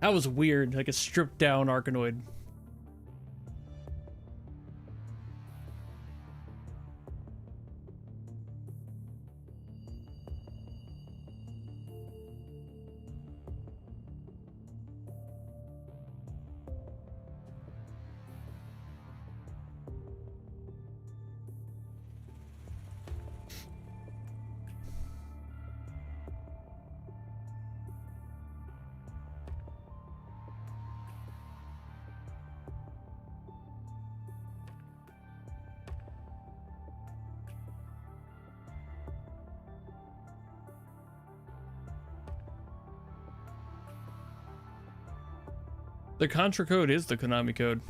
That was weird, like a stripped down Arkanoid. The Contra code is the Konami code.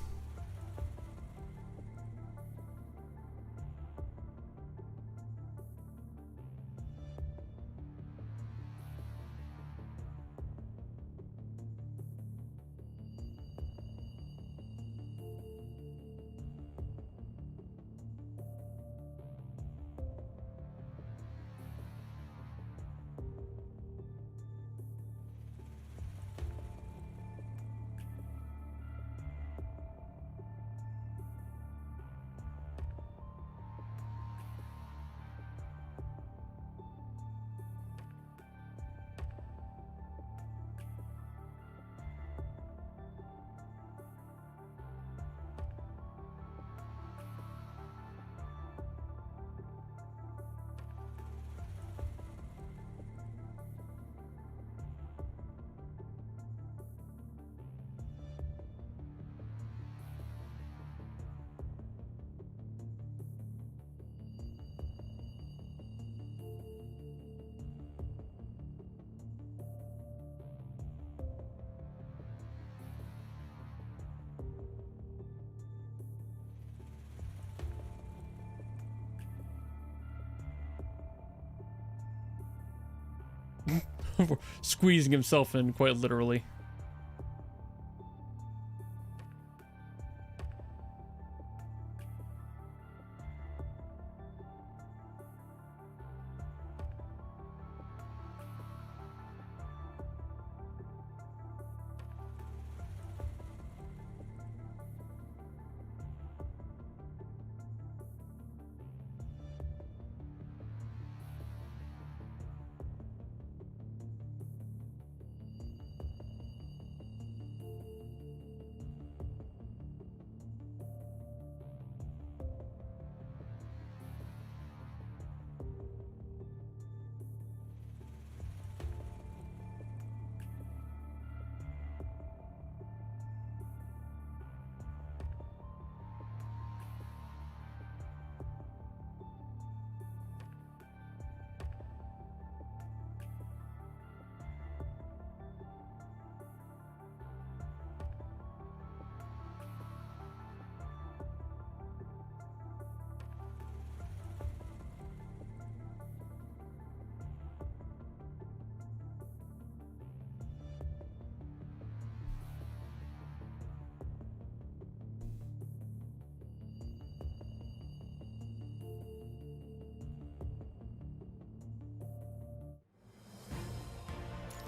Squeezing himself in, quite literally.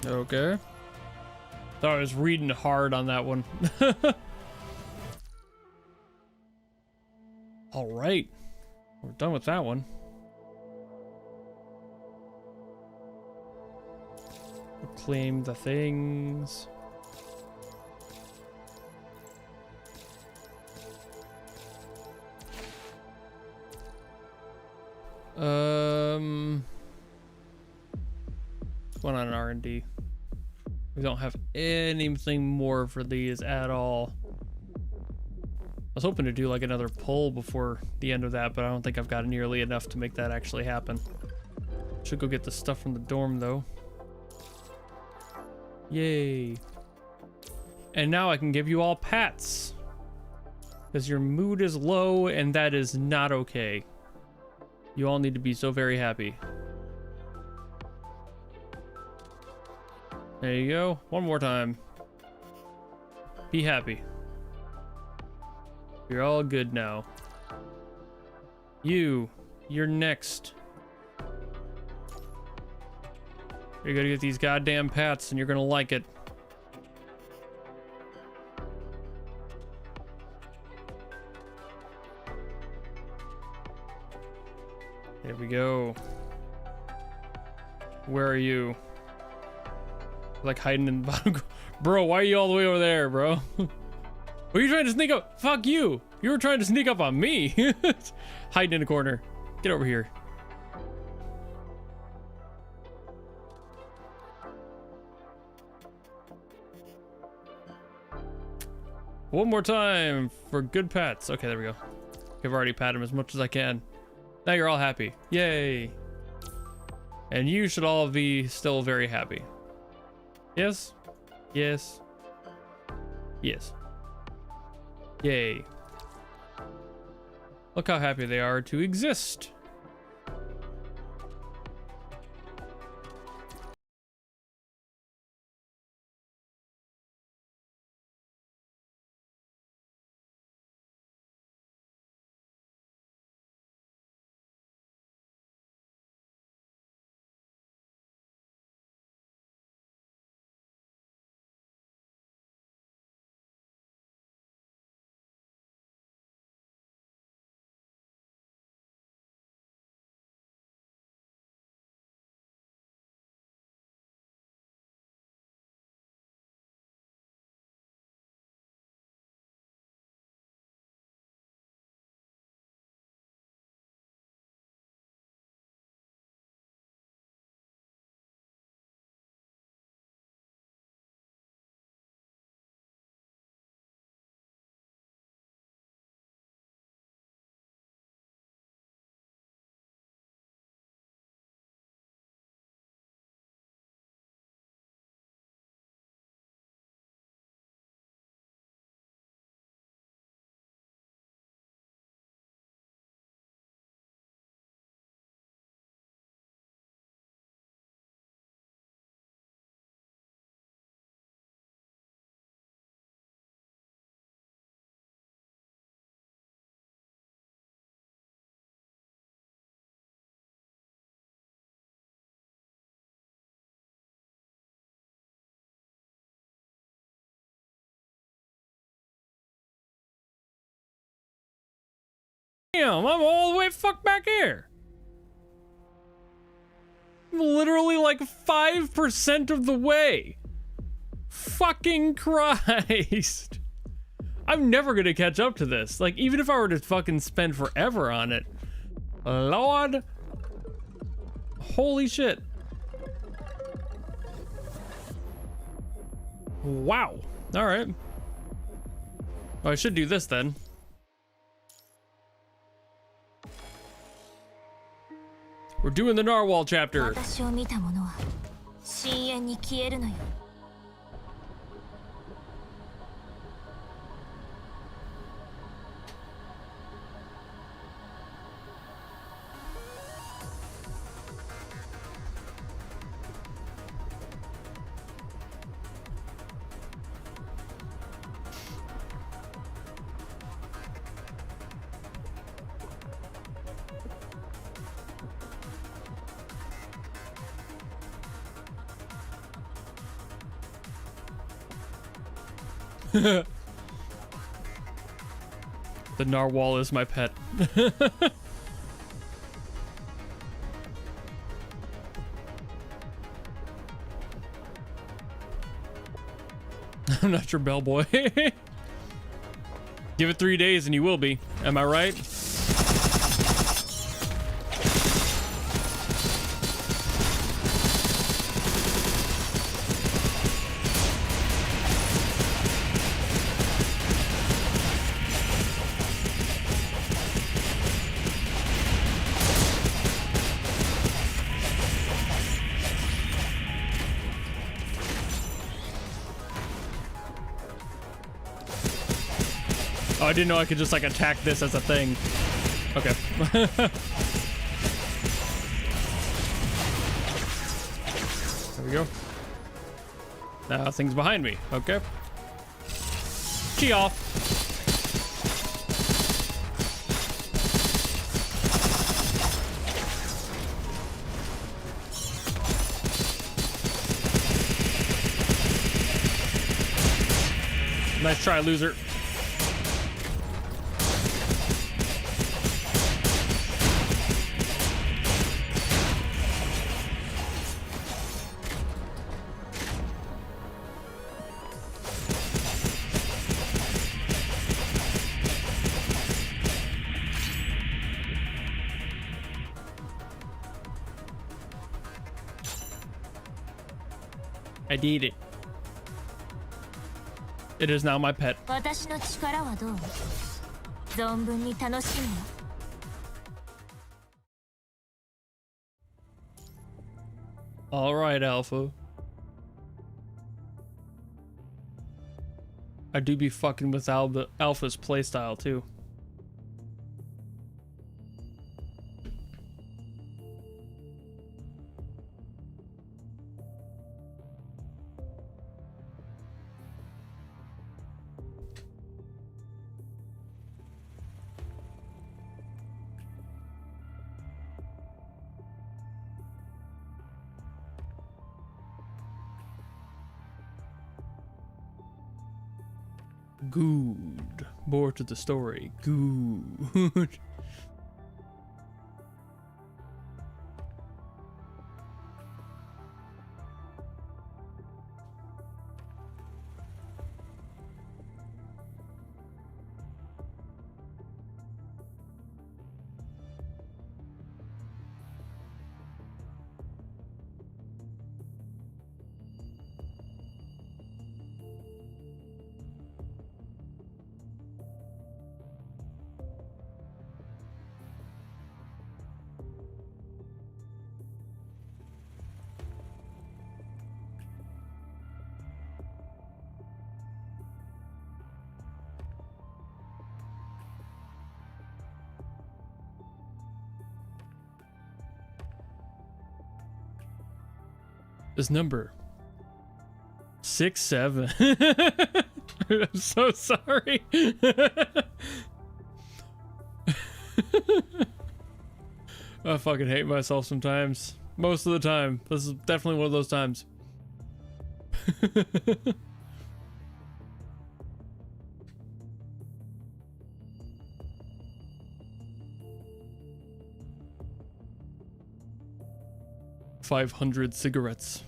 Okay. Thought I was reading hard on that one. All right. We're done with that one. Claim the things. One on R&D. We don't have anything more for these at all. I was hoping to do like another pull before the end of that, but I don't think I've got nearly enough to make that actually happen. Should go get the stuff from the dorm though. Yay. And now I can give you all pats. Because your mood is low and that is not okay. You all need to be so very happy. There you go. One more time. Be happy. You're all good now. You're next. You're gonna get these goddamn pats and you're gonna like it. There we go. Where are you? Like hiding in the bottom. Bro, why are you all the way over there, bro? Were you trying to sneak up? Fuck you. You were trying to sneak up on me. Hiding in a corner. Get over here. One more time for good pats. Okay, there we go. I've already patted him as much as I can. Now you're all happy. Yay. And you should all be still very happy. Yes? Yes. Yes. Yay. Look how happy they are to exist. Damn, I'm all the way fuck back here. I'm literally like 5% of the way. Fucking Christ. I'm never gonna catch up to this. Like, even if I were to fucking spend forever on it. Lord. Holy shit. Wow. All right. Well, I should do this then. We're doing the Narwhal chapter. 私を見た者は深淵に消えるのよ。The narwhal is my pet. I'm not your bellboy. Give it 3 days and you will be. Am I right? Oh, I didn't know I could just like attack this as a thing. Okay. There we go. Now things behind me. Okay. Chi off. Nice try, loser. I did it. It is now my pet. 私の力はどう？存分に楽しむよ。All right, Alpha. I do be fucking with Alpha's playstyle too. Good. More to the story. Good. This number 67. I'm so sorry. I fucking hate myself sometimes. Most of the time. This is definitely one of those times. $500 cigarettes.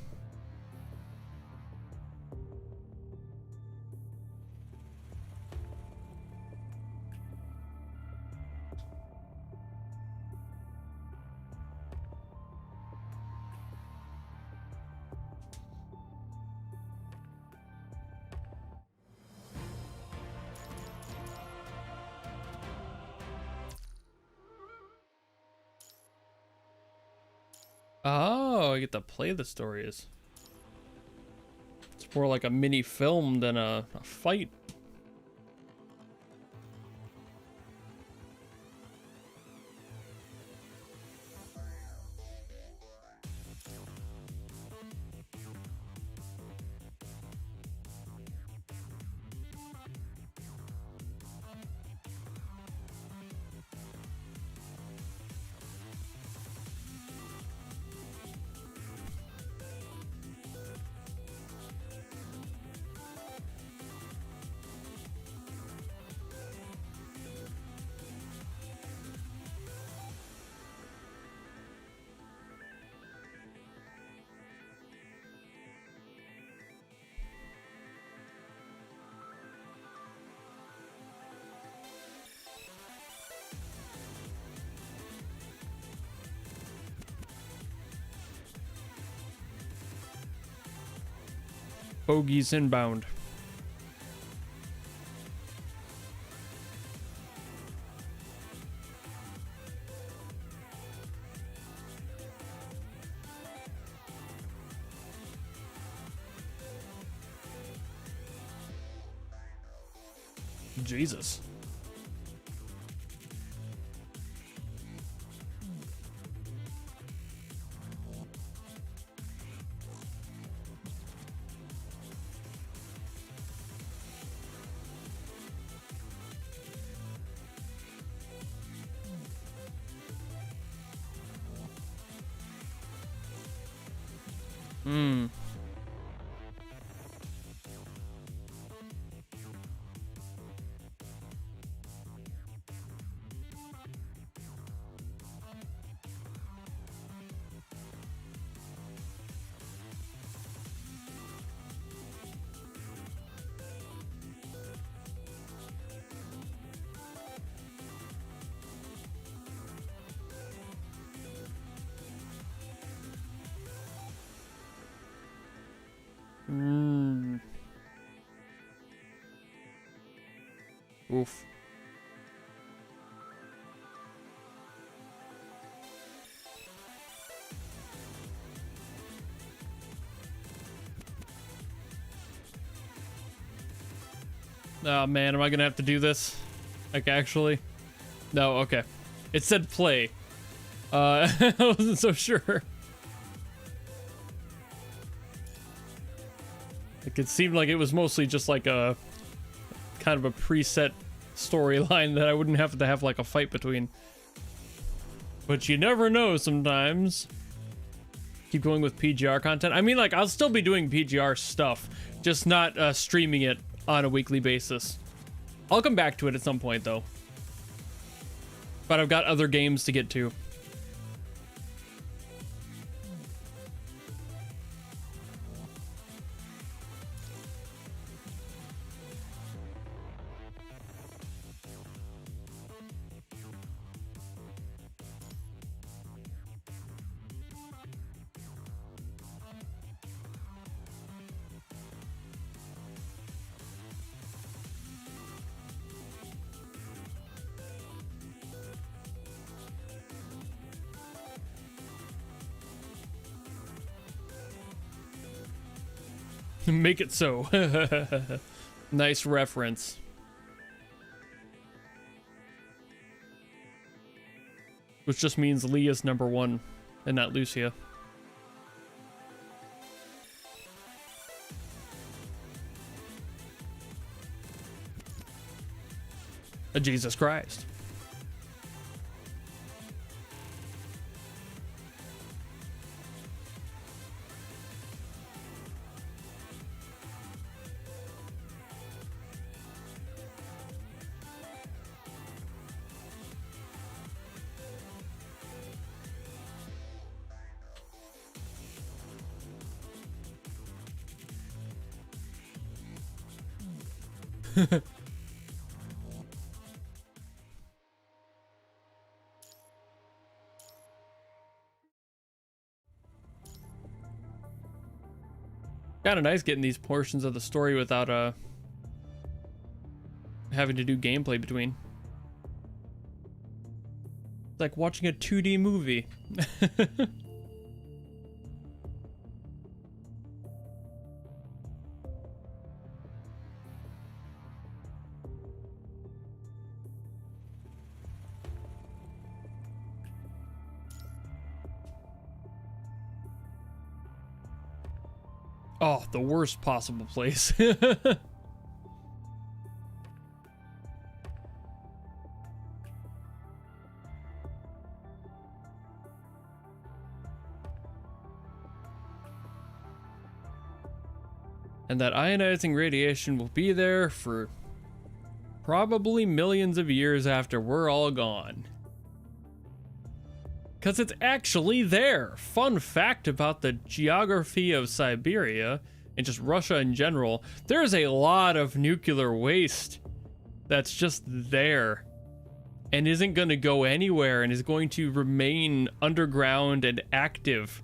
Oh, I get to play the stories. It's more like a mini film than a fight. Bogies inbound. Jesus. Hmm. Hmm. Oof. Oh man, am I gonna have to do this? Like actually? No, okay. It said play. I wasn't so sure. Like it seemed like it was mostly just like a kind of a preset storyline that I wouldn't have to have like a fight between. But you never know sometimes. Keep going with PGR content. I mean, like, I'll still be doing PGR stuff, just not streaming it on a weekly basis. I'll come back to it at some point, though. But I've got other games to get to. Make it so. Nice reference. Which just means Leah's number one and not Lucia. Jesus Christ. Kind of nice getting these portions of the story without having to do gameplay between. It's like watching a 2D movie. Oh, the worst possible place. And that ionizing radiation will be there for probably millions of years after we're all gone. Because it's actually there. Fun fact about the geography of Siberia and just Russia in general, there's a lot of nuclear waste that's just there and isn't going to go anywhere and is going to remain underground and active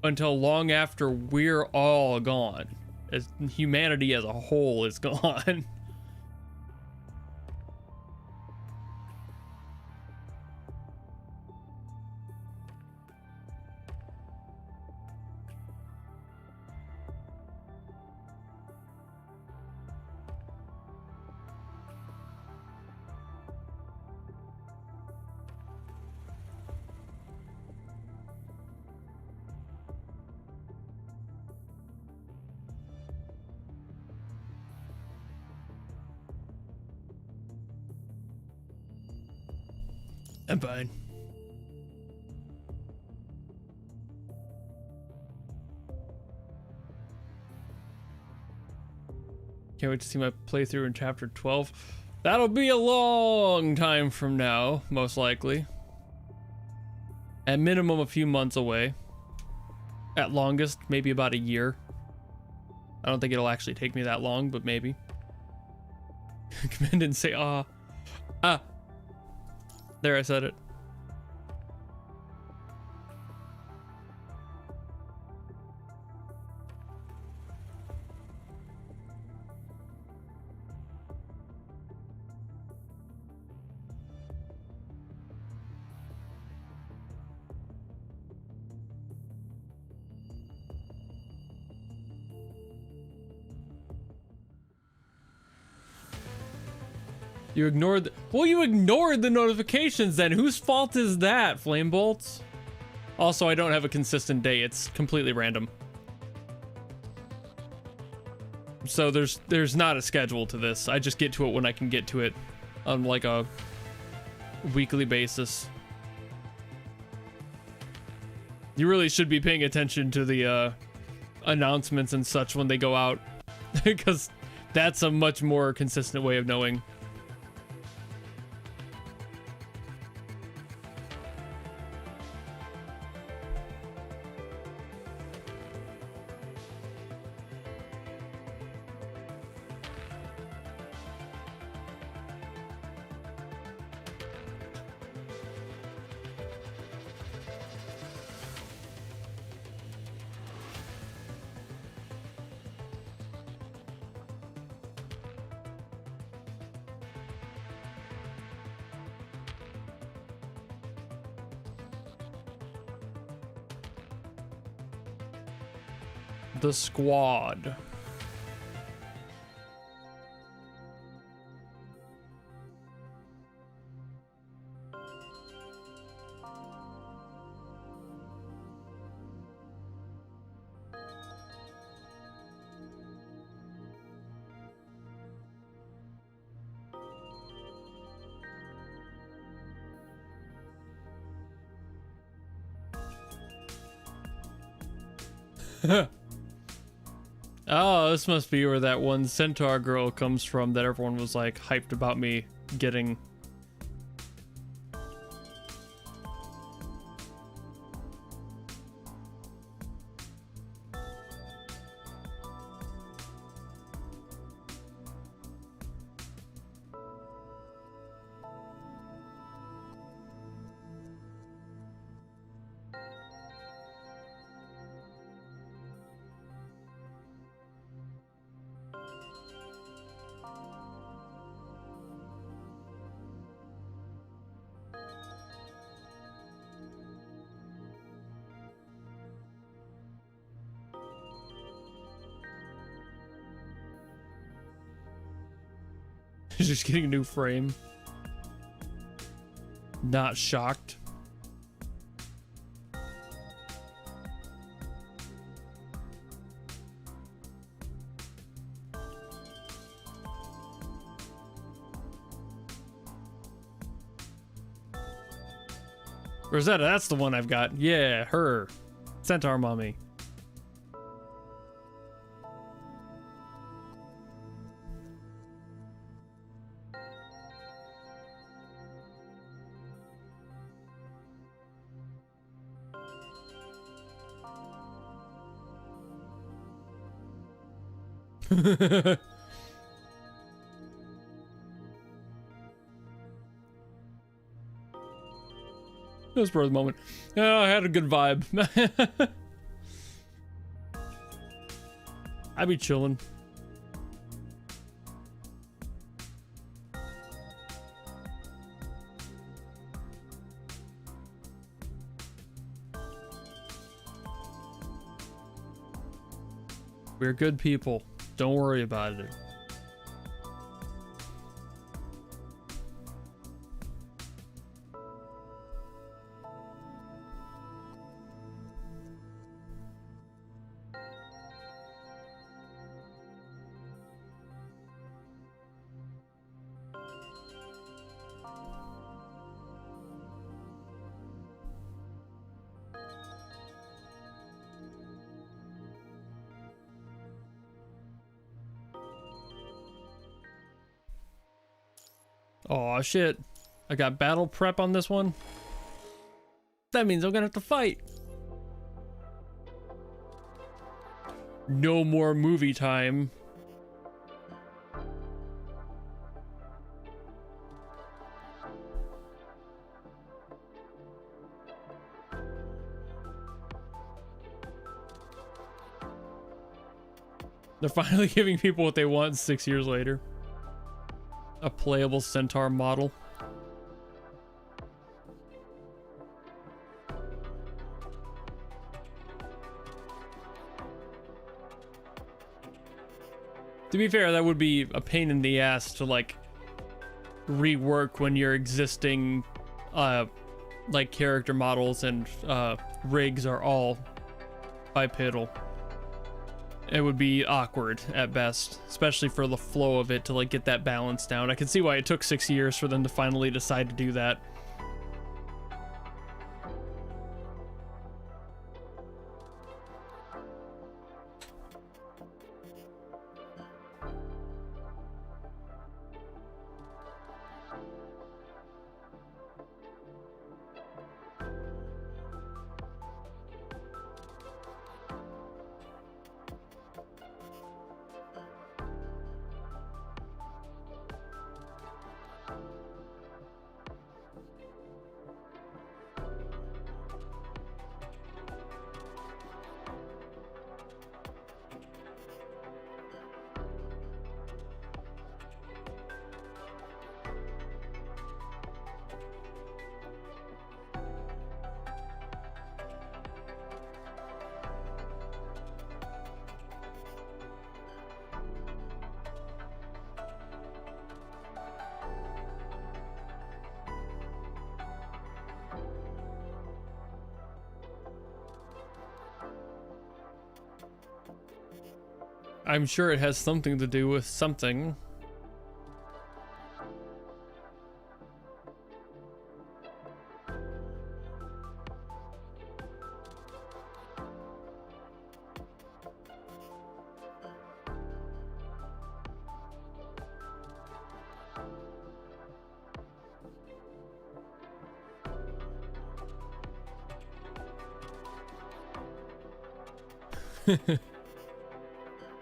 until long after we're all gone. as humanity as a whole is gone. I'm fine. Can't wait to see my playthrough in chapter 12. That'll be a long time from now, most likely. At minimum, a few months away. At longest, maybe about a year. I don't think it'll actually take me that long, but maybe. Command didn't say ah. Ah. There, I said it. You ignored the, well, you ignored the notifications then. Whose fault is that, Flame Bolts? Also, I don't have a consistent day. It's completely random. So there's not a schedule to this. I just get to it when I can get to it on like a weekly basis. You really should be paying attention to the announcements and such when they go out because that's a much more consistent way of knowing. The squad. Oh, this must be where that one centaur girl comes from that everyone was like hyped about me getting. Just getting a new frame. Not shocked. Rosetta, that's the one I've got. Yeah, her. Centaur Mommy. That was for the moment. Oh, I had a good vibe. I'd be chilling. We're good people. Don't worry about it. Oh shit. I got battle prep on this one. That means I'm gonna have to fight. No more movie time. They're finally giving people what they want 6 years later. A playable centaur model. To be fair, that would be a pain in the ass to like rework when your existing like character models and rigs are all bipedal. It would be awkward at best, especially for the flow of it to like get that balance down. I can see why it took 6 years for them to finally decide to do that. I'm sure it has something to do with something.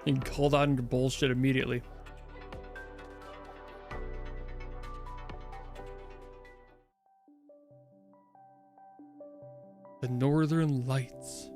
You can hold on your bullshit immediately. The Northern Lights.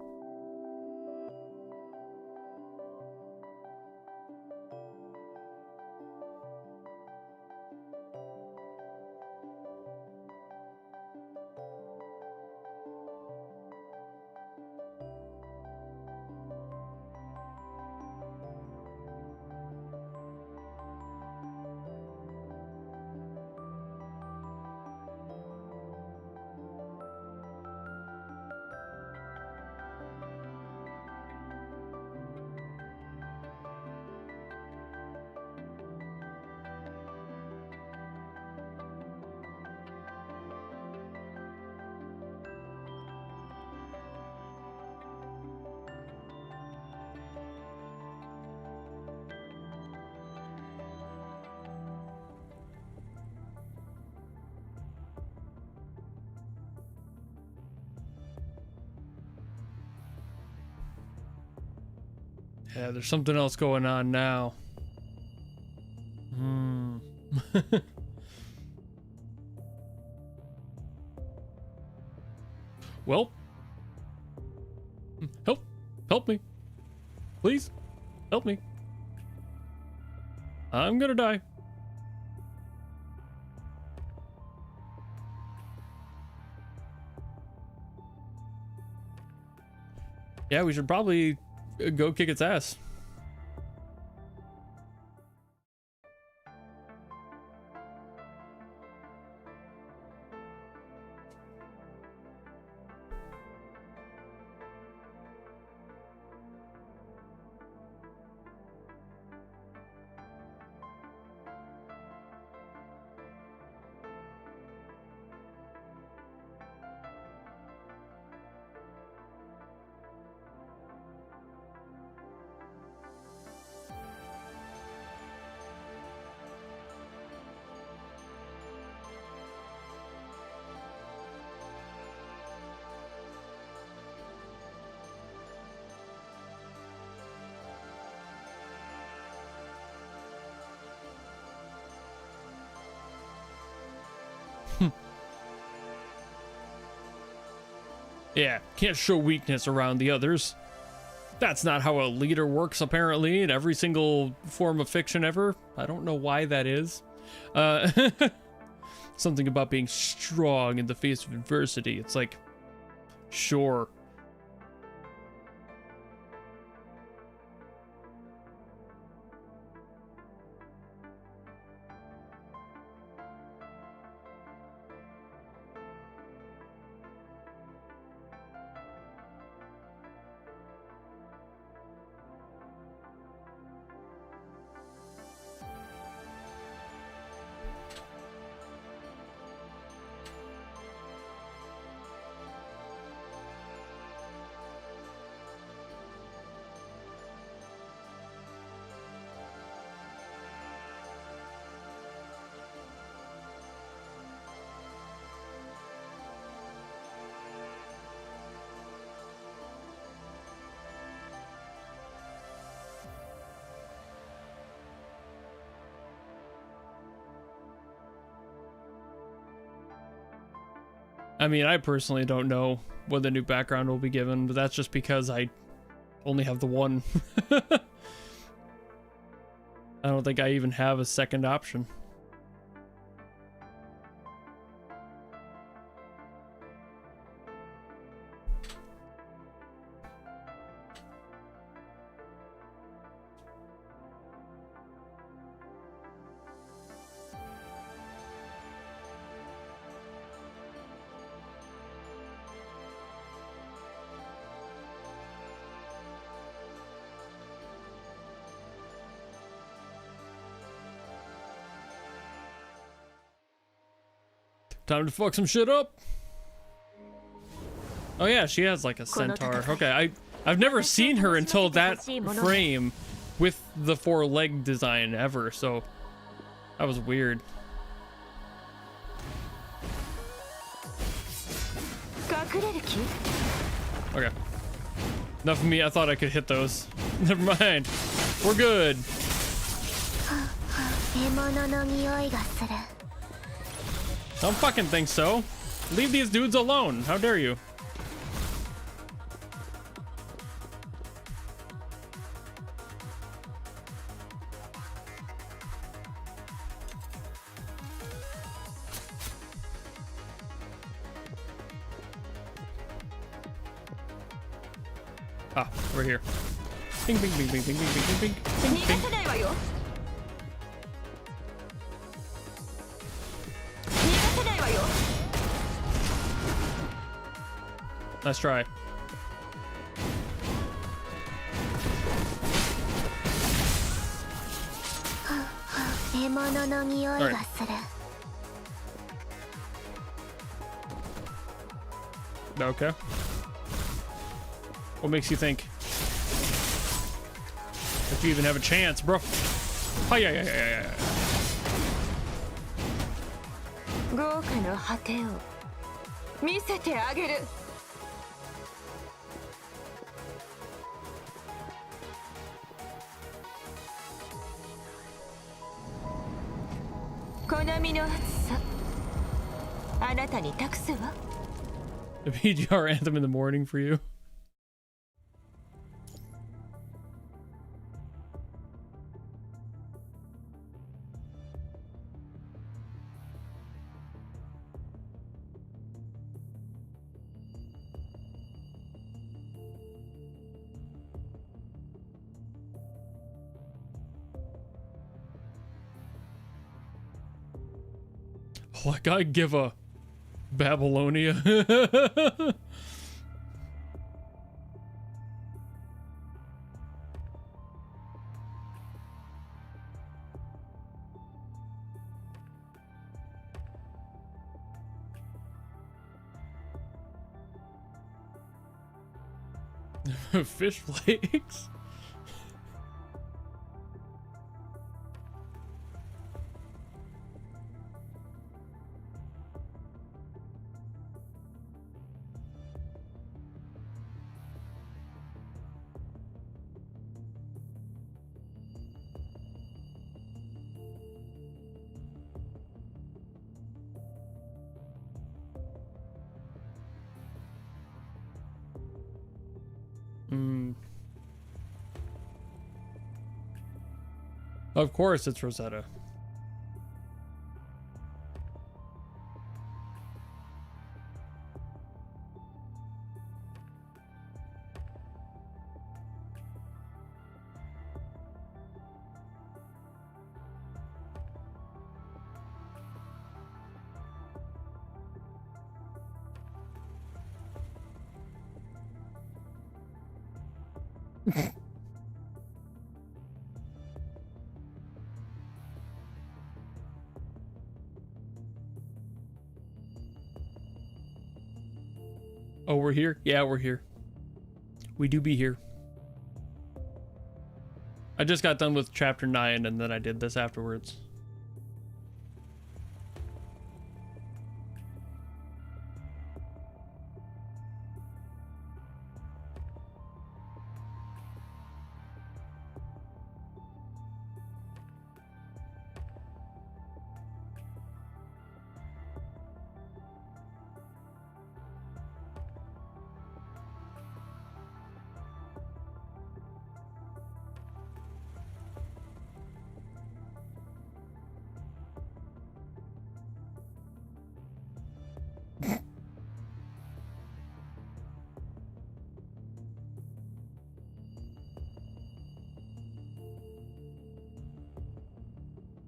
Yeah, there's something else going on now. Well, help me, please. Help me. I'm gonna die. Yeah, we should probably go kick its ass. Yeah, can't show weakness around the others. That's not how a leader works, apparently, in every single form of fiction ever. I don't know why that is. Something about being strong in the face of adversity. It's like, sure. I mean, I personally don't know what the new background will be given, but that's just because I only have the one. I don't think I even have a second option. Time to fuck some shit up. Oh yeah, she has like a centaur. Okay, I've never seen her until that frame with the 4-leg design ever, so that was weird. Okay. Enough of me, I thought I could hit those. Never mind. We're good. Don't fucking think so. Leave these dudes alone. How dare you? Ah, we're here. Bing, bing, bing, bing, bing, bing, bing, bing, bing, bing, bing. Nice try. Right. Okay. What makes you think that you even have a chance, bro? Oh, yeah. 豪華の果てを見せてあげる。好みの熱さ、あなたに託すわ。The PGR anthem in the morning for you. Like I give a Babylonia. Fish flakes. Of course it's Rosetta. Oh, we're here? Yeah, we're here. We do be here. I just got done with chapter 9 and then I did this afterwards.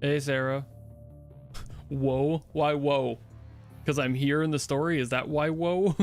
Hey, Sarah. Whoa? Why whoa? Because I'm here in the story? Is that why whoa?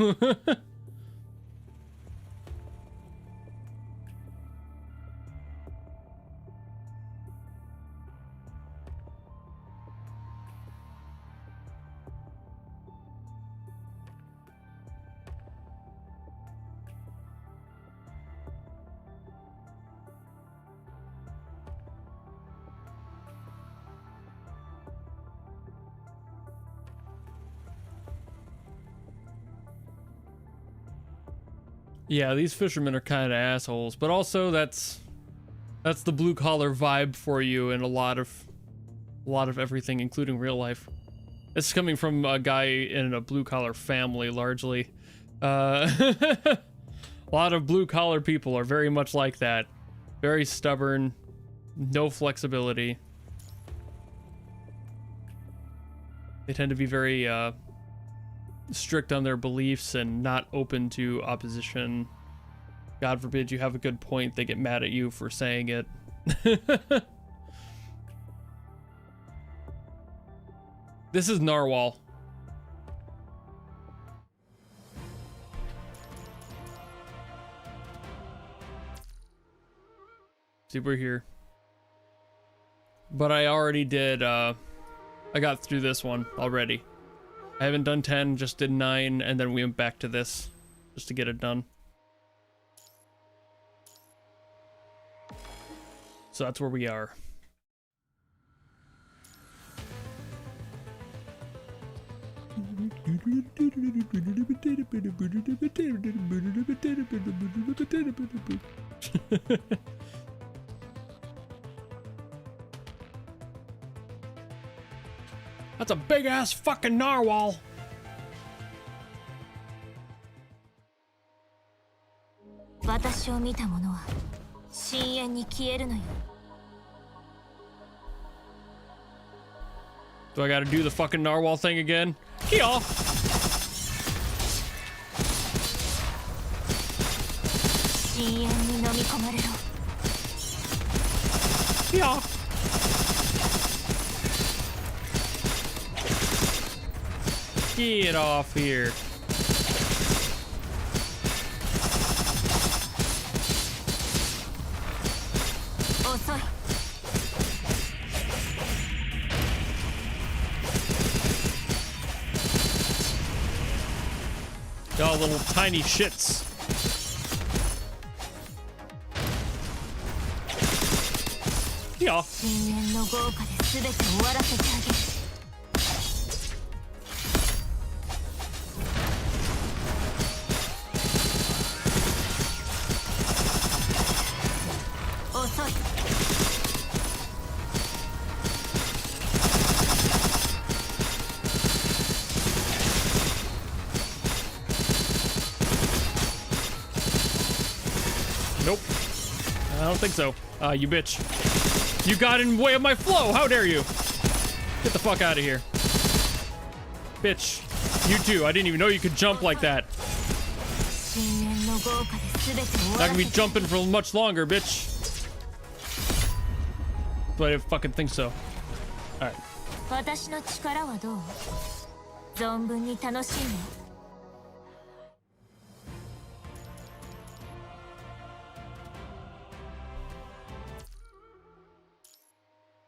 Yeah, these fishermen are kind of assholes, but also that's the blue collar vibe for you in a lot of everything, including real life. It's coming from a guy in a blue collar family, largely. A lot of blue collar people are very much like that, very stubborn, no flexibility. They tend to be very strict on their beliefs and not open to opposition. God forbid you have a good point, they get mad at you for saying it. This is Narwhal. See, we're here. But I already did, I got through this one already. I haven't done 10, just did 9, and then we went back to this just to get it done. So that's where we are. That's a big ass fucking narwhal. Do I gotta do the fucking narwhal thing again? Yeah. Yeah. Get off here. Y'all little tiny shits. Yeah. Nope. I don't think so. You bitch. You got in the way of my flow. How dare you? Get the fuck out of here. Bitch. You too. I didn't even know you could jump like that. Not gonna be jumping for much longer, bitch. But I didn't fucking think so. Alright.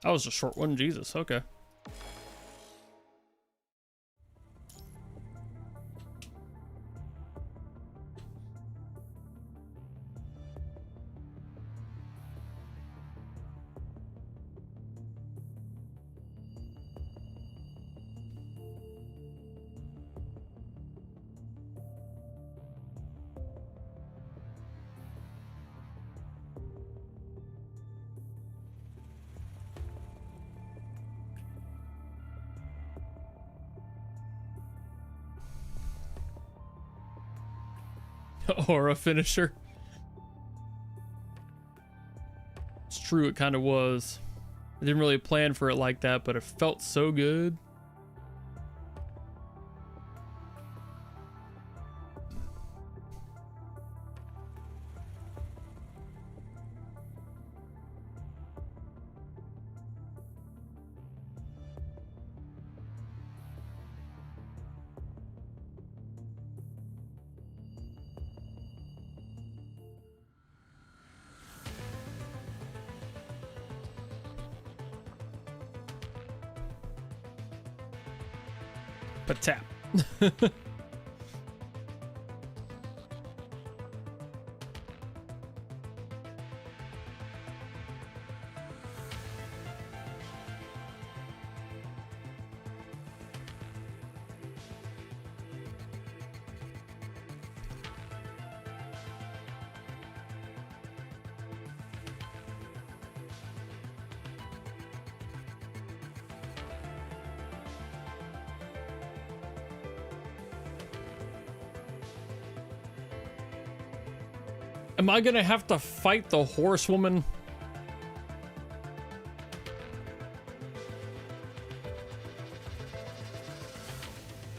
That was a short one, Jesus, okay. Aura finisher. It's true, it kind of was. I didn't really plan for it like that, but it felt so good. Tap. Am I gonna have to fight the horsewoman?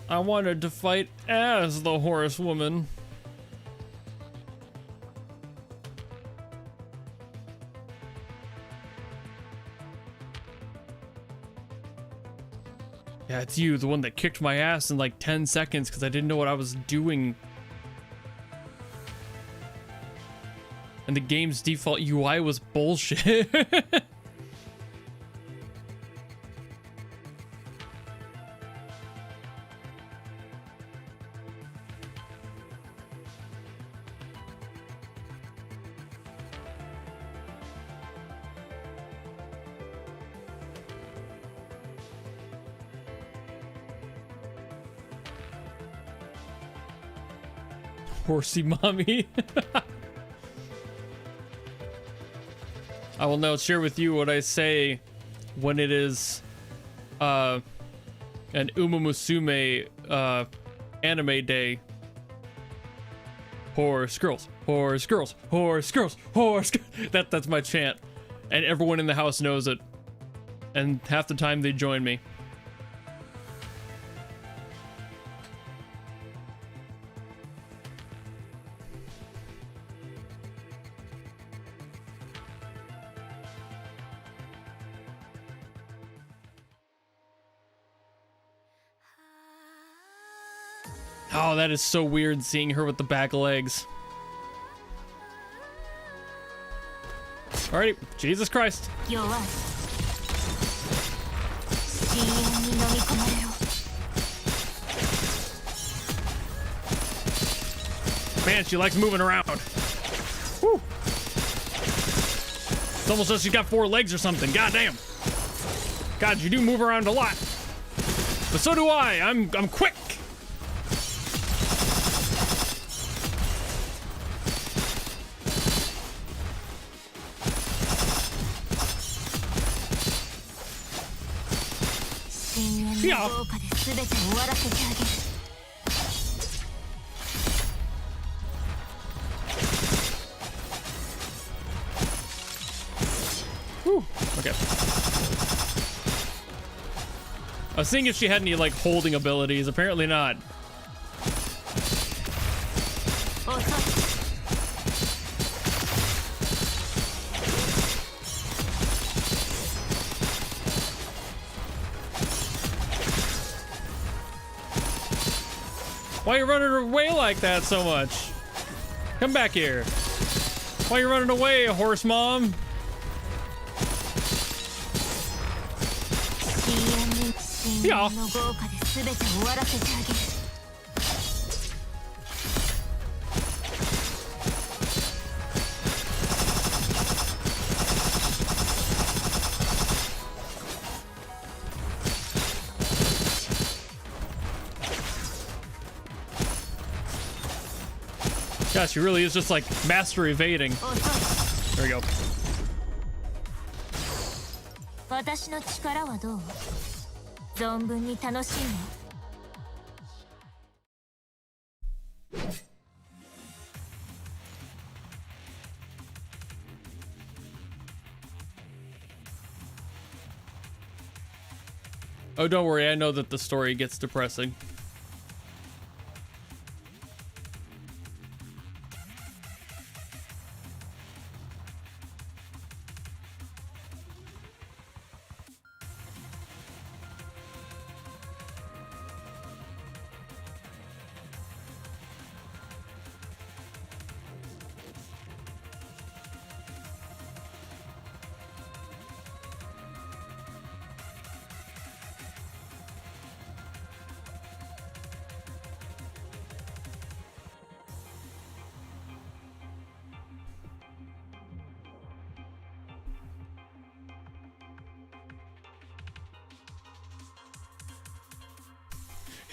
I wanted to fight as the horsewoman. Yeah, it's you, the one that kicked my ass in like 10 seconds because I didn't know what I was doing. And the game's default UI was bullshit. Horsey mommy. I will now share with you what I say when it is an Uma Musume anime day. Horse girls, horse girls, horse girls, horse girls. That's my chant. And everyone in the house knows it. And half the time they join me. Oh, that is so weird seeing her with the back legs. Alrighty, Jesus Christ. 弱い。深淵に飲み込まれろ。 Man, she likes moving around. Woo. It's almost as she's got 4 legs or something. God damn. God, you do move around a lot. But so do I. I'm quick. Yeah. Whew. Okay. I was seeing if she had any like holding abilities. Apparently not. Why are you running away like that so much? Come back here. Why are you running away, horse mom? Yeah. Gosh, she really is just like master evading. There we go. 私の力はどう？存分に楽しいの？ Oh, don't worry. I know that the story gets depressing.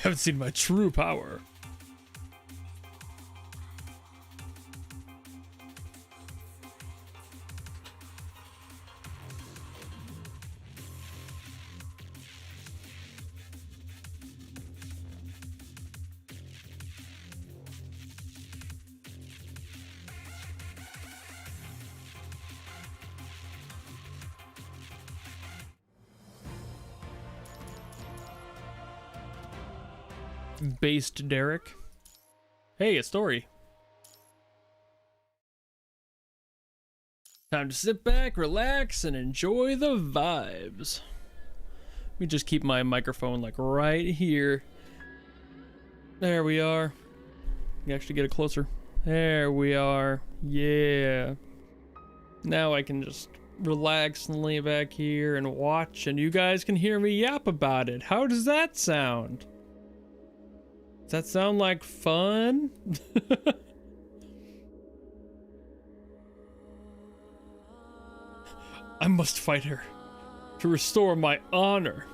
Haven't seen my true power. Based Derek. Hey, a story. Time to sit back, relax, and enjoy the vibes. Let me just keep my microphone like right here. There we are. You actually get it closer. There we are. Yeah. Now I can just relax and lay back here and watch, and you guys can hear me yap about it. How does that sound? Does that sound like fun? I must fight her to restore my honor.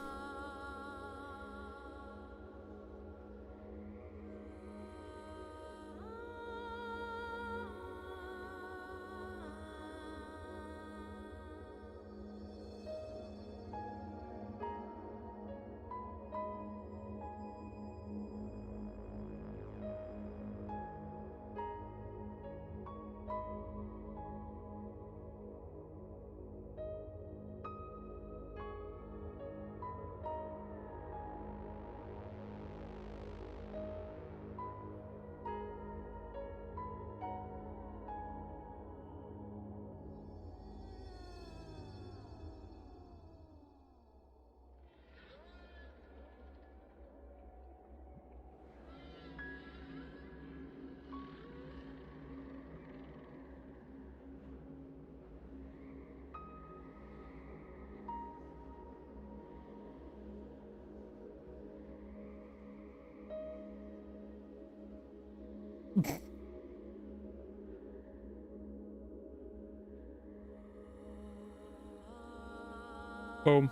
Boom.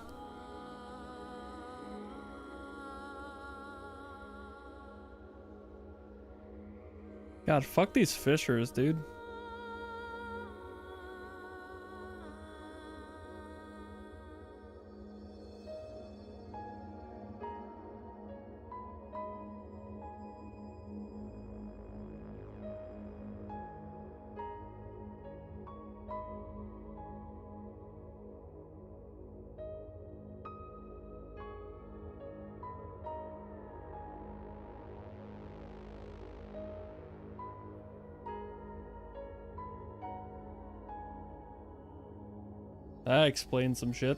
God, fuck these fishers, dude. That explains some shit.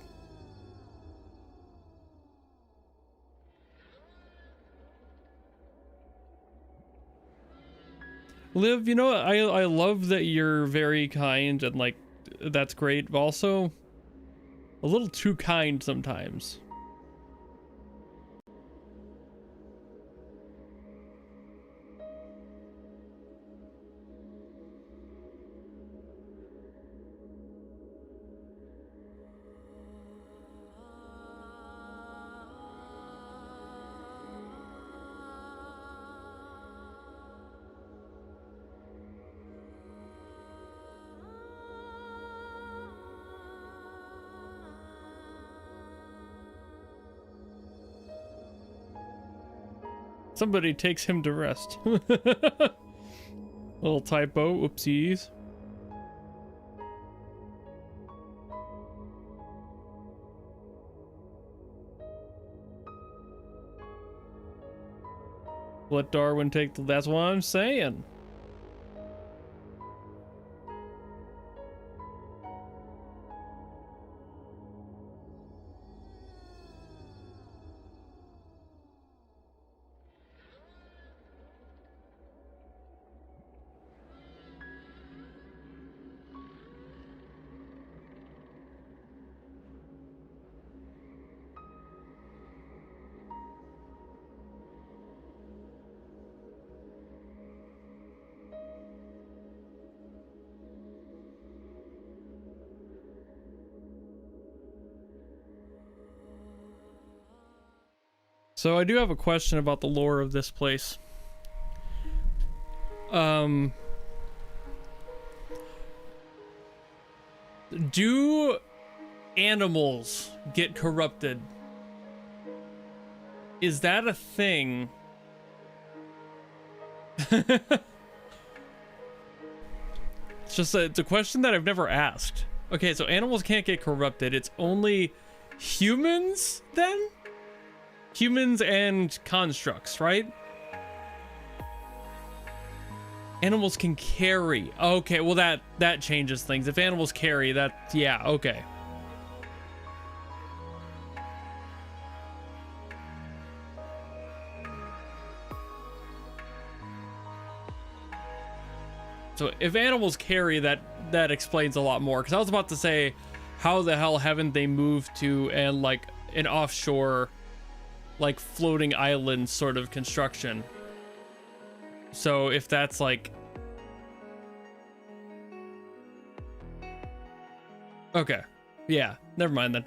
Liv, you know, I love that you're very kind and like that's great, but also a little too kind sometimes. Somebody takes him to rest. Little typo, oopsies. Let Darwin take the... That's what I'm saying. So I do have a question about the lore of this place. Do animals get corrupted? Is that a thing? It's a question that I've never asked. Okay, so animals can't get corrupted. It's only humans then? Humans and constructs, right? Animals can carry. Okay, well that changes things. If animals carry, that, yeah, okay. So if animals carry, that explains a lot more. Because I was about to say, how the hell haven't they moved to an offshore, like floating island sort of construction? So if that's like, okay, yeah, never mind then.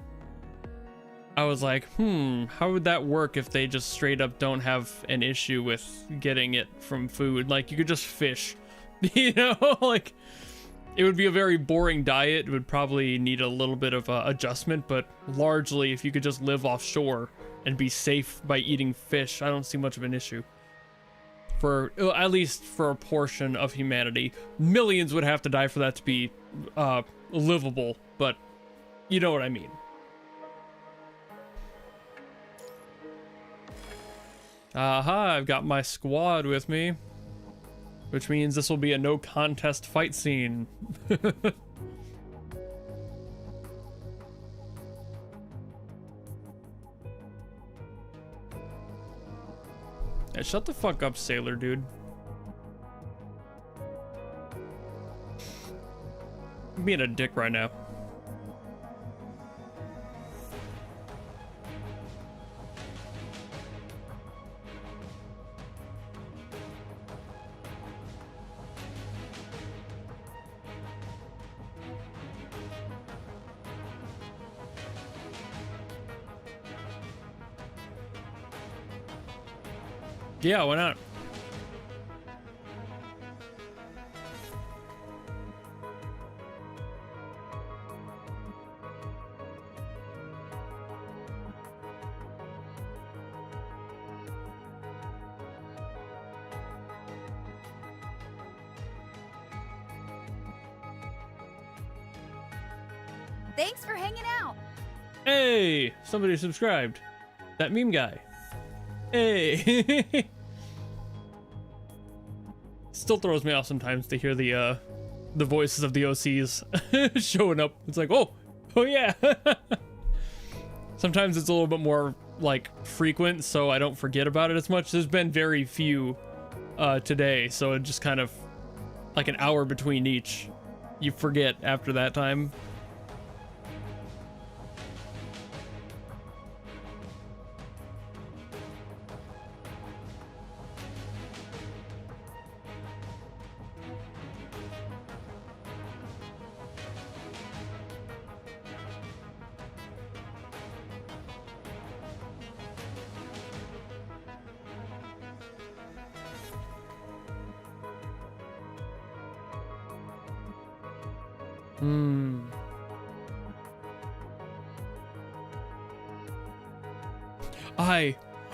I was like, how would that work if they just straight up don't have an issue with getting it from food? Like you could just fish, you know, like it would be a very boring diet. It would probably need a little bit of adjustment, but largely if you could just live offshore and be safe by eating fish, I don't see much of an issue. For at least for a portion of humanity. Millions would have to die for that to be livable, but you know what I mean. Aha, I've got my squad with me, which means this will be a no contest fight scene. Hey, shut the fuck up, sailor dude. I'm being a dick right now. Yeah, why not? Thanks for hanging out. Hey, somebody subscribed. That meme guy. Hey. Still throws me off sometimes to hear the voices of the OCs showing up. It's like, oh yeah. Sometimes it's a little bit more like frequent, so I don't forget about it as much. There's been very few today, so it just kind of like an hour between each. You forget after that time.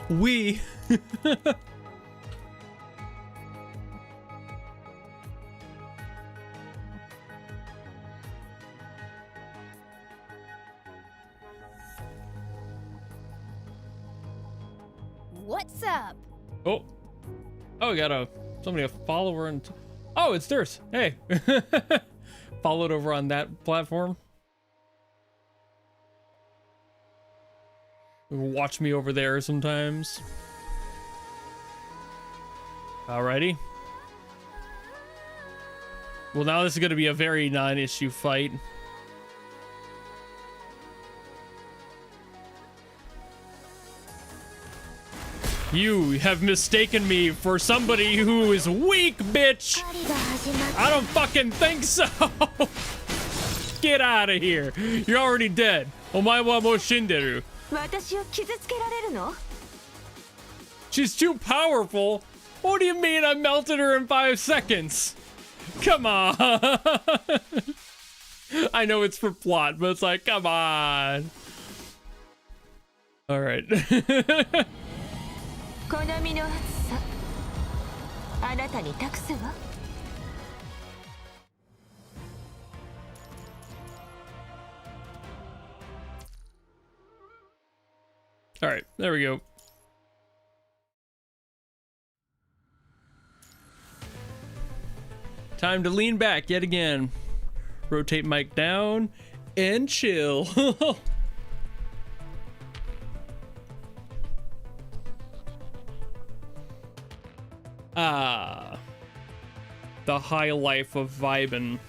We. What's up? Oh, we got a follower and oh, it's Durst. Hey, followed over on that platform. Watch me over there sometimes. Alrighty. Well, now this is going to be a very non-issue fight. You have mistaken me for somebody who is weak, bitch! I don't fucking think so! Get out of here! You're already dead. Omae wa mou shinderu. 私を傷つけられるの？ She's too powerful. What do you mean I melted her in 5 seconds? Come on. I know it's for plot, but it's like, come on. All right. 好みの暑さ、あなたに託すわ。 All right, there we go. Time to lean back yet again. Rotate mic down and chill. Ah, the high life of vibin'.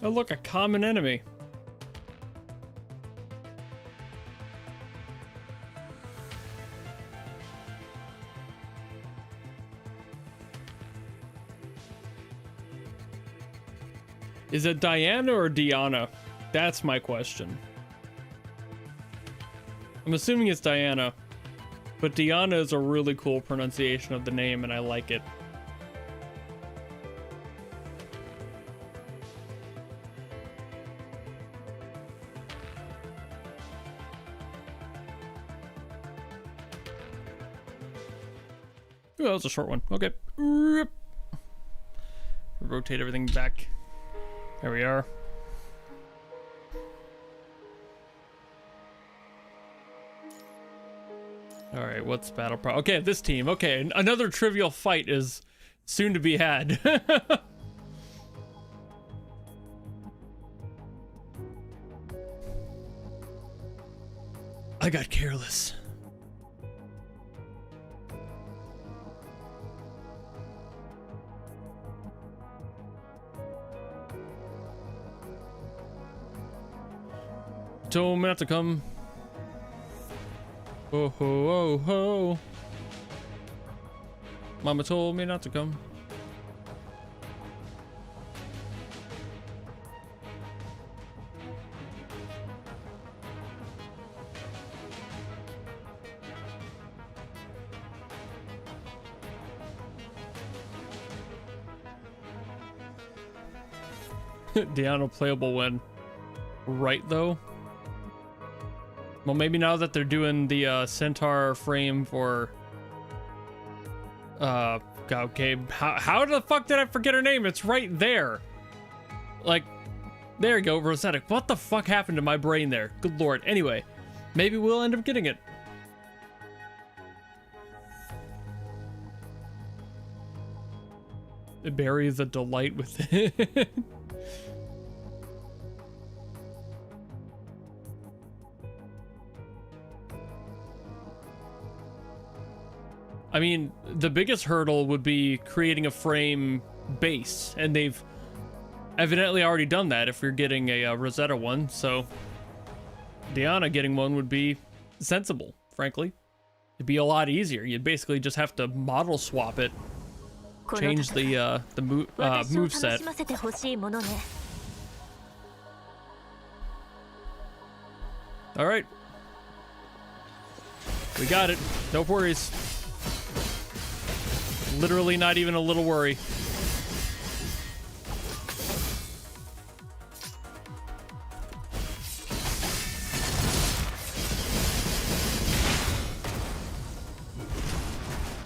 Oh, look, a common enemy. Is it Diana or Diana? That's my question. I'm assuming it's Diana, but Diana is a really cool pronunciation of the name, and I like it. Ooh, that was a short one. Okay. Rotate everything back. There we are. All right, what's battle pro? Okay, this team. Okay, another trivial fight is soon to be had. I got careless. Told me not to come. Oh ho oh ho. Mama told me not to come. Diana playable when right though. Well, maybe now that they're doing the centaur frame for okay, how the fuck did I forget her name? It's right there. Like, there you go, Rosetta. What the fuck happened to my brain there? Good lord. Anyway, maybe we'll end up getting it. Bury the delight within. I mean, the biggest hurdle would be creating a frame base, and they've evidently already done that if you're getting a Rosetta one, so Diana getting one would be sensible, frankly. It'd be a lot easier. You'd basically just have to model swap it, change the move set. All right. We got it. No worries. Literally not even a little worry.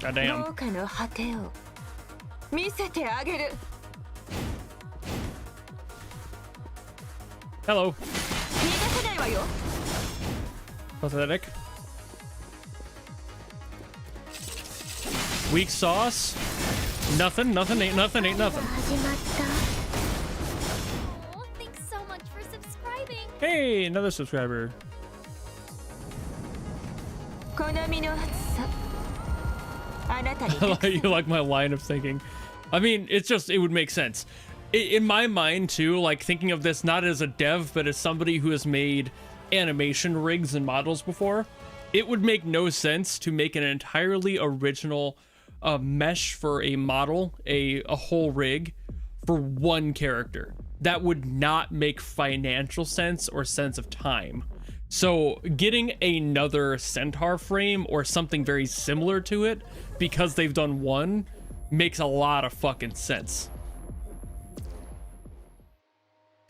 Goddamn. Hello. Pathetic. Weak sauce. Nothing, ain't nothing. Oh, thanks so much for subscribing. Hey, another subscriber. You like my line of thinking. I mean, it would make sense. In my mind too, like thinking of this not as a dev, but as somebody who has made animation rigs and models before, it would make no sense to make an entirely original mesh for a model, a whole rig for one character. That would not make financial sense or sense of time. So getting another centaur frame or something very similar to it because they've done one makes a lot of fucking sense.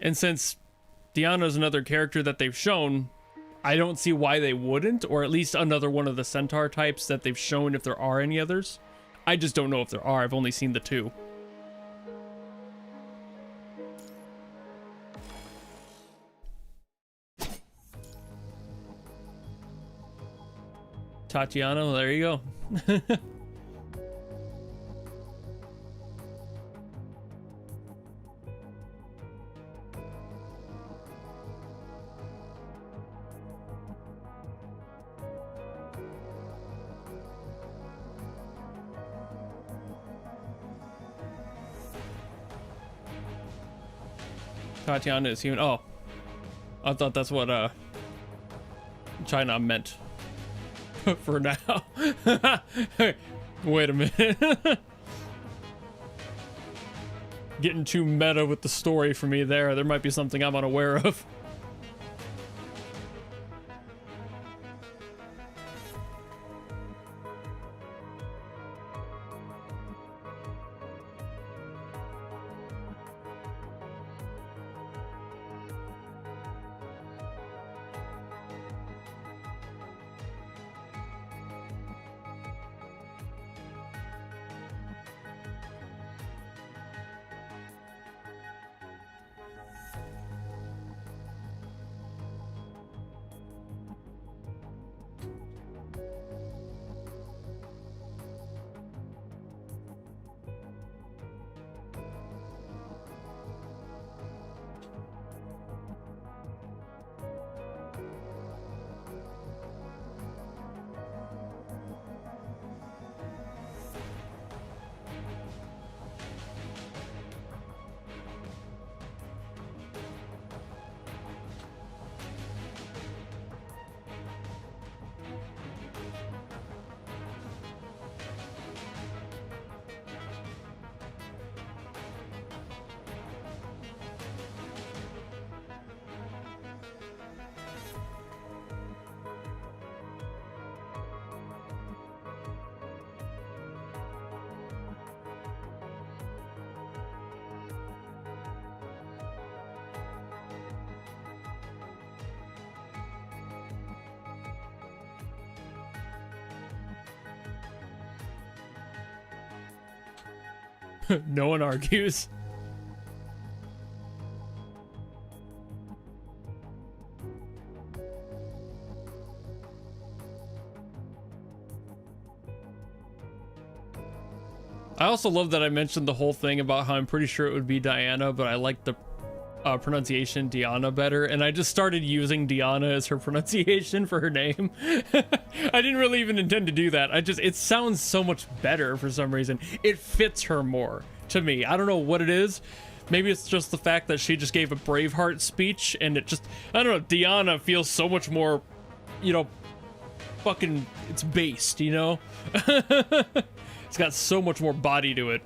And since Diana's another character that they've shown, I don't see why they wouldn't, or at least another one of the centaur types that they've shown if there are any others. I just don't know if there are. I've only seen the two. Tatiana, well, there you go. Tatiana is human. Oh, I thought that's what China meant for now. Wait a minute. Getting too meta with the story for me there. There might be something I'm unaware of. No one argues. I also love that I mentioned the whole thing about how I'm pretty sure it would be Diana, but I like the pronunciation Diana better, and I just started using Diana as her pronunciation for her name. I didn't really even intend to do that. it sounds so much better for some reason. It fits her more to me. I don't know what it is. Maybe it's just the fact that she just gave a Braveheart speech, and it just, I don't know, Diana feels so much more, you know, fucking, it's based, you know? It's got so much more body to it.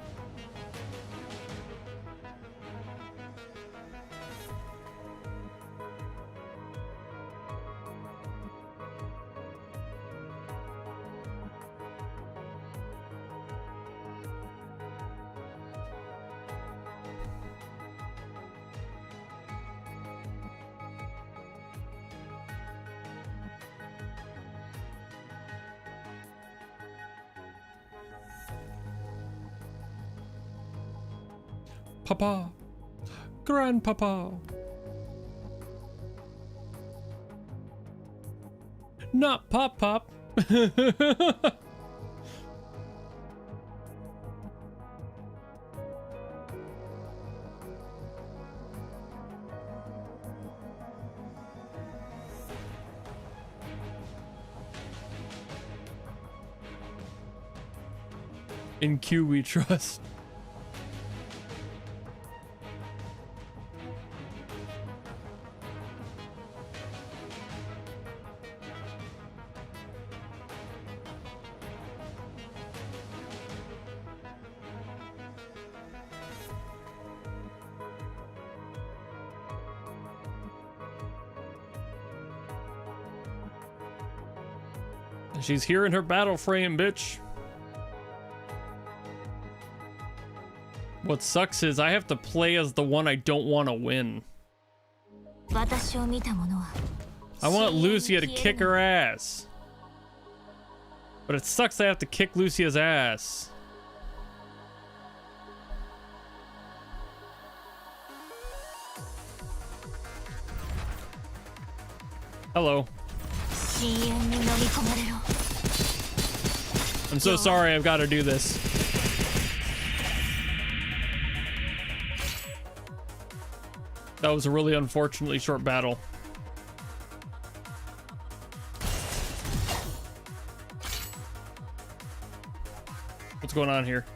Papa, Grandpapa. Not Pop Pop. In Q we trust. She's here in her battle frame, bitch. What sucks is I have to play as the one I don't want to win. I want Lucia to kick her ass. But it sucks I have to kick Lucia's ass. Hello. I'm so sorry I've got to do this. That was a really unfortunately short battle. What's going on here?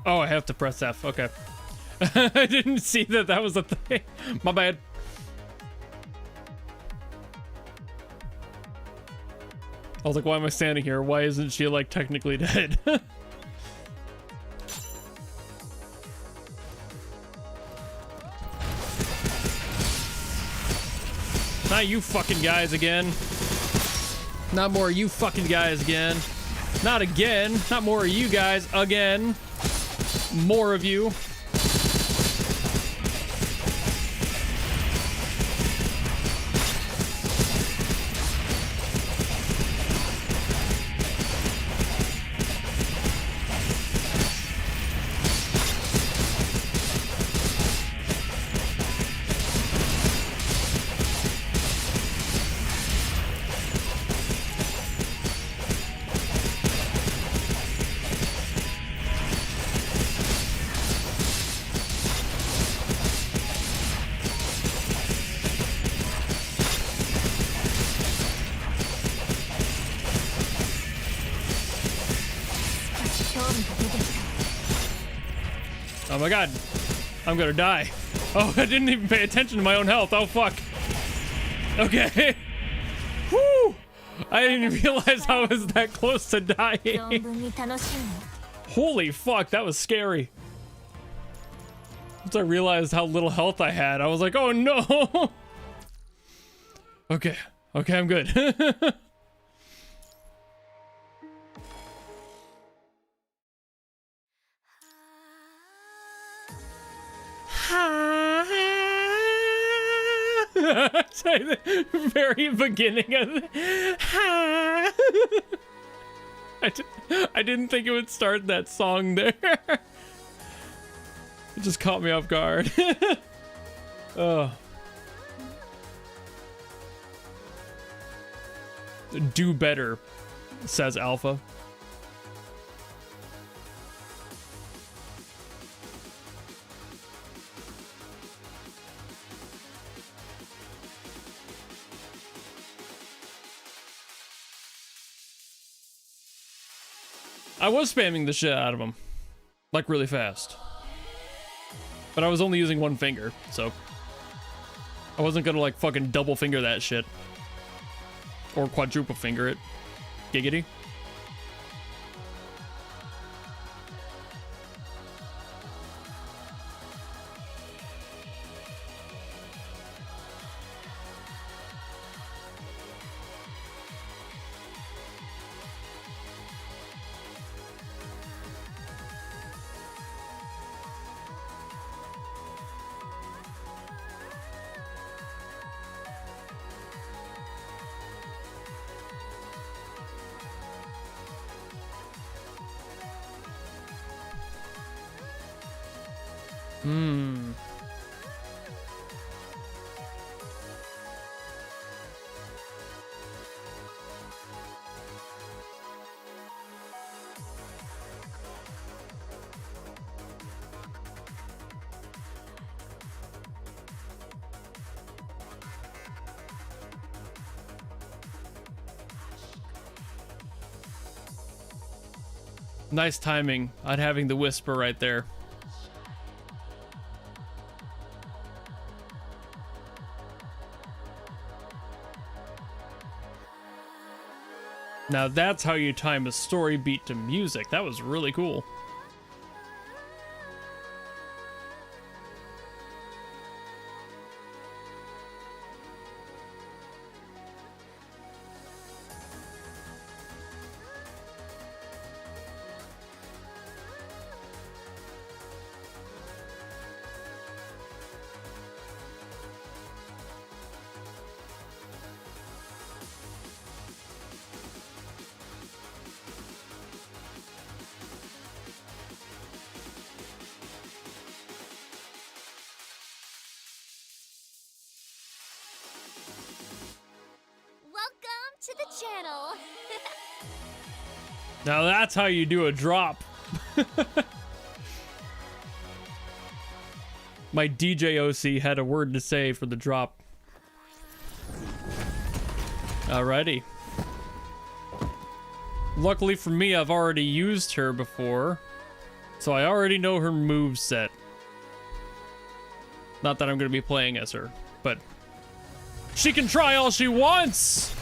Oh, I have to press F. Okay. I didn't see that that was a thing. My bad. I was like, why am I standing here? Why isn't she, like, technically dead? Not you fucking guys again. Not more of you fucking guys again. Not again. Not more of you guys again. More of you. Oh my god, I'm gonna die. Oh, I didn't even pay attention to my own health. Oh fuck. Okay. Whew. I didn't even realize I was that close to dying. Holy fuck, that was scary. Once I realized how little health I had, I was like, oh no. Okay, okay, I'm good. The very beginning of it. I didn't think it would start that song there. Just caught me off guard. Oh. Do better, says Alpha. I was spamming the shit out of him, like really fast, but I was only using one finger, so I wasn't gonna like fucking double finger that shit or quadruple finger it. Giggity. Nice timing on having the whisper right there. Now that's how you time a story beat to music. That was really cool. Welcome to the channel. Now that's how you do a drop. My DJ OC had a word to say for the drop. Alrighty. Luckily for me, I've already used her before, so I already know her moveset. Not that I'm going to be playing as her, but she can try all she wants!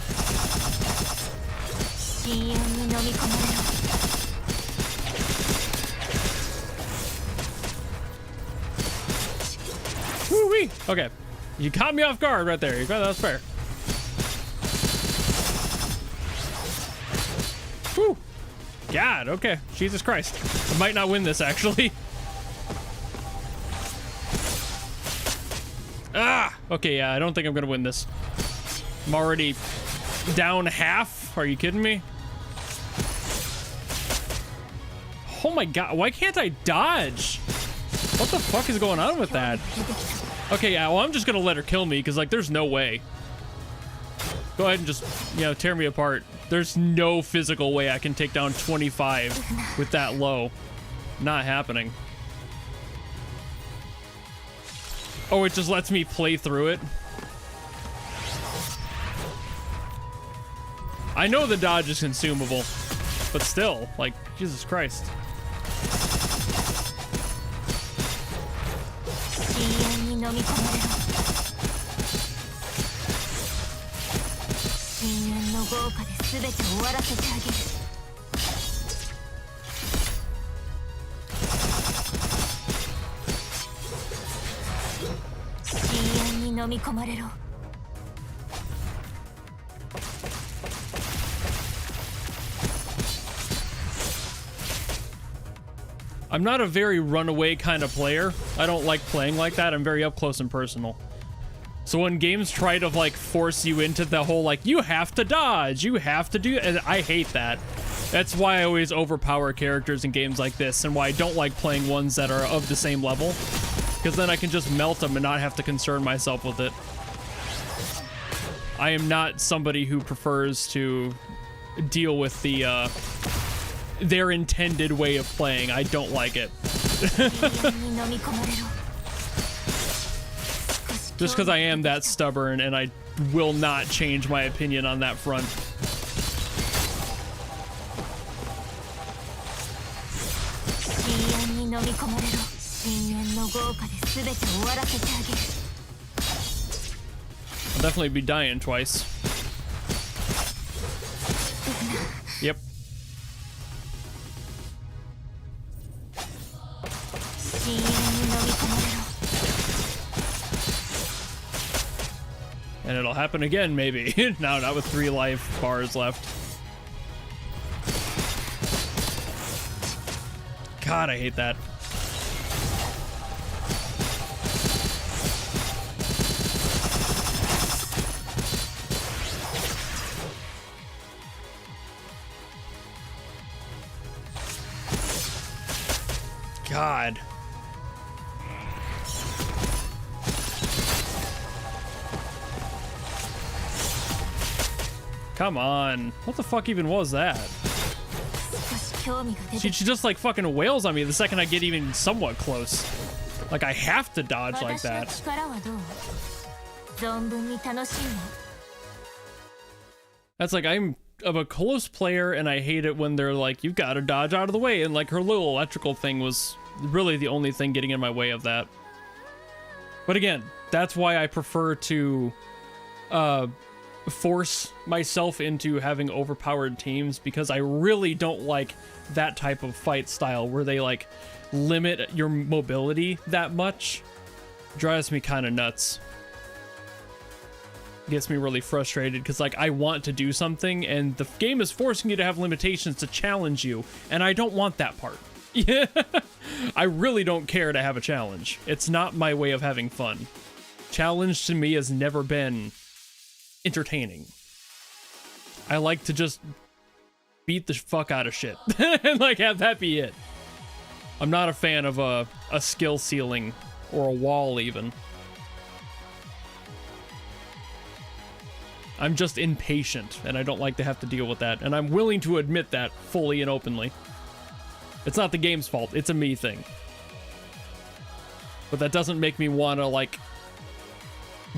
Woo-wee! Okay. You caught me off guard right there. You got that's fair. Whew. God, okay. Jesus Christ. I might not win this, actually. Ah! Okay, yeah, I don't think I'm gonna win this. I'm already down half. Are you kidding me? Oh my god, why can't I dodge? What the fuck is going on with that? Okay, yeah, well, I'm just gonna let her kill me, because, like, there's no way. Go ahead and just, you know, tear me apart. There's no physical way I can take down 25 with that low. Not happening. Oh, it just lets me play through it. I know the dodge is consumable, but still, like, Jesus Christ. I'm not a very runaway kind of player. I don't like playing like that. I'm very up close and personal. So when games try to, like, force you into the whole, like, you have to dodge, you have to do, and I hate that. That's why I always overpower characters in games like this, and why I don't like playing ones that are of the same level, because then I can just melt them and not have to concern myself with it. I am not somebody who prefers to deal with the their intended way of playing. I don't like it. Just because I am that stubborn, and I will not change my opinion on that front. I'll definitely be dying twice. Yep. And it'll happen again, maybe. No, not with 3 life bars left. God, I hate that. God. Come on. What the fuck even was that? She just like fucking wails on me the second I get even somewhat close. Like I have to dodge like that. That's like I'm a close player, and I hate it when they're like, you've got to dodge out of the way. And like her little electrical thing was really the only thing getting in my way of that. But again, that's why I prefer to force myself into having overpowered teams, because I really don't like that type of fight style where they like limit your mobility that much. Drives me kind of nuts. Gets me really frustrated because like I want to do something and the game is forcing you to have limitations to challenge you, and I don't want that part. Yeah, I really don't care to have a challenge. It's not my way of having fun. Challenge to me has never been entertaining. I like to just beat the fuck out of shit and like have that be it. I'm not a fan of a skill ceiling or a wall even. I'm just impatient, and I don't like to have to deal with that, and I'm willing to admit that fully and openly. It's not the game's fault, it's a me thing. But that doesn't make me want to, like,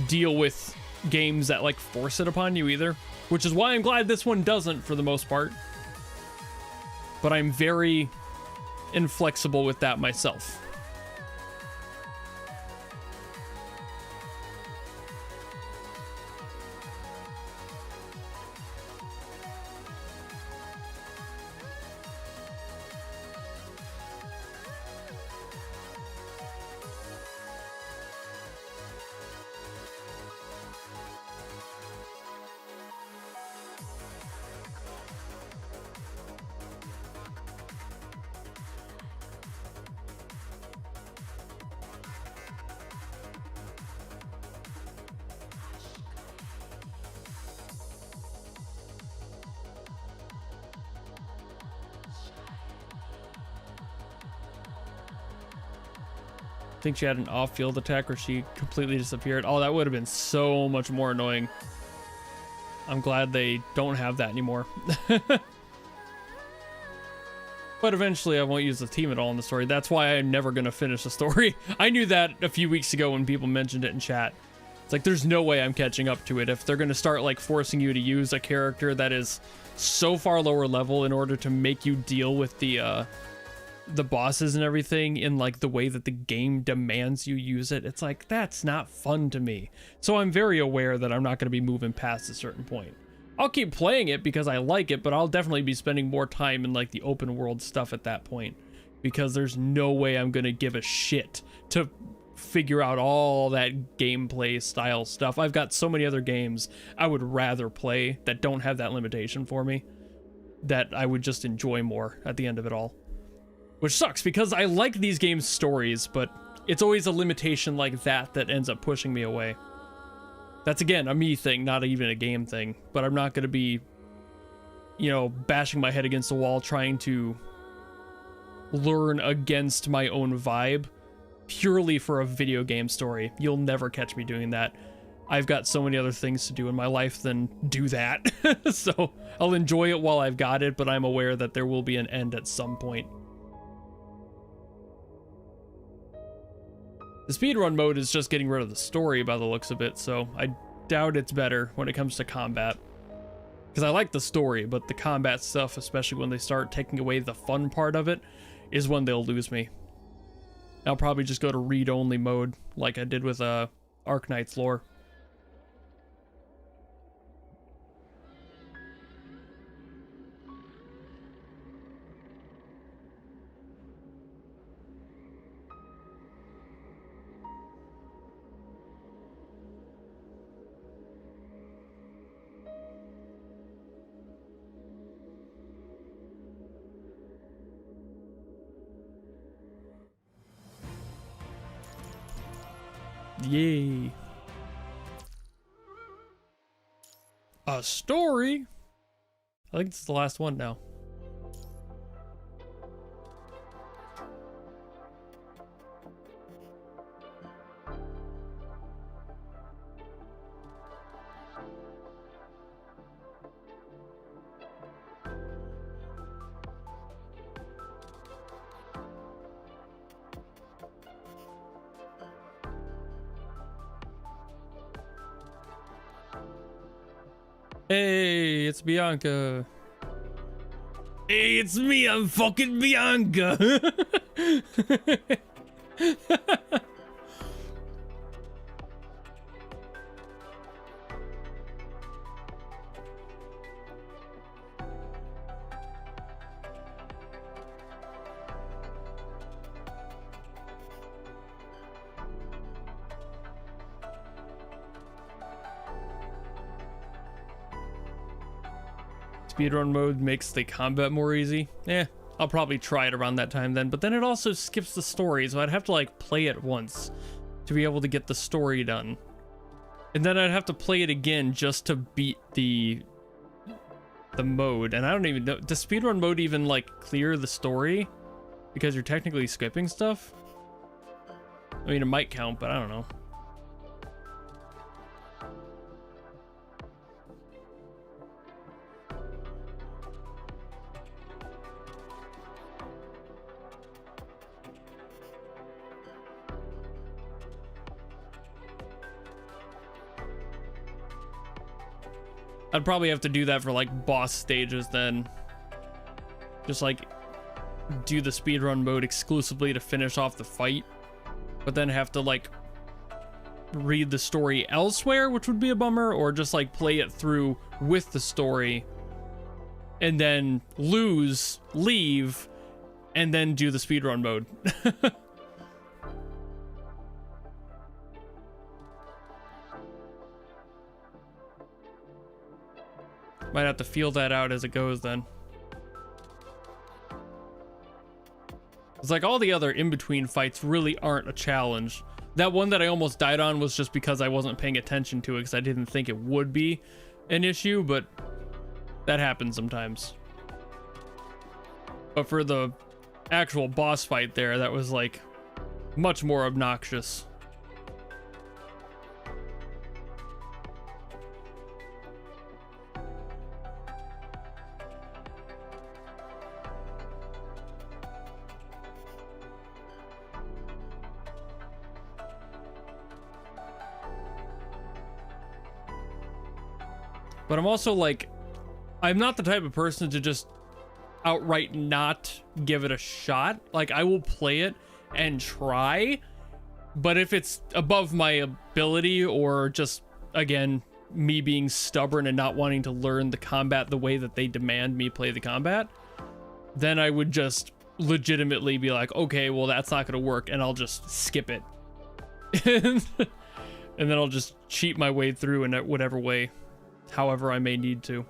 deal with games that, like, force it upon you either. Which is why I'm glad this one doesn't, for the most part. But I'm very inflexible with that myself. I think she had an off-field attack where she completely disappeared. Oh, that would have been so much more annoying. I'm glad they don't have that anymore. But eventually I won't use the team at all in the story. That's why I'm never going to finish the story. I knew that a few weeks ago when people mentioned it in chat. It's like, there's no way I'm catching up to it. If they're going to start like forcing you to use a character that is so far lower level in order to make you deal with the bosses and everything in like the way that the game demands you use it, it's like, that's not fun to me. So I'm very aware that I'm not going to be moving past a certain point. I'll keep playing it because I like it, but I'll definitely be spending more time in like the open world stuff at that point, because there's no way I'm going to give a shit to figure out all that gameplay style stuff. I've got so many other games I would rather play that don't have that limitation for me, that I would just enjoy more at the end of it all. Which sucks, because I like these games' stories, but it's always a limitation like that that ends up pushing me away. That's, again, a me thing, not even a game thing. But I'm not going to be you know, bashing my head against the wall trying to learn against my own vibe purely for a video game story. You'll never catch me doing that. I've got so many other things to do in my life than do that. So I'll enjoy it while I've got it, but I'm aware that there will be an end at some point. The speedrun mode is just getting rid of the story by the looks of it, so I doubt it's better when it comes to combat. Because I like the story, but the combat stuff, especially when they start taking away the fun part of it, is when they'll lose me. I'll probably just go to read-only mode, like I did with Arknight's lore. Yay. A story? I think this is the last one now. Hey, it's Bianca. Hey, it's me, I'm fucking Bianca. Speedrun mode makes the combat more easy. I'll probably try it around that time then, but then it also skips the story, so I'd have to like play it once to be able to get the story done. And then I'd have to play it again just to beat the mode. And I don't even know, does speedrun mode even like clear the story? Because you're technically skipping stuff? I mean, it might count, but I don't know. I'd probably have to do that for like boss stages then. Just like do the speedrun mode exclusively to finish off the fight, but then have to like read the story elsewhere, which would be a bummer, or just like play it through with the story and then lose, leave, and then do the speedrun mode. Might have to feel that out as it goes then. It's like all the other in-between fights really aren't a challenge. That one that I almost died on was just because I wasn't paying attention to it because I didn't think it would be an issue, but that happens sometimes. But for the actual boss fight there, that was like much more obnoxious. But I'm also like, I'm not the type of person to just outright not give it a shot. Like, I will play it and try, but if it's above my ability or just, again, me being stubborn and not wanting to learn the combat the way that they demand me play the combat, then I would just legitimately be like, okay, well, that's not going to work, and I'll just skip it. And then I'll just cheat my way through in whatever way. However I may need to.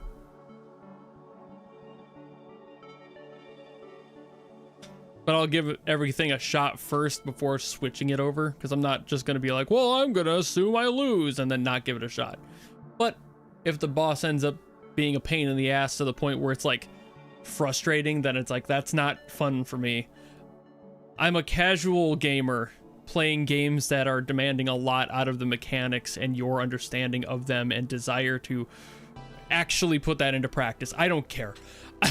But I'll give everything a shot first before switching it over, because I'm not just going to be like, well, I'm going to assume I lose and then not give it a shot. But if the boss ends up being a pain in the ass to the point where it's like frustrating, then it's like that's not fun for me. I'm a casual gamer playing games that are demanding a lot out of the mechanics and your understanding of them and desire to actually put that into practice. I don't care.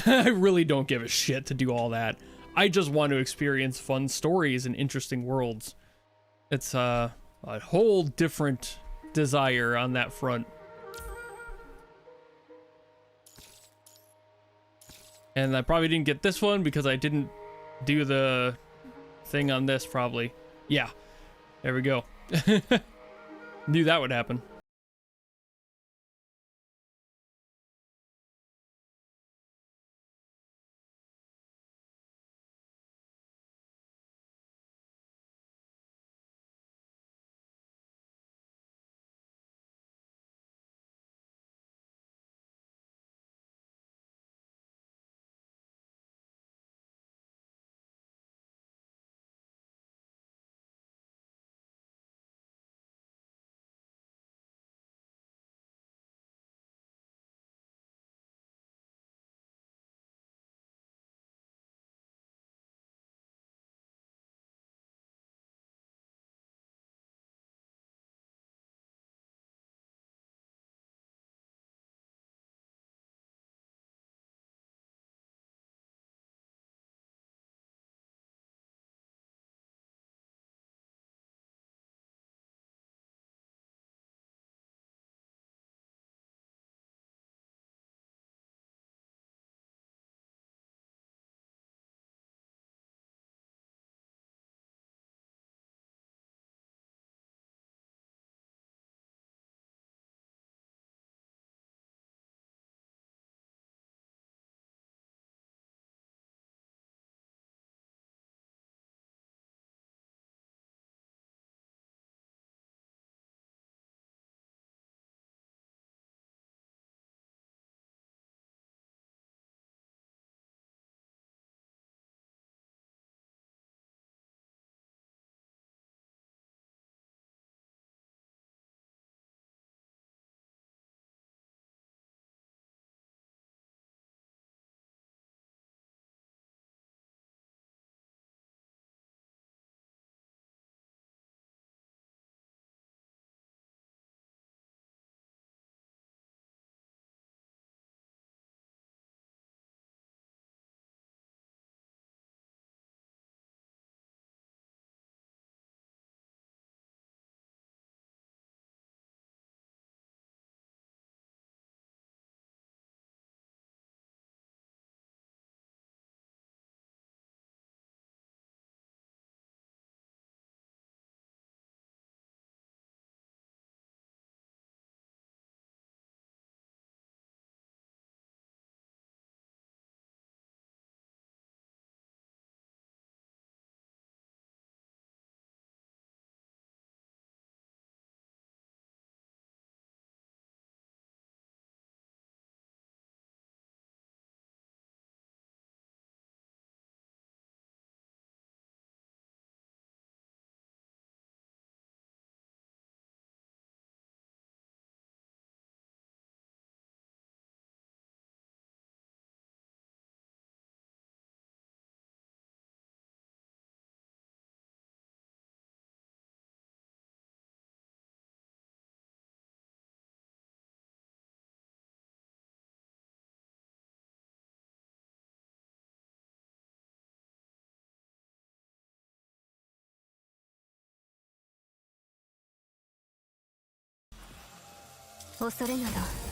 I really don't give a shit to do all that. I just want to experience fun stories and interesting worlds. It's a whole different desire on that front. And I probably didn't get this one because I didn't do the thing on this, probably. Yeah, there we go. Knew that would happen.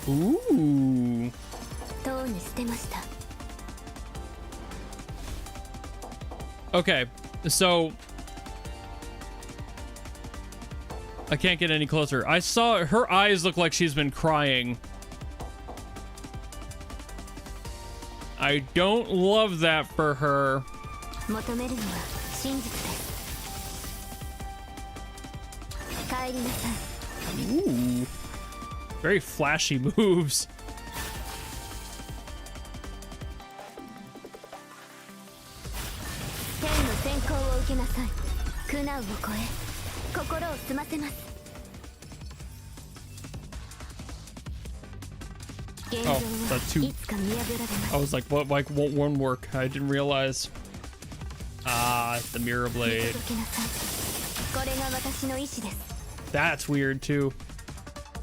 Ooh. Okay, so I can't get any closer. I saw her eyes look like she's been crying. I don't love that for her. Ooh. Very flashy moves. Oh, that's two. I was like, what? Like, won't one work? I didn't realize. Ah, the mirror blade. That's weird too.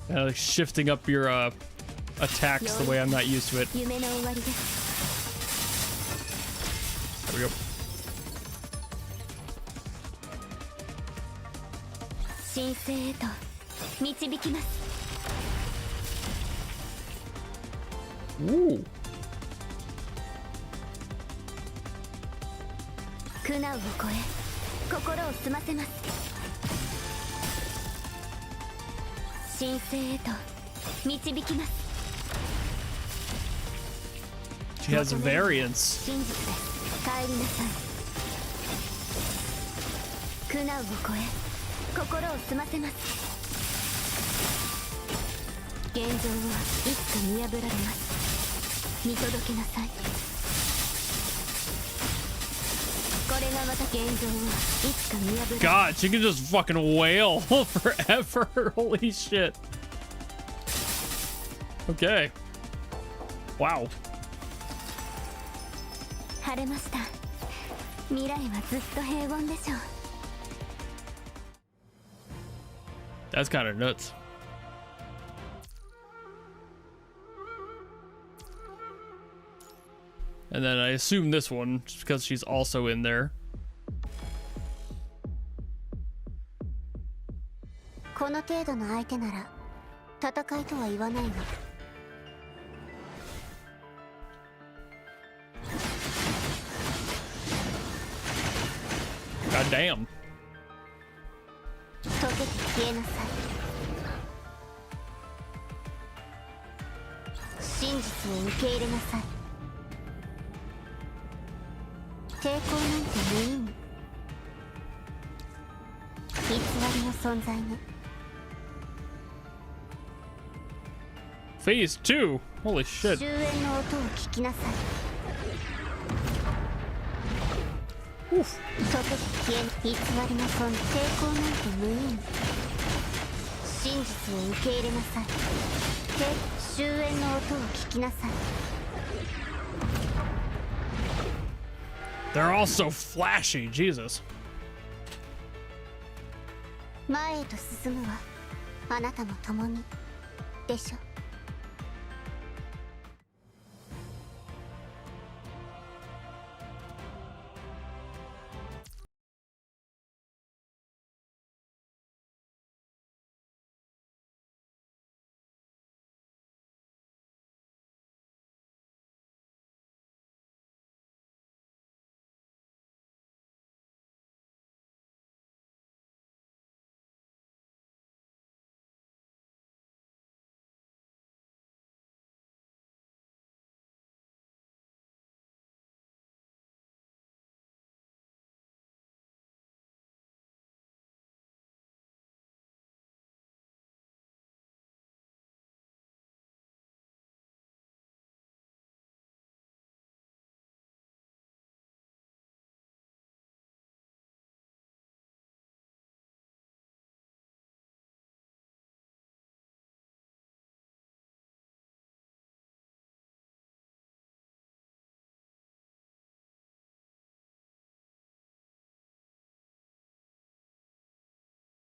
Like shifting up your attacks the way I'm not used to it. There we go. Ooh. 苦難を超え心を澄ませます。神聖へと導きます。 She has variance. 真実です。帰りなさい。苦難を超え心を澄ませます。現状はいつか見破られます。見届けなさい。これがまた現状はいつか見破られます。 God, she can just fucking wail forever. Holy shit. Okay. Wow. 晴れました。未来はずっと平穏でしょう。 That's kind of nuts. And then I assume this one, just because she's also in there. この程度の相手なら戦いとは言わないわ。 God damn. 溶けて消えなさい。真実を受け入れなさい。抵抗なんて無意味。偽りの存在ね。 Phase 2. Holy shit. 終焉の音を聞きなさい。 Oof. 溶けて消えぬ偽りの抵抗なんて無意味。真実を受け入れなさい。終焉の音を聞きなさい。 They're all so flashy. Jesus. 前へと進むわ。あなたも共にでしょ。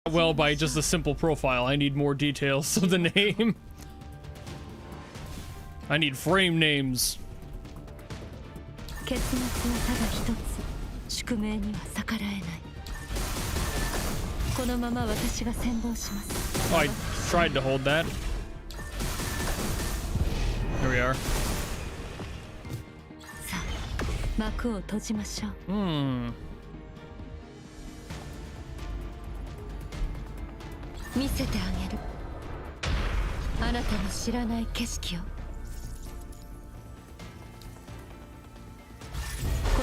Well, by just a simple profile, I need more details of the name. I need frame names. 結末はただ一つ。宿命には逆らえない。このまま私が先導します。 Oh, I tried to hold that. Here we are. さあ、幕を閉じましょう。見せてあげる。あなたの知らない景色を。こ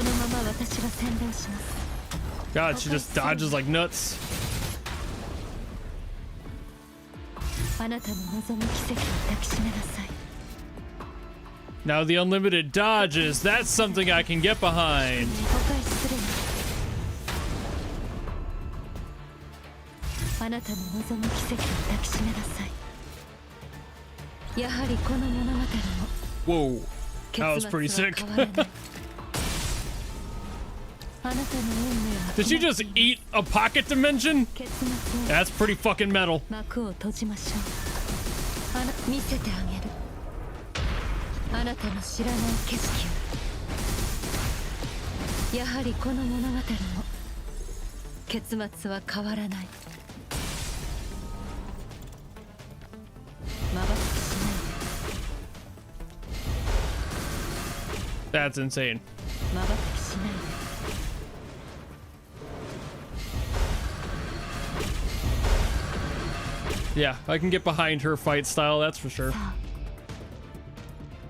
のまま私が先導します。 God, she just dodges like nuts. あなたの望む奇跡を抱きしめなさい。 Now the unlimited dodges. That's something I can get behind. 誤解するな。あなたの望む奇跡を抱きしめなさい。やはりこの物語も Whoa. 結 That was pretty 末は sick. 変わらないあなたの運命は Did she just eat a pocket dimension? 結末を That's pretty fucking metal. 幕を閉じましょう見せてあげるあなたの知らない景色をやはりこの物語も結末は変わらないまばたきしない That's insane. でまばたきしないで Yeah, I can get behind her fight style, that's for sure.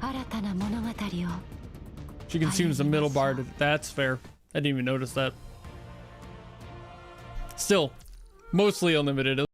新たな物語を She consumes the middle bar. That's fair. I didn't even notice that. Still, mostly unlimited.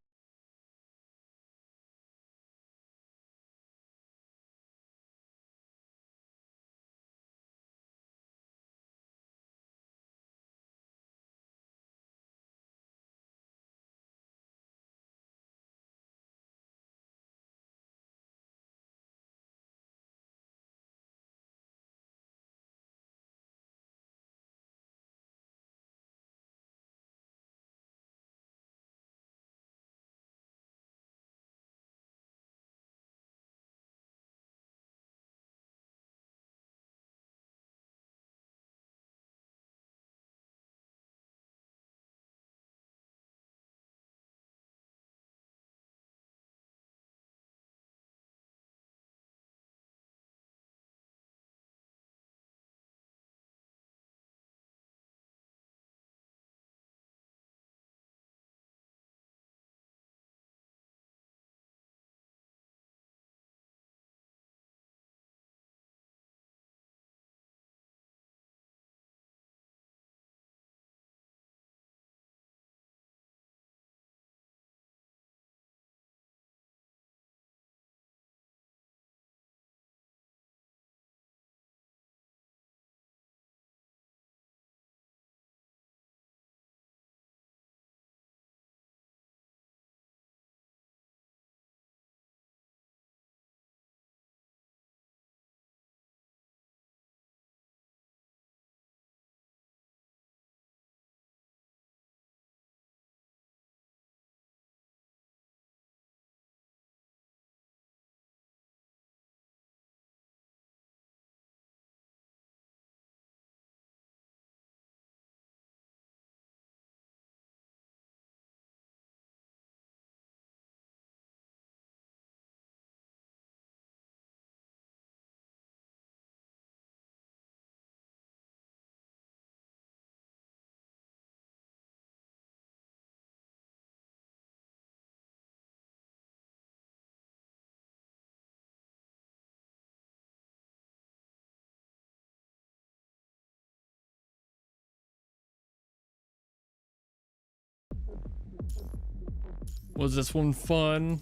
Was this one fun?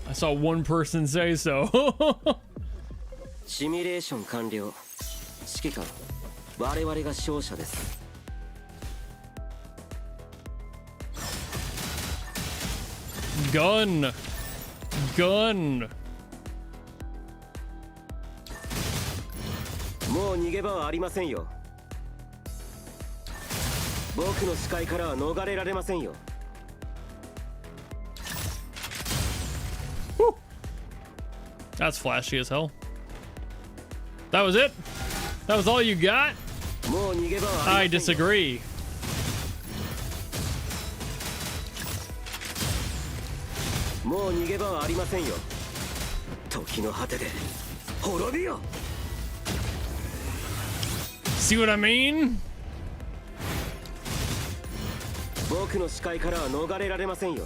I saw one person say so. シミュレーション完了。指揮官、我々が勝者です。Gun. Gun. もう逃げ場はありませんよ。僕の視界からは逃れられませんよ。That's flashy as hell. That was it? That was all you got? もう逃げ場はありませんよ。 I disagree. もう逃げ場はありませんよ。時の果てで滅びよ。 See what I mean? 僕の視界からは逃れられませんよ。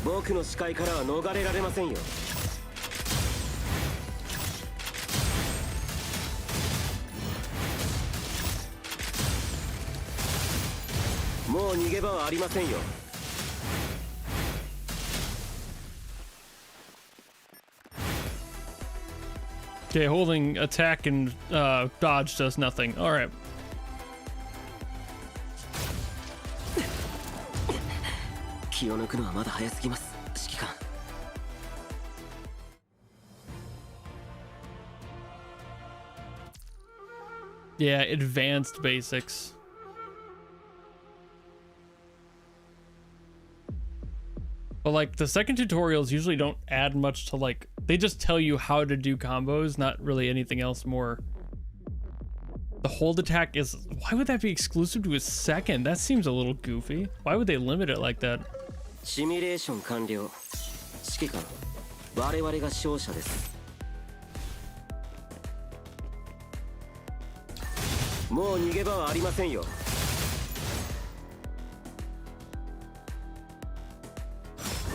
僕の視界からは逃れられませんよ。もう逃げ場はありませんよ。 Okay, holding attack and dodge does nothing. All right. 気気を抜くのはまだ早すぎます、指揮官。Yeah, advanced basics. But like the second tutorials usually don't add much to like, they just tell you how to do combos, not really anything else more. The hold attack is, why would that be exclusive to a second? That seems a little goofy. Why would they limit it like that? シミュレーション完了。指揮官、我々が勝者です。もう逃げ場はありませんよ。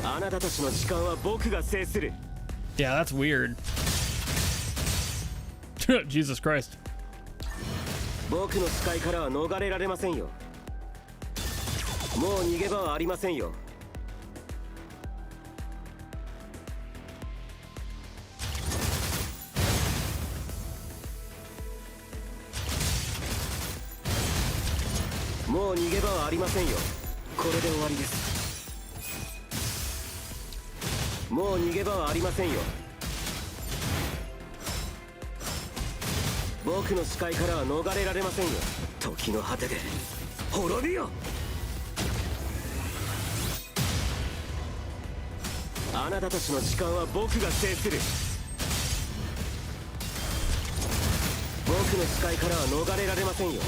あなたたちの時間は僕が制する。Yeah, that's weird. Jesus Christ. 僕の視界からは逃れられませんよ。もう逃げ場はありませんよ。もう逃げ場はありませんよ。これで終わりです。もう逃げ場はありませんよ。僕の視界からは逃れられませんよ。時の果てで滅びよ。あなたたちの時間は僕が制する。僕の視界からは逃れられませんよ。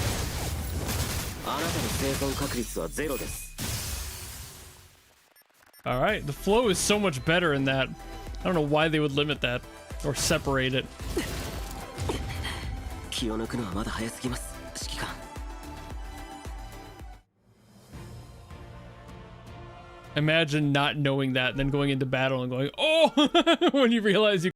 あなたの生存確率はゼロです。Alright, the flow is so much better in that. I don't know why they would limit that or separate it. 気を抜くのはまだ早すぎます、指揮官。Imagine not knowing that and then going into battle and going, oh, when you realize you.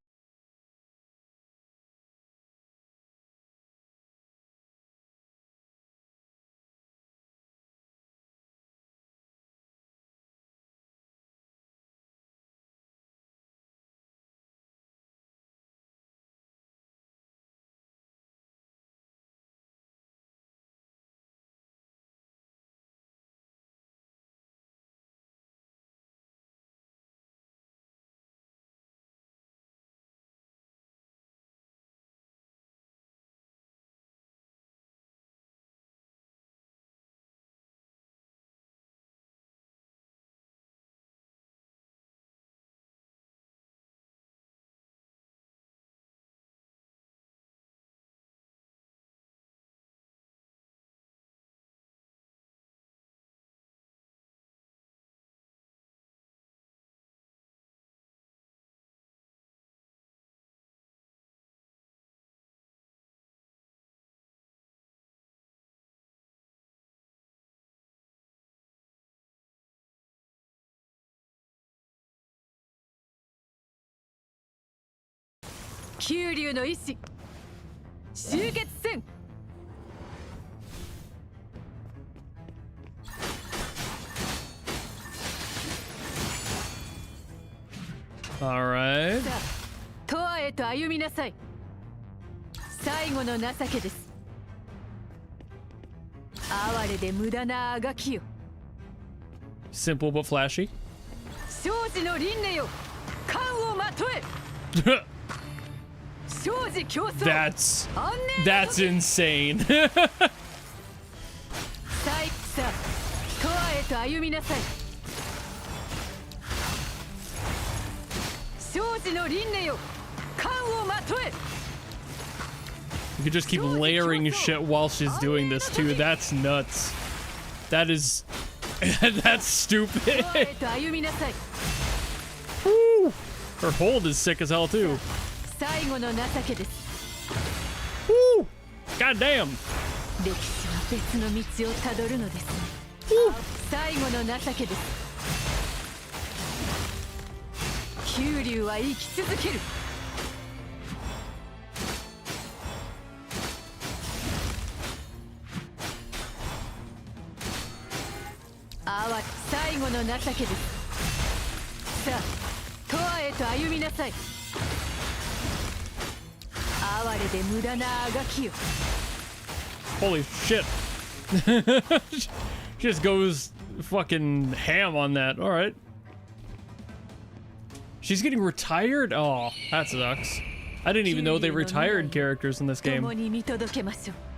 All right. 永遠へと歩みなさい。最後の情けです。哀れで無駄なあがきよ。Simple but flashy. 生児の輪廻よ、冠をまとえ。生児競争。That's insane. さあ、永遠へと歩みなさい。生児の輪廻よ、冠をまとえ。You could just keep layering shit while she's doing this too. That's nuts. That is... That's stupid. Woo! Her hold is sick as hell too. Woo! God damn. Woo! 九竜は生き続ける。最後の情けです。さあ、永遠へと歩みなさい。哀れで無駄なあがきよ。Holy shit. She just goes fucking ham on that. All right. She's getting retired? Oh, that sucks. I didn't even know they retired characters in this game. 共に見届けましょう